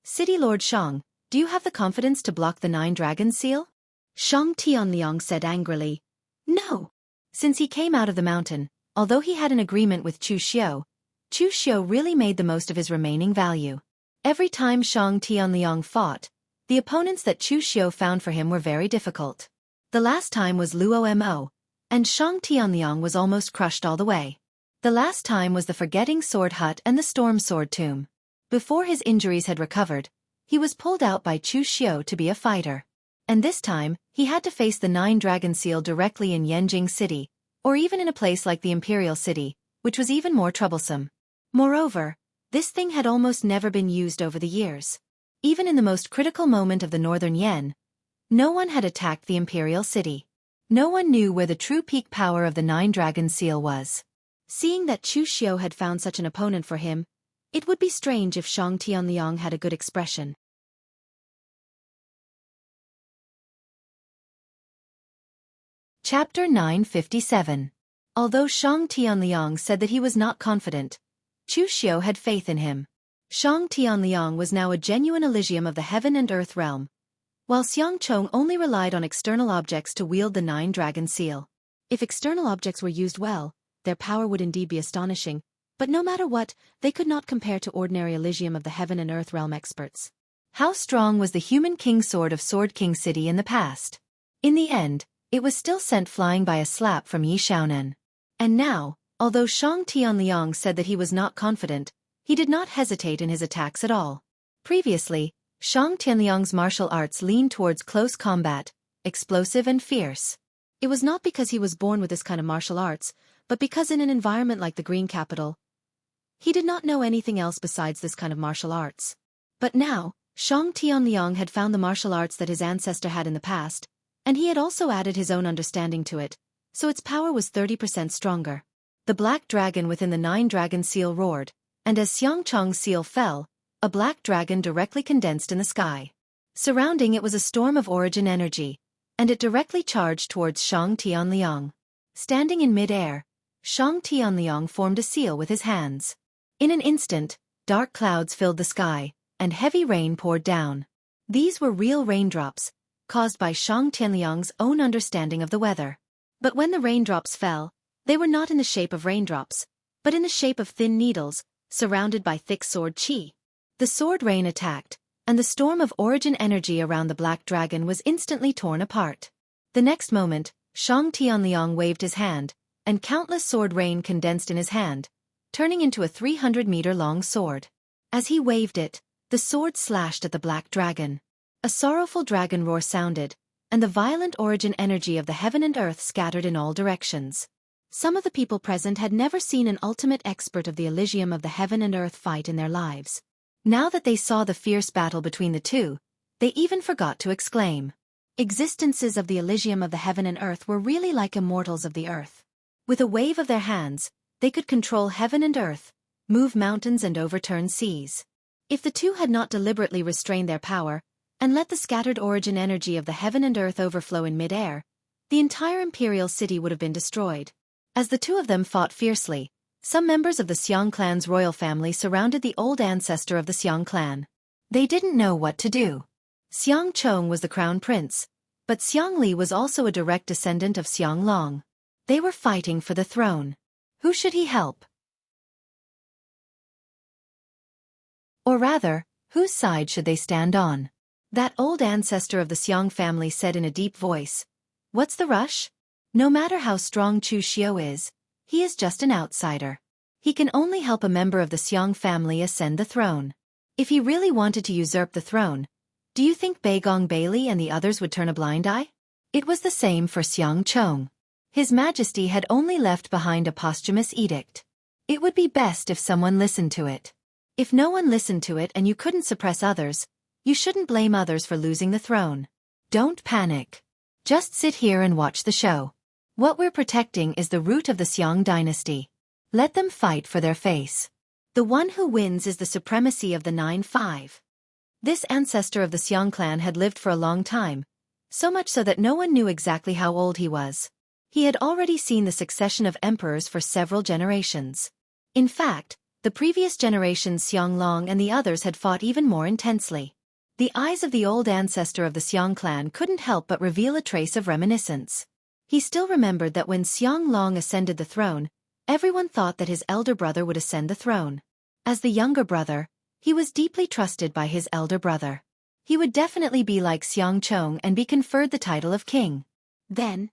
"City Lord Shang, do you have the confidence to block the 9 Dragons seal?" Shang Tianliang said angrily, "No." Since he came out of the mountain, although he had an agreement with Chu Xiao really made the most of his remaining value. Every time Shang Tianliang fought, the opponents that Chu Xiao found for him were very difficult. The last time was Luo Mo, and Shang Tianliang was almost crushed all the way. The last time was the Forgetting Sword Hut and the Storm Sword Tomb. Before his injuries had recovered, he was pulled out by Chu Xiao to be a fighter. And this time, he had to face the 9 Dragon seal directly in Yanjing City, or even in a place like the Imperial City, which was even more troublesome. Moreover, this thing had almost never been used over the years. Even in the most critical moment of the Northern Yan, no one had attacked the Imperial City. No one knew where the true peak power of the 9 Dragon seal was. Seeing that Chu Xiao had found such an opponent for him, it would be strange if Shang Tianliang had a good expression. Chapter 957. Although Shang Tianliang said that he was not confident, Chu Xiao had faith in him. Shang Tianliang was now a genuine Elysium of the heaven and earth realm, while Xiang Chong only relied on external objects to wield the 9 Dragon seal. If external objects were used well, their power would indeed be astonishing, but no matter what, they could not compare to ordinary Elysium of the heaven and earth realm experts. How strong was the human king sword of Sword King City in the past? In the end, it was still sent flying by a slap from Yi Xiaonan. And now, although Shang Tianliang said that he was not confident, he did not hesitate in his attacks at all. Previously, Shang Tianliang's martial arts leaned towards close combat, explosive and fierce. It was not because he was born with this kind of martial arts, but because in an environment like the Green Capital, he did not know anything else besides this kind of martial arts. But now, Shang Tianliang had found the martial arts that his ancestor had in the past, and he had also added his own understanding to it, so its power was 30% stronger. The black dragon within the 9 Dragon seal roared, and as Xiang Chong's seal fell, a black dragon directly condensed in the sky. Surrounding it was a storm of origin energy, and it directly charged towards Shang Tianliang. Standing in mid-air, Shang Tianliang formed a seal with his hands. In an instant, dark clouds filled the sky, and heavy rain poured down. These were real raindrops, caused by Shang Tianliang's own understanding of the weather. But when the raindrops fell, they were not in the shape of raindrops, but in the shape of thin needles, surrounded by thick sword qi. The sword rain attacked, and the storm of origin energy around the black dragon was instantly torn apart. The next moment, Shang Tianliang waved his hand, and countless sword rain condensed in his hand, turning into a 300-meter-long sword. As he waved it, the sword slashed at the black dragon. A sorrowful dragon roar sounded, and the violent origin energy of the heaven and earth scattered in all directions. Some of the people present had never seen an ultimate expert of the Elysium of the heaven and earth fight in their lives. Now that they saw the fierce battle between the two, they even forgot to exclaim. Existences of the Elysium of the heaven and earth were really like immortals of the earth. With a wave of their hands, they could control heaven and earth, move mountains and overturn seas. If the two had not deliberately restrained their power, and let the scattered origin energy of the heaven and earth overflow in mid-air, the entire imperial city would have been destroyed. As the two of them fought fiercely, some members of the Xiang clan's royal family surrounded the old ancestor of the Xiang clan. They didn't know what to do. Xiang Chong was the crown prince, but Xiang Li was also a direct descendant of Xiang Long. They were fighting for the throne. Who should he help? Or rather, whose side should they stand on? That old ancestor of the Xiang family said in a deep voice, "What's the rush? No matter how strong Chu Xiao is, he is just an outsider. He can only help a member of the Xiang family ascend the throne. If he really wanted to usurp the throne, do you think Beigong Bailey and the others would turn a blind eye?" It was the same for Xiang Chong. His Majesty had only left behind a posthumous edict. It would be best if someone listened to it. If no one listened to it and you couldn't suppress others, you shouldn't blame others for losing the throne. Don't panic. Just sit here and watch the show. What we're protecting is the root of the Xiang dynasty. Let them fight for their face. The one who wins is the supremacy of the 9-5. This ancestor of the Xiang clan had lived for a long time, so much so that no one knew exactly how old he was. He had already seen the succession of emperors for several generations. In fact, the previous generation's Xiang Long and the others had fought even more intensely. The eyes of the old ancestor of the Xiang clan couldn't help but reveal a trace of reminiscence. He still remembered that when Xiang Long ascended the throne, everyone thought that his elder brother would ascend the throne. As the younger brother, he was deeply trusted by his elder brother. He would definitely be like Xiang Chong and be conferred the title of king. Then,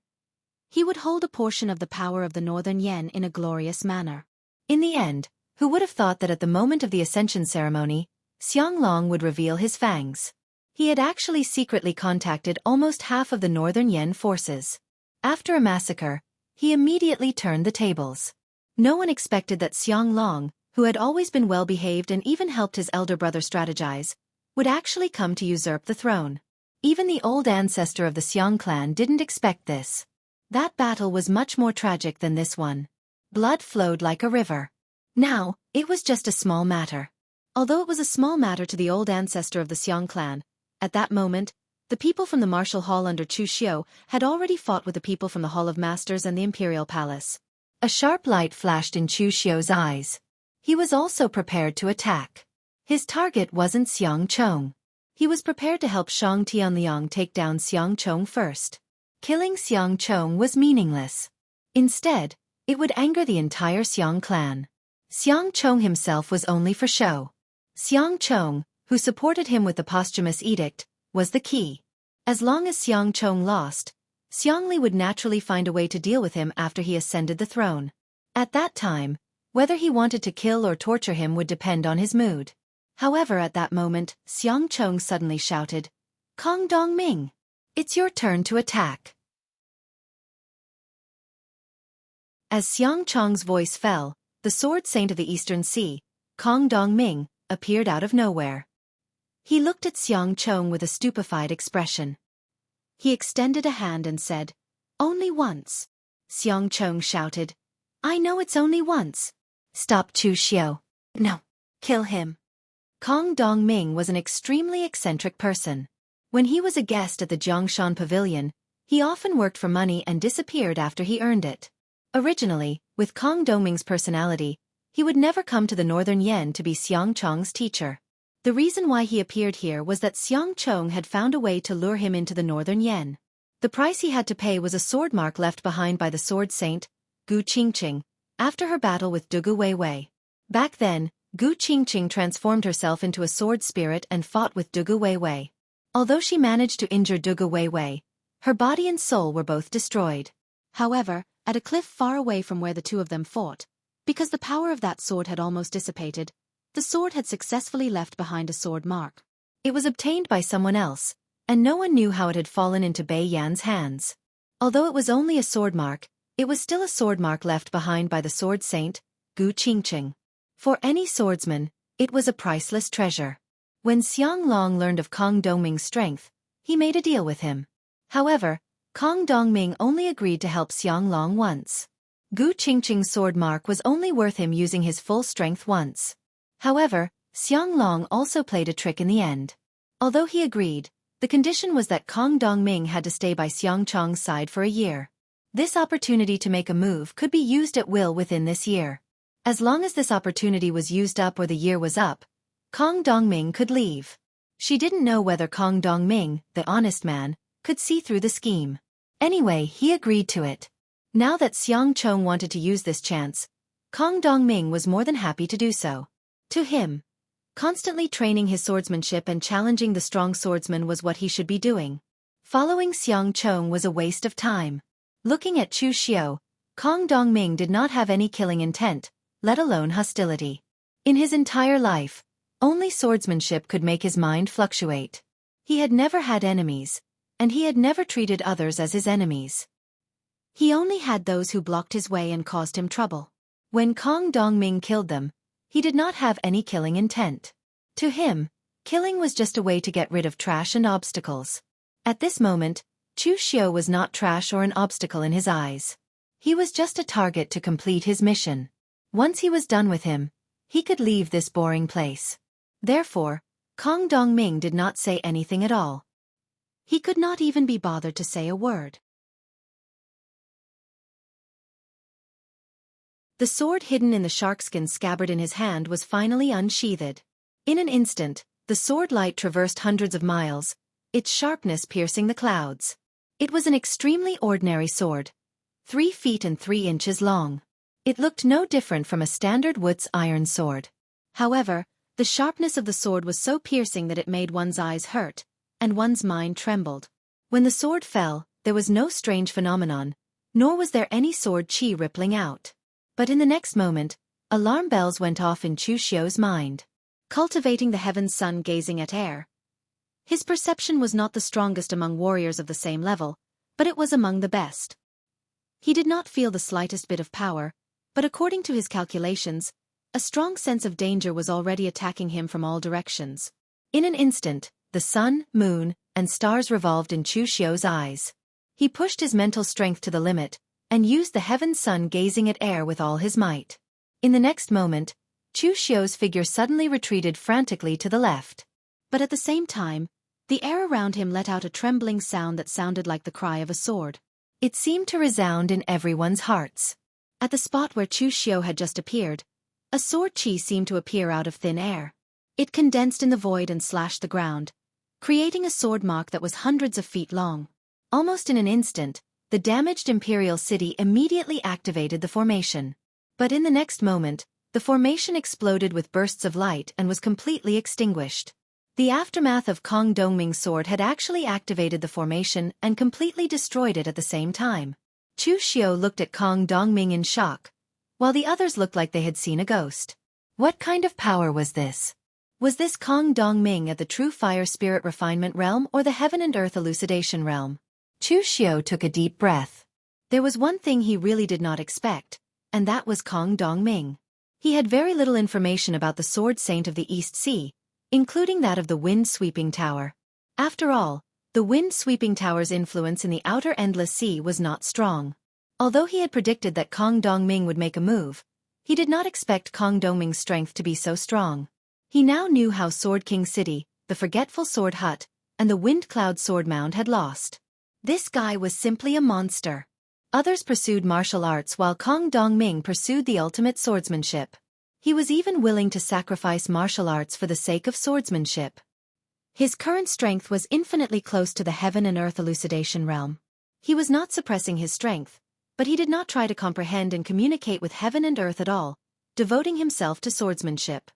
he would hold a portion of the power of the Northern Yen in a glorious manner. In the end, who would have thought that at the moment of the ascension ceremony, Xiang Long would reveal his fangs? He had actually secretly contacted almost half of the Northern Yen forces. After a massacre, he immediately turned the tables. No one expected that Xiang Long, who had always been well-behaved and even helped his elder brother strategize, would actually come to usurp the throne. Even the old ancestor of the Xiang clan didn't expect this. That battle was much more tragic than this one. Blood flowed like a river. Now, it was just a small matter. Although it was a small matter to the old ancestor of the Xiang clan, at that moment, the people from the martial hall under Chu Xiao had already fought with the people from the Hall of Masters and the Imperial Palace. A sharp light flashed in Chu Xiao's eyes. He was also prepared to attack. His target wasn't Xiang Chong. He was prepared to help Shang Tianliang take down Xiang Chong first. Killing Xiang Chong was meaningless. Instead, it would anger the entire Xiang clan. Xiang Chong himself was only for show. Xiang Chong, who supported him with the posthumous edict, was the key. As long as Xiang Chong lost, Xiang Li would naturally find a way to deal with him after he ascended the throne. At that time, whether he wanted to kill or torture him would depend on his mood. However, at that moment, Xiang Chong suddenly shouted, "Kong Dong Ming! It's your turn to attack." As Xiang Chong's voice fell, the sword saint of the Eastern Sea, Kong Dong Ming, appeared out of nowhere. He looked at Xiang Chong with a stupefied expression. He extended a hand and said, "Only once." Xiang Chong shouted, "I know it's only once." "Stop Chu Xiao. No. Kill him." Kong Dongming was an extremely eccentric person. When he was a guest at the Jiangshan Pavilion, he often worked for money and disappeared after he earned it. Originally, with Kong Dongming's personality, he would never come to the Northern Yen to be Xiang Chong's teacher. The reason why he appeared here was that Xiang Chong had found a way to lure him into the Northern Yen. The price he had to pay was a sword mark left behind by the sword saint, Gu Qingqing, after her battle with Dugu Weiwei. Back then, Gu Qingqing transformed herself into a sword spirit and fought with Dugu Weiwei. Although she managed to injure Dugu Weiwei, her body and soul were both destroyed. However, at a cliff far away from where the two of them fought, because the power of that sword had almost dissipated, the sword had successfully left behind a sword mark. It was obtained by someone else, and no one knew how it had fallen into Bai Yan's hands. Although it was only a sword mark, it was still a sword mark left behind by the sword saint, Gu Qingqing. For any swordsman, it was a priceless treasure. When Xiang Long learned of Kong Dongming's strength, he made a deal with him. However, Kong Dongming only agreed to help Xiang Long once. Gu Qingqing's sword mark was only worth him using his full strength once. However, Xiang Long also played a trick in the end. Although he agreed, the condition was that Kong Dongming had to stay by Xiang Chong's side for a year. This opportunity to make a move could be used at will within this year. As long as this opportunity was used up or the year was up, Kong Dongming could leave. She didn't know whether Kong Dongming, the honest man, could see through the scheme. Anyway, he agreed to it. Now that Xiang Chong wanted to use this chance, Kong Dongming was more than happy to do so. To him, constantly training his swordsmanship and challenging the strong swordsman was what he should be doing. Following Xiang Chong was a waste of time. Looking at Chu Xiao, Kong Dongming did not have any killing intent, let alone hostility. In his entire life, only swordsmanship could make his mind fluctuate. He had never had enemies, and he had never treated others as his enemies. He only had those who blocked his way and caused him trouble. When Kong Dongming killed them, he did not have any killing intent. To him, killing was just a way to get rid of trash and obstacles. At this moment, Chu Xiao was not trash or an obstacle in his eyes. He was just a target to complete his mission. Once he was done with him, he could leave this boring place. Therefore, Kong Dongming did not say anything at all. He could not even be bothered to say a word. The sword hidden in the sharkskin scabbard in his hand was finally unsheathed. In an instant, the sword light traversed hundreds of miles, its sharpness piercing the clouds. It was an extremely ordinary sword, 3 feet and 3 inches long. It looked no different from a standard Wuxia iron sword. However, the sharpness of the sword was so piercing that it made one's eyes hurt, and one's mind trembled. When the sword fell, there was no strange phenomenon, nor was there any sword chi rippling out. But in the next moment, alarm bells went off in Chu Xiao's mind. Cultivating the heaven's sun gazing at air. His perception was not the strongest among warriors of the same level, but it was among the best. He did not feel the slightest bit of power, but according to his calculations, a strong sense of danger was already attacking him from all directions. In an instant, the sun, moon, and stars revolved in Chu Xiao's eyes. He pushed his mental strength to the limit, and used the heaven's sun gazing at air with all his might. In the next moment, Chu Xiao's figure suddenly retreated frantically to the left. But at the same time, the air around him let out a trembling sound that sounded like the cry of a sword. It seemed to resound in everyone's hearts. At the spot where Chu Xiao had just appeared, a sword chi seemed to appear out of thin air. It condensed in the void and slashed the ground, creating a sword mark that was hundreds of feet long. Almost in an instant, the damaged imperial city immediately activated the formation. But in the next moment, the formation exploded with bursts of light and was completely extinguished. The aftermath of Kong Dongming's sword had actually activated the formation and completely destroyed it at the same time. Chu Xiao looked at Kong Dongming in shock, while the others looked like they had seen a ghost. What kind of power was this? Was this Kong Dongming at the true fire spirit refinement realm or the heaven and earth elucidation realm? Chu Xiao took a deep breath. There was one thing he really did not expect, and that was Kong Dongming. He had very little information about the Sword Saint of the East Sea, including that of the Wind-Sweeping Tower. After all, the Wind-Sweeping Tower's influence in the outer endless sea was not strong. Although he had predicted that Kong Dongming would make a move, he did not expect Kong Dongming's strength to be so strong. He now knew how Sword King City, the Forgetful Sword Hut, and the Wind Cloud Sword Mound had lost. This guy was simply a monster. Others pursued martial arts while Kong Dongming pursued the ultimate swordsmanship. He was even willing to sacrifice martial arts for the sake of swordsmanship. His current strength was infinitely close to the heaven and earth elucidation realm. He was not suppressing his strength, but he did not try to comprehend and communicate with heaven and earth at all, devoting himself to swordsmanship.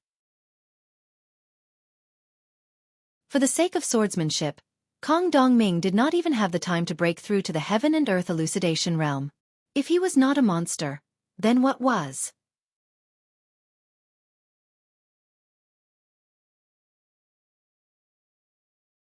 For the sake of swordsmanship, Kong Dongming did not even have the time to break through to the heaven and earth elucidation realm. If he was not a monster, then what was?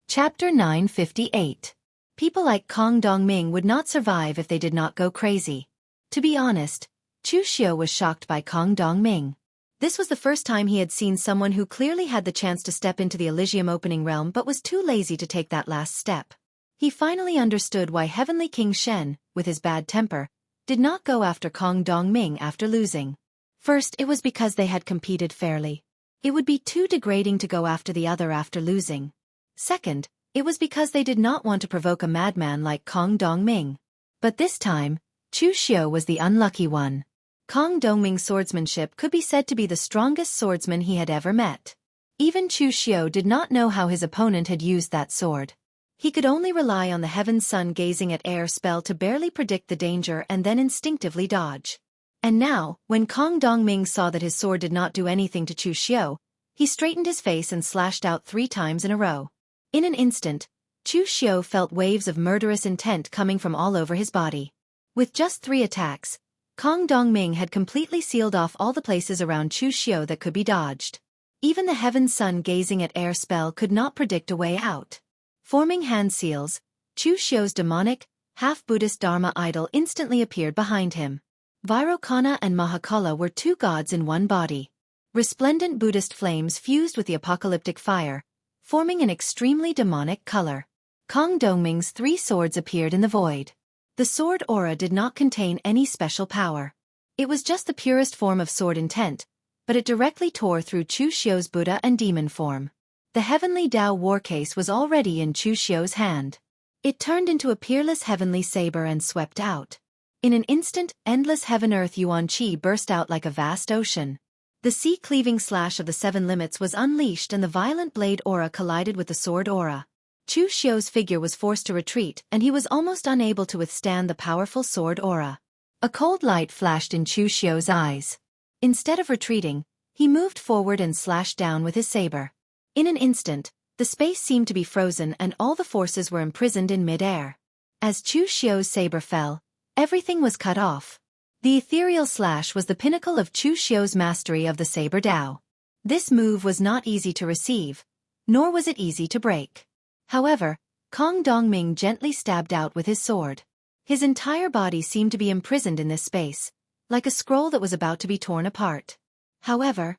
Chapter 958. People like Kong Dongming would not survive if they did not go crazy. To be honest, Chu Xiu was shocked by Kong Dongming. This was the first time he had seen someone who clearly had the chance to step into the Elysium opening realm but was too lazy to take that last step. He finally understood why Heavenly King Shen, with his bad temper, did not go after Kong Dongming after losing. First, it was because they had competed fairly. It would be too degrading to go after the other after losing. Second, it was because they did not want to provoke a madman like Kong Dongming. But this time, Chu Xiu was the unlucky one. Kong Dongming's swordsmanship could be said to be the strongest swordsman he had ever met. Even Chu Xiu did not know how his opponent had used that sword. He could only rely on the heaven sun gazing at air spell to barely predict the danger and then instinctively dodge. And now, when Kong Dongming saw that his sword did not do anything to Chu Xiu, he straightened his face and slashed out 3 times in a row. In an instant, Chu Xiu felt waves of murderous intent coming from all over his body. With just 3 attacks, Kong Dongming had completely sealed off all the places around Chu Xiu that could be dodged. Even the heaven sun gazing at air spell could not predict a way out. Forming hand seals, Chu Xiu's demonic, half-Buddhist Dharma idol instantly appeared behind him. Vairocana and Mahakala were 2 gods in one body. Resplendent Buddhist flames fused with the apocalyptic fire, forming an extremely demonic color. Kong Dongming's 3 swords appeared in the void. The sword aura did not contain any special power. It was just the purest form of sword intent, but it directly tore through Chu Xiu's Buddha and demon form. The heavenly Dao warcase was already in Chu Xiu's hand. It turned into a peerless heavenly saber and swept out. In an instant, endless heaven-earth yuan qi burst out like a vast ocean. The sea-cleaving slash of the 7 limits was unleashed and the violent blade aura collided with the sword aura. Chu Xiu's figure was forced to retreat and he was almost unable to withstand the powerful sword aura. A cold light flashed in Chu Xiu's eyes. Instead of retreating, he moved forward and slashed down with his saber. In an instant, the space seemed to be frozen and all the forces were imprisoned in mid-air. As Chu Xiu's saber fell, everything was cut off. The ethereal slash was the pinnacle of Chu Xiu's mastery of the saber Dao. This move was not easy to receive, nor was it easy to break. However, Kong Dongming gently stabbed out with his sword. His entire body seemed to be imprisoned in this space, like a scroll that was about to be torn apart. However,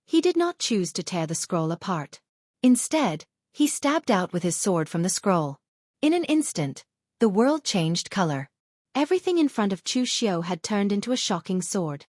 he did not choose to tear the scroll apart. Instead, he stabbed out with his sword from the scroll. In an instant, the world changed color. Everything in front of Chu Xiu had turned into a shocking sword.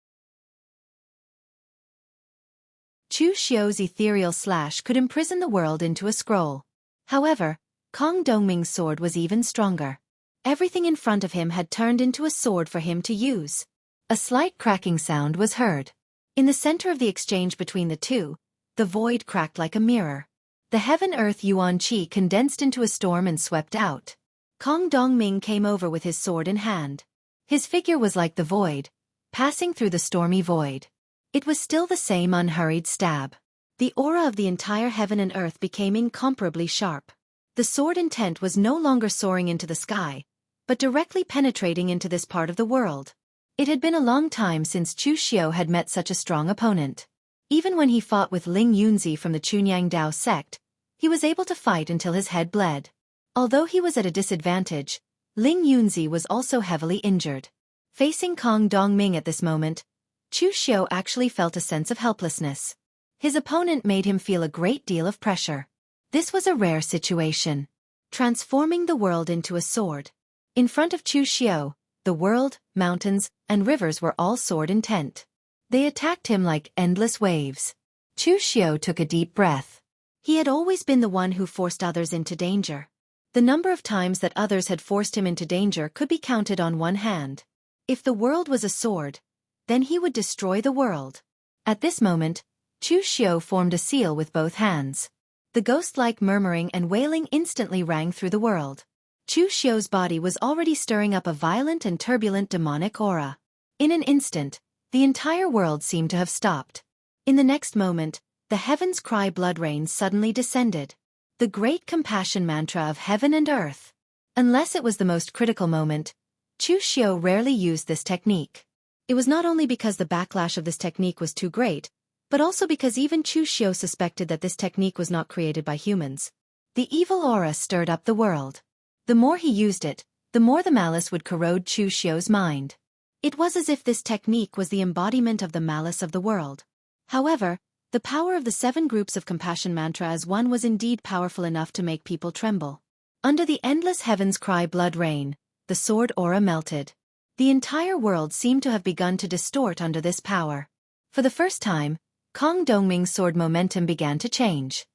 Chu Xiu's ethereal slash could imprison the world into a scroll. However, Kong Dongming's sword was even stronger. Everything in front of him had turned into a sword for him to use. A slight cracking sound was heard. In the center of the exchange between the two, the void cracked like a mirror. The heaven-earth yuan qi condensed into a storm and swept out. Kong Dongming came over with his sword in hand. His figure was like the void, passing through the stormy void. It was still the same unhurried stab. The aura of the entire heaven and earth became incomparably sharp. The sword intent was no longer soaring into the sky, but directly penetrating into this part of the world. It had been a long time since Chu Xiu had met such a strong opponent. Even when he fought with Ling Yunzi from the Chunyang Dao sect, he was able to fight until his head bled. Although he was at a disadvantage, Ling Yunzi was also heavily injured. Facing Kong Dongming at this moment, Chu Xiu actually felt a sense of helplessness. His opponent made him feel a great deal of pressure. This was a rare situation. Transforming the world into a sword. In front of Chu Xiu, the world, mountains, and rivers were all sword intent. They attacked him like endless waves. Chu Xiao took a deep breath. He had always been the one who forced others into danger. The number of times that others had forced him into danger could be counted on one hand. If the world was a sword, then he would destroy the world. At this moment, Chu Xiao formed a seal with both hands. The ghost-like murmuring and wailing instantly rang through the world. Chu Xiao's body was already stirring up a violent and turbulent demonic aura. In an instant, the entire world seemed to have stopped. In the next moment, the heavens cry blood rain suddenly descended. The great compassion mantra of heaven and earth. Unless it was the most critical moment, Chu Xiao rarely used this technique. It was not only because the backlash of this technique was too great, but also because even Chu Xiao suspected that this technique was not created by humans. The evil aura stirred up the world. The more he used it, the more the malice would corrode Chu Xiao's mind. It was as if this technique was the embodiment of the malice of the world. However, the power of the 7 groups of compassion mantra as one was indeed powerful enough to make people tremble. Under the endless heavens cry blood rain, the sword aura melted. The entire world seemed to have begun to distort under this power. For the first time, Kong Dongming's sword momentum began to change.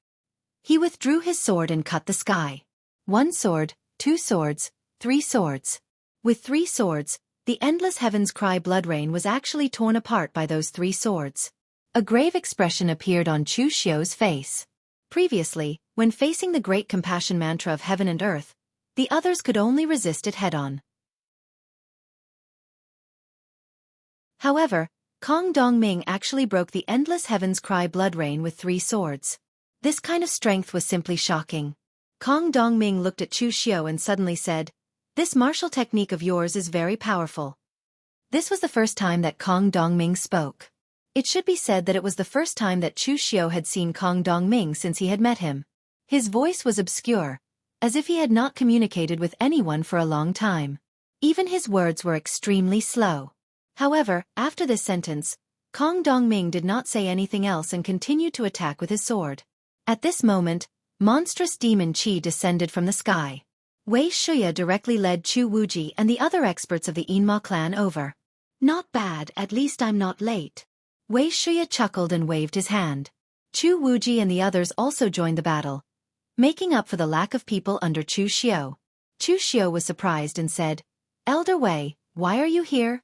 He withdrew his sword and cut the sky. 1 sword, 2 swords, 3 swords. With 3 swords, the endless heavens cry blood rain was actually torn apart by those 3 swords. A grave expression appeared on Chu Xiao's face. Previously, when facing the great compassion mantra of heaven and earth, the others could only resist it head-on. However, Kong Dongming actually broke the endless heavens cry blood rain with 3 swords. This kind of strength was simply shocking. Kong Dongming looked at Chu Xiao and suddenly said, "This martial technique of yours is very powerful." This was the first time that Kong Dongming spoke. It should be said that it was the first time that Chu Xiao had seen Kong Dongming since he had met him. His voice was obscure, as if he had not communicated with anyone for a long time. Even his words were extremely slow. However, after this sentence, Kong Dongming did not say anything else and continued to attack with his sword. At this moment, monstrous demon qi descended from the sky. Wei Shuya directly led Chu Wuji and the other experts of the Yinma clan over. "Not bad, at least I'm not late." Wei Shuya chuckled and waved his hand. Chu Wuji and the others also joined the battle, making up for the lack of people under Chu Xiao. Chu Xiao was surprised and said, "Elder Wei, why are you here?"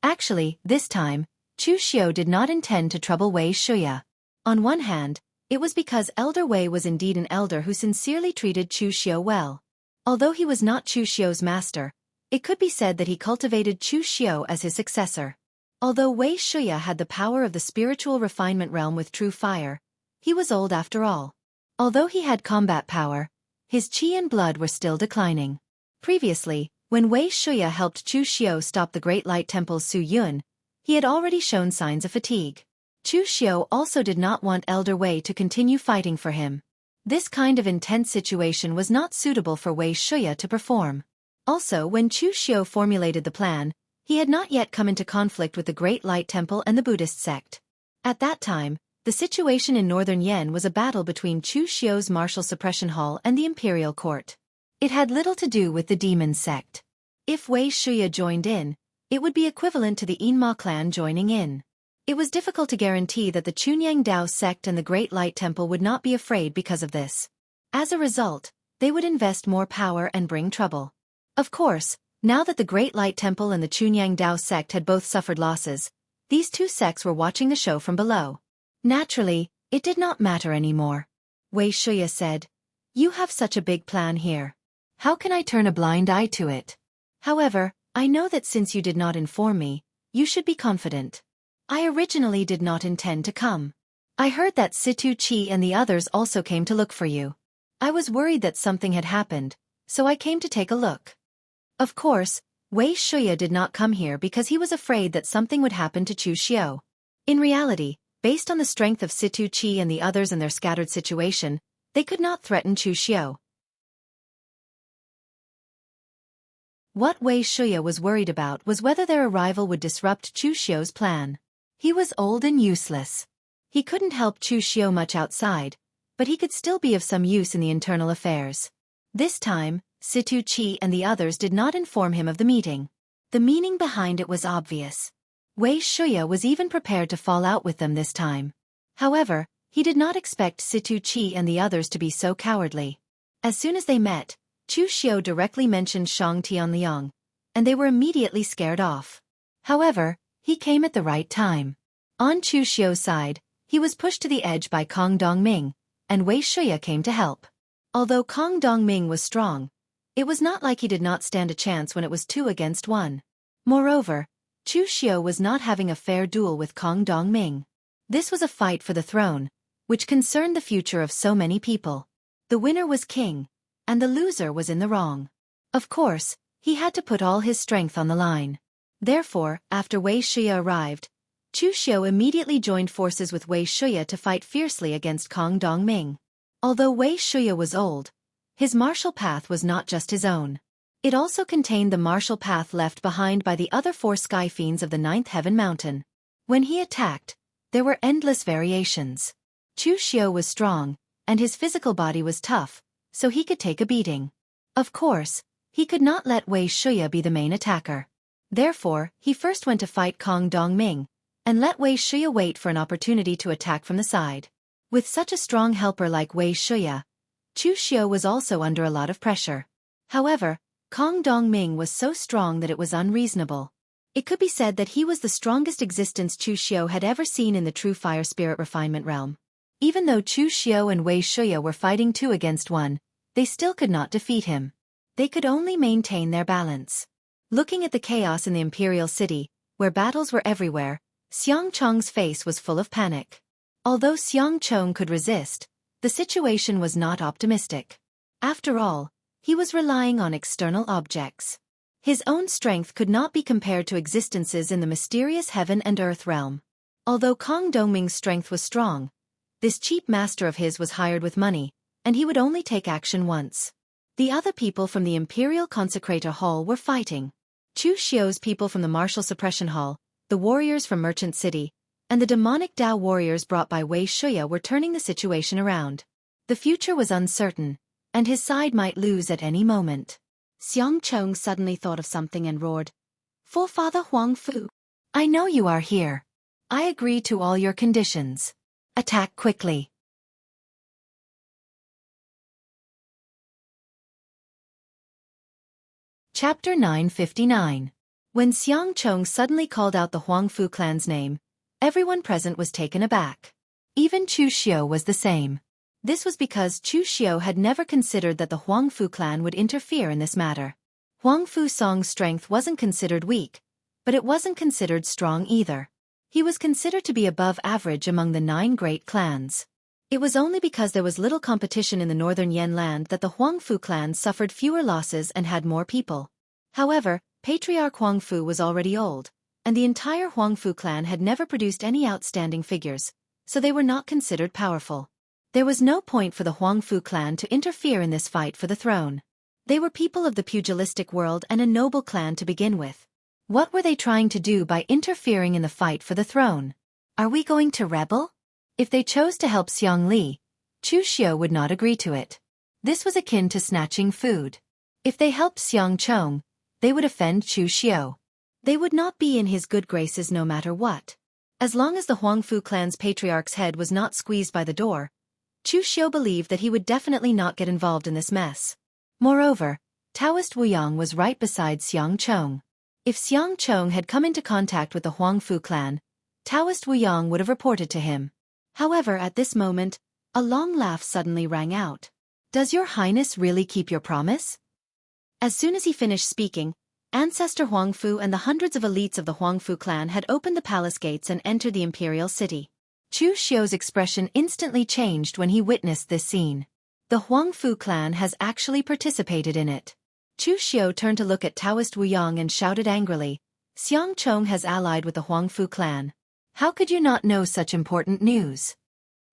Actually, this time, Chu Xiao did not intend to trouble Wei Shuya. On one hand, it was because Elder Wei was indeed an elder who sincerely treated Chu Xiao well. Although he was not Chu Xiao's master, it could be said that he cultivated Chu Xiao as his successor. Although Wei Shuya had the power of the spiritual refinement realm with true fire, he was old after all. Although he had combat power, his qi and blood were still declining. Previously, when Wei Shuya helped Chu Xiao stop the Great Light Temple's Su Yun, he had already shown signs of fatigue. Chu Xiao also did not want Elder Wei to continue fighting for him. This kind of intense situation was not suitable for Wei Shuya to perform. Also, when Chu Xiao formulated the plan, he had not yet come into conflict with the Great Light Temple and the Buddhist sect. At that time, the situation in northern Yen was a battle between Chu Xiao's martial suppression hall and the imperial court. It had little to do with the demon sect. If Wei Shuya joined in, it would be equivalent to the Yinma clan joining in. It was difficult to guarantee that the Chunyang Dao sect and the Great Light Temple would not be afraid because of this. As a result, they would invest more power and bring trouble. Of course, now that the Great Light Temple and the Chunyang Dao sect had both suffered losses, these two sects were watching the show from below. Naturally, it did not matter anymore. Wei Shuya said, "You have such a big plan here. How can I turn a blind eye to it? However, I know that since you did not inform me, you should be confident. I originally did not intend to come. I heard that Situ Chi and the others also came to look for you. I was worried that something had happened, so I came to take a look." Of course, Wei Shuya did not come here because he was afraid that something would happen to Chu Xiao. In reality, based on the strength of Situ Chi and the others and their scattered situation, they could not threaten Chu Xiao. What Wei Shuya was worried about was whether their arrival would disrupt Chu Xiao's plan. He was old and useless. He couldn't help Chu Xiao much outside, but he could still be of some use in the internal affairs. This time, Situ Chi and the others did not inform him of the meeting. The meaning behind it was obvious. Wei Shuya was even prepared to fall out with them this time. However, He did not expect Situ Chi and the others to be so cowardly. As soon as they met, Chu Xiu directly mentioned Shang Tianliang, and they were immediately scared off. However, he came at the right time. On Chu Xiu's side, he was pushed to the edge by Kong Dongming, and Wei Shuya came to help. Although Kong Dongming was strong, it was not like he did not stand a chance when it was 2 against 1. Moreover, Chu Xiu was not having a fair duel with Kong Dongming. This was a fight for the throne, which concerned the future of so many people. The winner was king, and the loser was in the wrong. Of course, he had to put all his strength on the line. Therefore, after Wei Shuya arrived, Chu Xiu immediately joined forces with Wei Shuya to fight fiercely against Kong Dongming. Although Wei Shuya was old, his martial path was not just his own. It also contained the martial path left behind by the other 4 sky fiends of the 9th Heaven Mountain. When he attacked, there were endless variations. Chu Xiu was strong, and his physical body was tough, so he could take a beating. Of course, he could not let Wei Shuya be the main attacker. Therefore, he first went to fight Kong Dongming, and let Wei Shuya wait for an opportunity to attack from the side. With such a strong helper like Wei Shuya, Chu Xiu was also under a lot of pressure. However, Kong Dongming was so strong that it was unreasonable. It could be said that he was the strongest existence Chu Xiu had ever seen in the true fire spirit refinement realm. Even though Chu Xiu and Wei Shuya were fighting 2 against 1, they still could not defeat him. They could only maintain their balance. Looking at the chaos in the imperial city, where battles were everywhere, Xiang Chong's face was full of panic. Although Xiang Chong could resist, the situation was not optimistic. After all, he was relying on external objects. His own strength could not be compared to existences in the mysterious heaven and earth realm. Although Kong Dongming's strength was strong, this cheap master of his was hired with money, and he would only take action once. The other people from the Imperial Consecrator Hall were fighting. Chu Xiu's people from the Martial Suppression Hall, the warriors from Merchant City, and the demonic Dao warriors brought by Wei Shuya were turning the situation around. The future was uncertain, and his side might lose at any moment. Xiang Chong suddenly thought of something and roared, "Forefather Huang Fu, I know you are here. I agree to all your conditions. Attack quickly." Chapter 959. When Xiang Chong suddenly called out the Huang Fu clan's name, everyone present was taken aback. Even Chu Xiu was the same. This was because Chu Xiu had never considered that the Huang Fu clan would interfere in this matter. Huang Fu Song's strength wasn't considered weak, but it wasn't considered strong either. He was considered to be above average among the 9 great clans. It was only because there was little competition in the northern Yan land that the Huang Fu clan suffered fewer losses and had more people. However, Patriarch Huang Fu was already old, and the entire Huang Fu clan had never produced any outstanding figures, so they were not considered powerful. There was no point for the Huang Fu clan to interfere in this fight for the throne. They were people of the pugilistic world and a noble clan to begin with. What were they trying to do by interfering in the fight for the throne? Are we going to rebel? If they chose to help Xiang Li, Chu Xiu would not agree to it. This was akin to snatching food. If they helped Xiang Chong, they would offend Chu Xiu. They would not be in his good graces no matter what. As long as the Huang Fu clan's patriarch's head was not squeezed by the door, Chu Xiu believed that he would definitely not get involved in this mess. Moreover, Taoist Wuyang was right beside Xiang Chong. If Xiang Chong had come into contact with the Huang Fu clan, Taoist Wuyang would have reported to him. However, at this moment, a long laugh suddenly rang out. "Does your highness really keep your promise?" As soon as he finished speaking, Ancestor Huang Fu and the hundreds of elites of the Huang Fu clan had opened the palace gates and entered the imperial city. Chu Xiu's expression instantly changed when he witnessed this scene. The Huang Fu clan has actually participated in it. Chu Xiu turned to look at Taoist Wuyang and shouted angrily, "Xiang Chong has allied with the Huang Fu clan. How could you not know such important news?"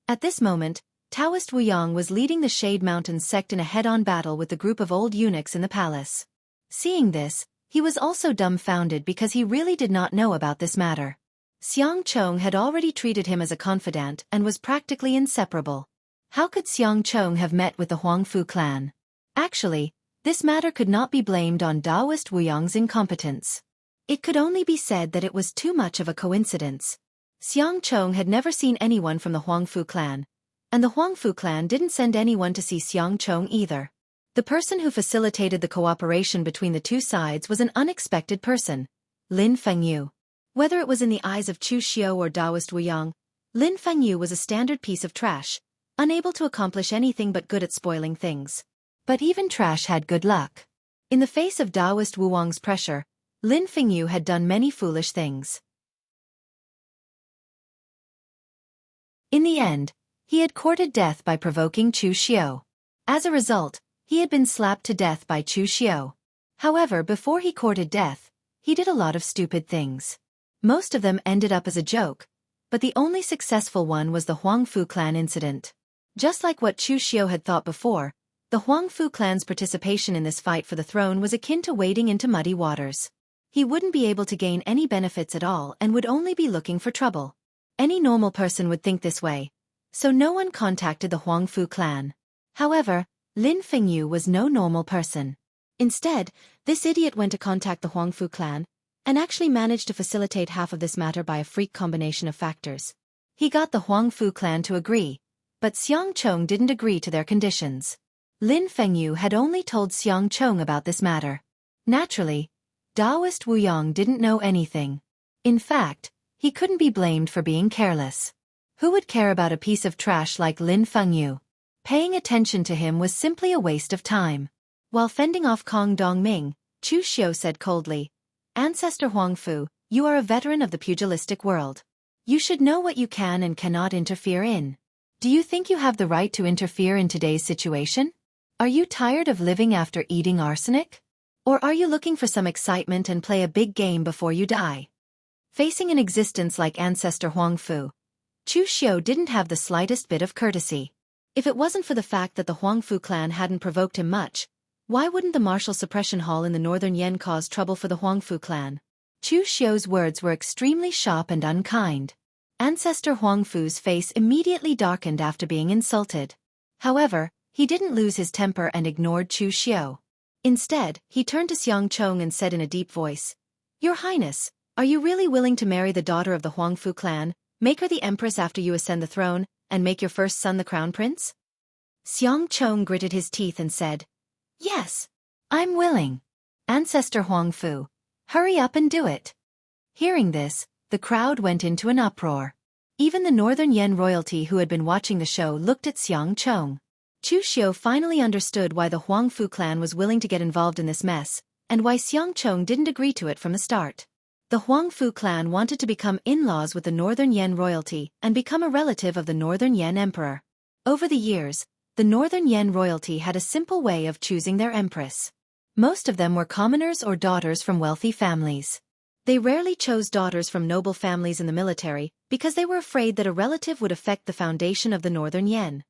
At this moment, Taoist Wuyang was leading the Shade Mountains sect in a head-on battle with the group of old eunuchs in the palace. Seeing this, he was also dumbfounded because he really did not know about this matter. Xiang Chong had already treated him as a confidant and was practically inseparable. How could Xiang Chong have met with the Huang Fu clan? Actually, this matter could not be blamed on Taoist Wuyang's incompetence. It could only be said that it was too much of a coincidence. Xiang Chong had never seen anyone from the Huang Fu clan, And the Huangfu clan didn't send anyone to see Xiang Chong either. The person who facilitated the cooperation between the two sides was an unexpected person, Lin Fengyu. Whether it was in the eyes of Chu Xiu or Taoist Wuyang, Lin Fengyu was a standard piece of trash, unable to accomplish anything but good at spoiling things. But even trash had good luck. In the face of Taoist Wuyang's pressure, Lin Fengyu had done many foolish things. In the end, he had courted death by provoking Chu Xiu. As a result, he had been slapped to death by Chu Xiu. However, before he courted death, he did a lot of stupid things. Most of them ended up as a joke, but the only successful one was the Huangfu clan incident. Just like what Chu Xiu had thought before, the Huangfu clan's participation in this fight for the throne was akin to wading into muddy waters. He wouldn't be able to gain any benefits at all and would only be looking for trouble. Any normal person would think this way, so no one contacted the Huangfu clan. However, Lin Fengyu was no normal person. Instead, this idiot went to contact the Huangfu clan, and actually managed to facilitate half of this matter by a freak combination of factors. He got the Huangfu clan to agree, but Xiang Chong didn't agree to their conditions. Lin Fengyu had only told Xiang Chong about this matter. Naturally, Taoist Wuyang didn't know anything. In fact, he couldn't be blamed for being careless. Who would care about a piece of trash like Lin Fengyu? Paying attention to him was simply a waste of time. While fending off Kong Dongming, Chu Xiu said coldly, "Ancestor Huangfu, you are a veteran of the pugilistic world. You should know what you can and cannot interfere in. Do you think you have the right to interfere in today's situation? Are you tired of living after eating arsenic? Or are you looking for some excitement and play a big game before you die?" Facing an existence like Ancestor Huangfu, Chu Xiu didn't have the slightest bit of courtesy. If it wasn't for the fact that the Huangfu clan hadn't provoked him much, why wouldn't the martial suppression hall in the northern Yen cause trouble for the Huangfu clan? Chu Xiu's words were extremely sharp and unkind. Ancestor Huangfu's face immediately darkened after being insulted. However, he didn't lose his temper and ignored Chu Xiu. Instead, he turned to Xiang Chong and said in a deep voice, "Your Highness, are you really willing to marry the daughter of the Huangfu clan, make her the empress after you ascend the throne, and make your first son the crown prince?" Xiang Chong gritted his teeth and said, "Yes, I'm willing. Ancestor Huangfu, hurry up and do it." Hearing this, the crowd went into an uproar. Even the northern Yen royalty who had been watching the show looked at Xiang Chong. Chu Xiu finally understood why the Huangfu clan was willing to get involved in this mess, and why Xiang Chong didn't agree to it from the start. The Huangfu clan wanted to become in-laws with the northern Yen royalty and become a relative of the northern Yen emperor. Over the years, the northern Yen royalty had a simple way of choosing their empress. Most of them were commoners or daughters from wealthy families. They rarely chose daughters from noble families in the military because they were afraid that a relative would affect the foundation of the northern Yen.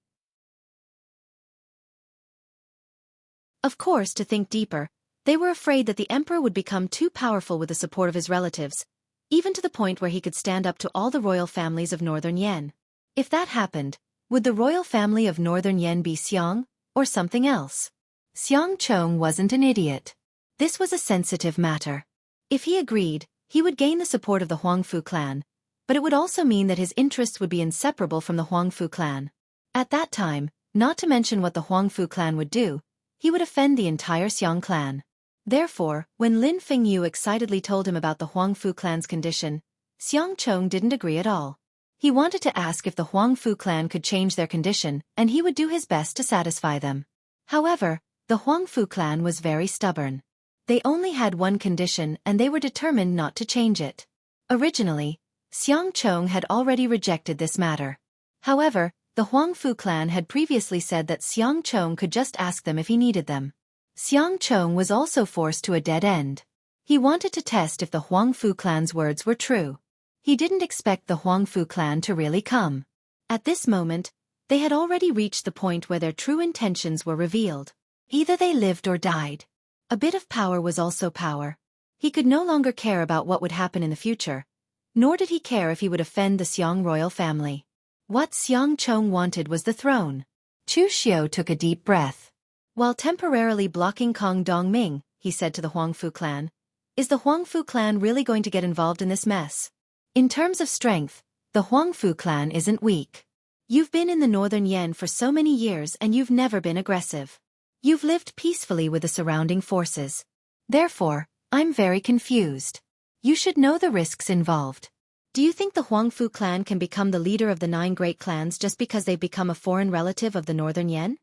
Of course, to think deeper, they were afraid that the emperor would become too powerful with the support of his relatives, even to the point where he could stand up to all the royal families of northern Yen. If that happened, would the royal family of northern Yen be Xiang, or something else? Xiang Chong wasn't an idiot. This was a sensitive matter. If he agreed, he would gain the support of the Huangfu clan, but it would also mean that his interests would be inseparable from the Huangfu clan. At that time, not to mention what the Huangfu clan would do, he would offend the entire Xiang clan. Therefore, when Lin Fengyu excitedly told him about the Huangfu clan's condition, Xiang Chong didn't agree at all. He wanted to ask if the Huangfu clan could change their condition, and he would do his best to satisfy them. However, the Huangfu clan was very stubborn. They only had one condition and they were determined not to change it. Originally, Xiang Chong had already rejected this matter. However, the Huangfu clan had previously said that Xiang Chong could just ask them if he needed them. Xiang Chong was also forced to a dead end. He wanted to test if the Huangfu clan's words were true. He didn't expect the Huangfu clan to really come. At this moment, they had already reached the point where their true intentions were revealed. Either they lived or died. A bit of power was also power. He could no longer care about what would happen in the future, nor did he care if he would offend the Xiang royal family. What Xiang Chong wanted was the throne. Chu Xiu took a deep breath. While temporarily blocking Kong Dongming, he said to the Huangfu clan, "Is the Huangfu clan really going to get involved in this mess? In terms of strength, the Huangfu clan isn't weak. You've been in the Northern Yan for so many years and you've never been aggressive. You've lived peacefully with the surrounding forces. Therefore, I'm very confused. You should know the risks involved. Do you think the Huangfu clan can become the leader of the 9 great clans just because they've become a foreign relative of the Northern Yan?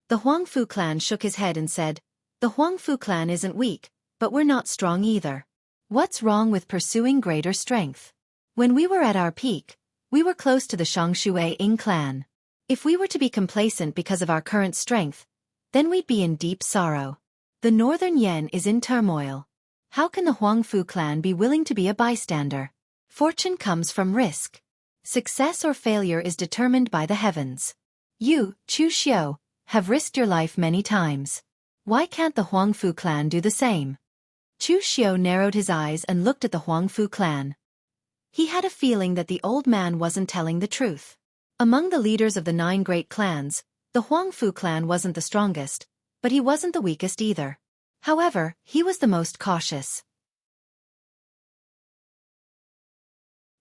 The Huangfu clan shook his head and said, the Huangfu clan isn't weak, but we're not strong either. What's wrong with pursuing greater strength? When we were at our peak, we were close to the Shangshui Ying clan. If we were to be complacent because of our current strength, then we'd be in deep sorrow. The Northern Yan is in turmoil. How can the Huangfu clan be willing to be a bystander? Fortune comes from risk. Success or failure is determined by the heavens. You, Chu Xiao, have risked your life many times. Why can't the Huangfu clan do the same? Chu Xiao narrowed his eyes and looked at the Huangfu clan. He had a feeling that the old man wasn't telling the truth. Among the leaders of the 9 great clans, the Huangfu clan wasn't the strongest, but he wasn't the weakest either. However, he was the most cautious.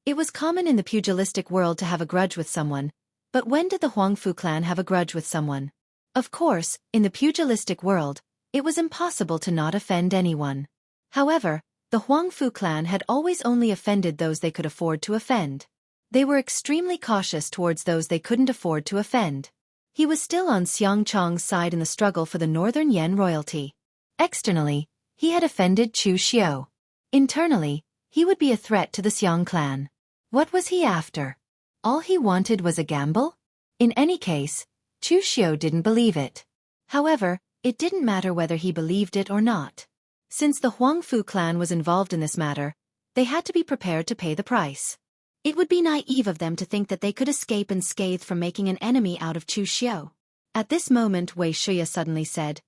It was common in the pugilistic world to have a grudge with someone, but when did the Huangfu clan have a grudge with someone? Of course, in the pugilistic world, it was impossible to not offend anyone. However, the Huangfu clan had always only offended those they could afford to offend. They were extremely cautious towards those they couldn't afford to offend. He was still on Xiang Chong's side in the struggle for the Northern Yan royalty. Externally, he had offended Chu Xiao. Internally, he would be a threat to the Xiang clan. What was he after? All he wanted was a gamble? In any case, Chu Xiao didn't believe it. However, it didn't matter whether he believed it or not. Since the Huangfu clan was involved in this matter, they had to be prepared to pay the price. It would be naive of them to think that they could escape unscathed from making an enemy out of Chu Xiao. At this moment Wei Shuya suddenly said,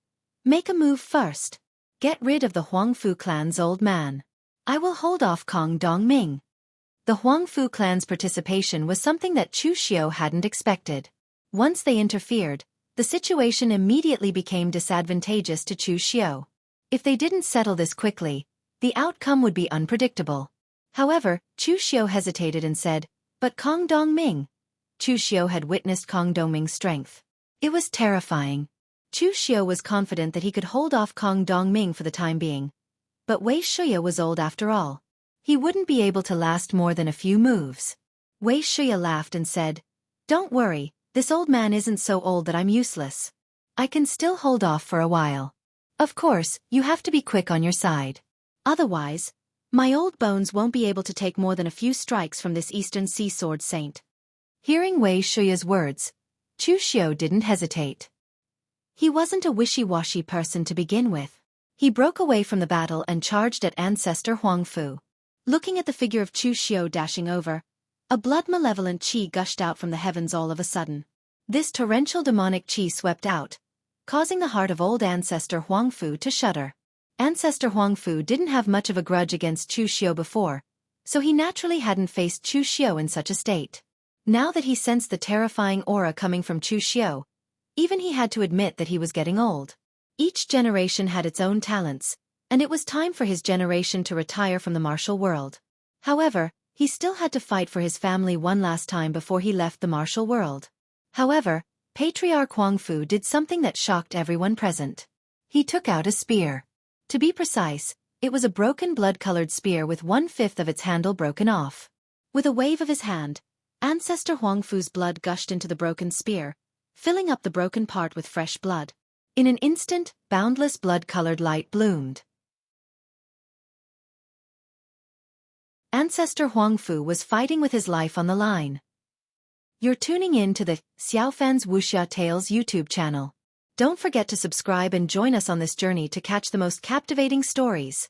"Make a move first. Get rid of the Huangfu clan's old man. I will hold off Kong Dongming." The Huangfu clan's participation was something that Chu Xiao hadn't expected. Once they interfered, the situation immediately became disadvantageous to Chu Xiao. If they didn't settle this quickly, the outcome would be unpredictable. However, Chu Xiao hesitated and said, "But Kong Dongming." Chu Xiao had witnessed Kong Dongming's strength. It was terrifying. Chu Xiao was confident that he could hold off Kong Dongming for the time being. But Wei Shuya was old after all. He wouldn't be able to last more than a few moves. Wei Shuya laughed and said, "Don't worry, this old man isn't so old that I'm useless. I can still hold off for a while. Of course, you have to be quick on your side. Otherwise, my old bones won't be able to take more than a few strikes from this Eastern Sea Sword Saint." Hearing Wei Shuya's words, Chu Xiao didn't hesitate. He wasn't a wishy-washy person to begin with. He broke away from the battle and charged at Ancestor Huangfu. Looking at the figure of Chu Xiao dashing over, a blood-malevolent qi gushed out from the heavens all of a sudden. This torrential demonic qi swept out, causing the heart of old Ancestor Huangfu to shudder. Ancestor Huangfu didn't have much of a grudge against Chu Xiao before, so he naturally hadn't faced Chu Xiao in such a state. Now that he sensed the terrifying aura coming from Chu Xiao, even he had to admit that he was getting old. Each generation had its own talents, and it was time for his generation to retire from the martial world. However, he still had to fight for his family one last time before he left the martial world. However, Patriarch Huangfu did something that shocked everyone present. He took out a spear. To be precise, it was a broken blood-colored spear with 1/5 of its handle broken off. With a wave of his hand, Ancestor Huangfu's blood gushed into the broken spear, filling up the broken part with fresh blood. In an instant, boundless blood-colored light bloomed. Ancestor Huangfu was fighting with his life on the line. You're tuning in to the Xiaofan's Wuxia Tales YouTube channel. Don't forget to subscribe and join us on this journey to catch the most captivating stories.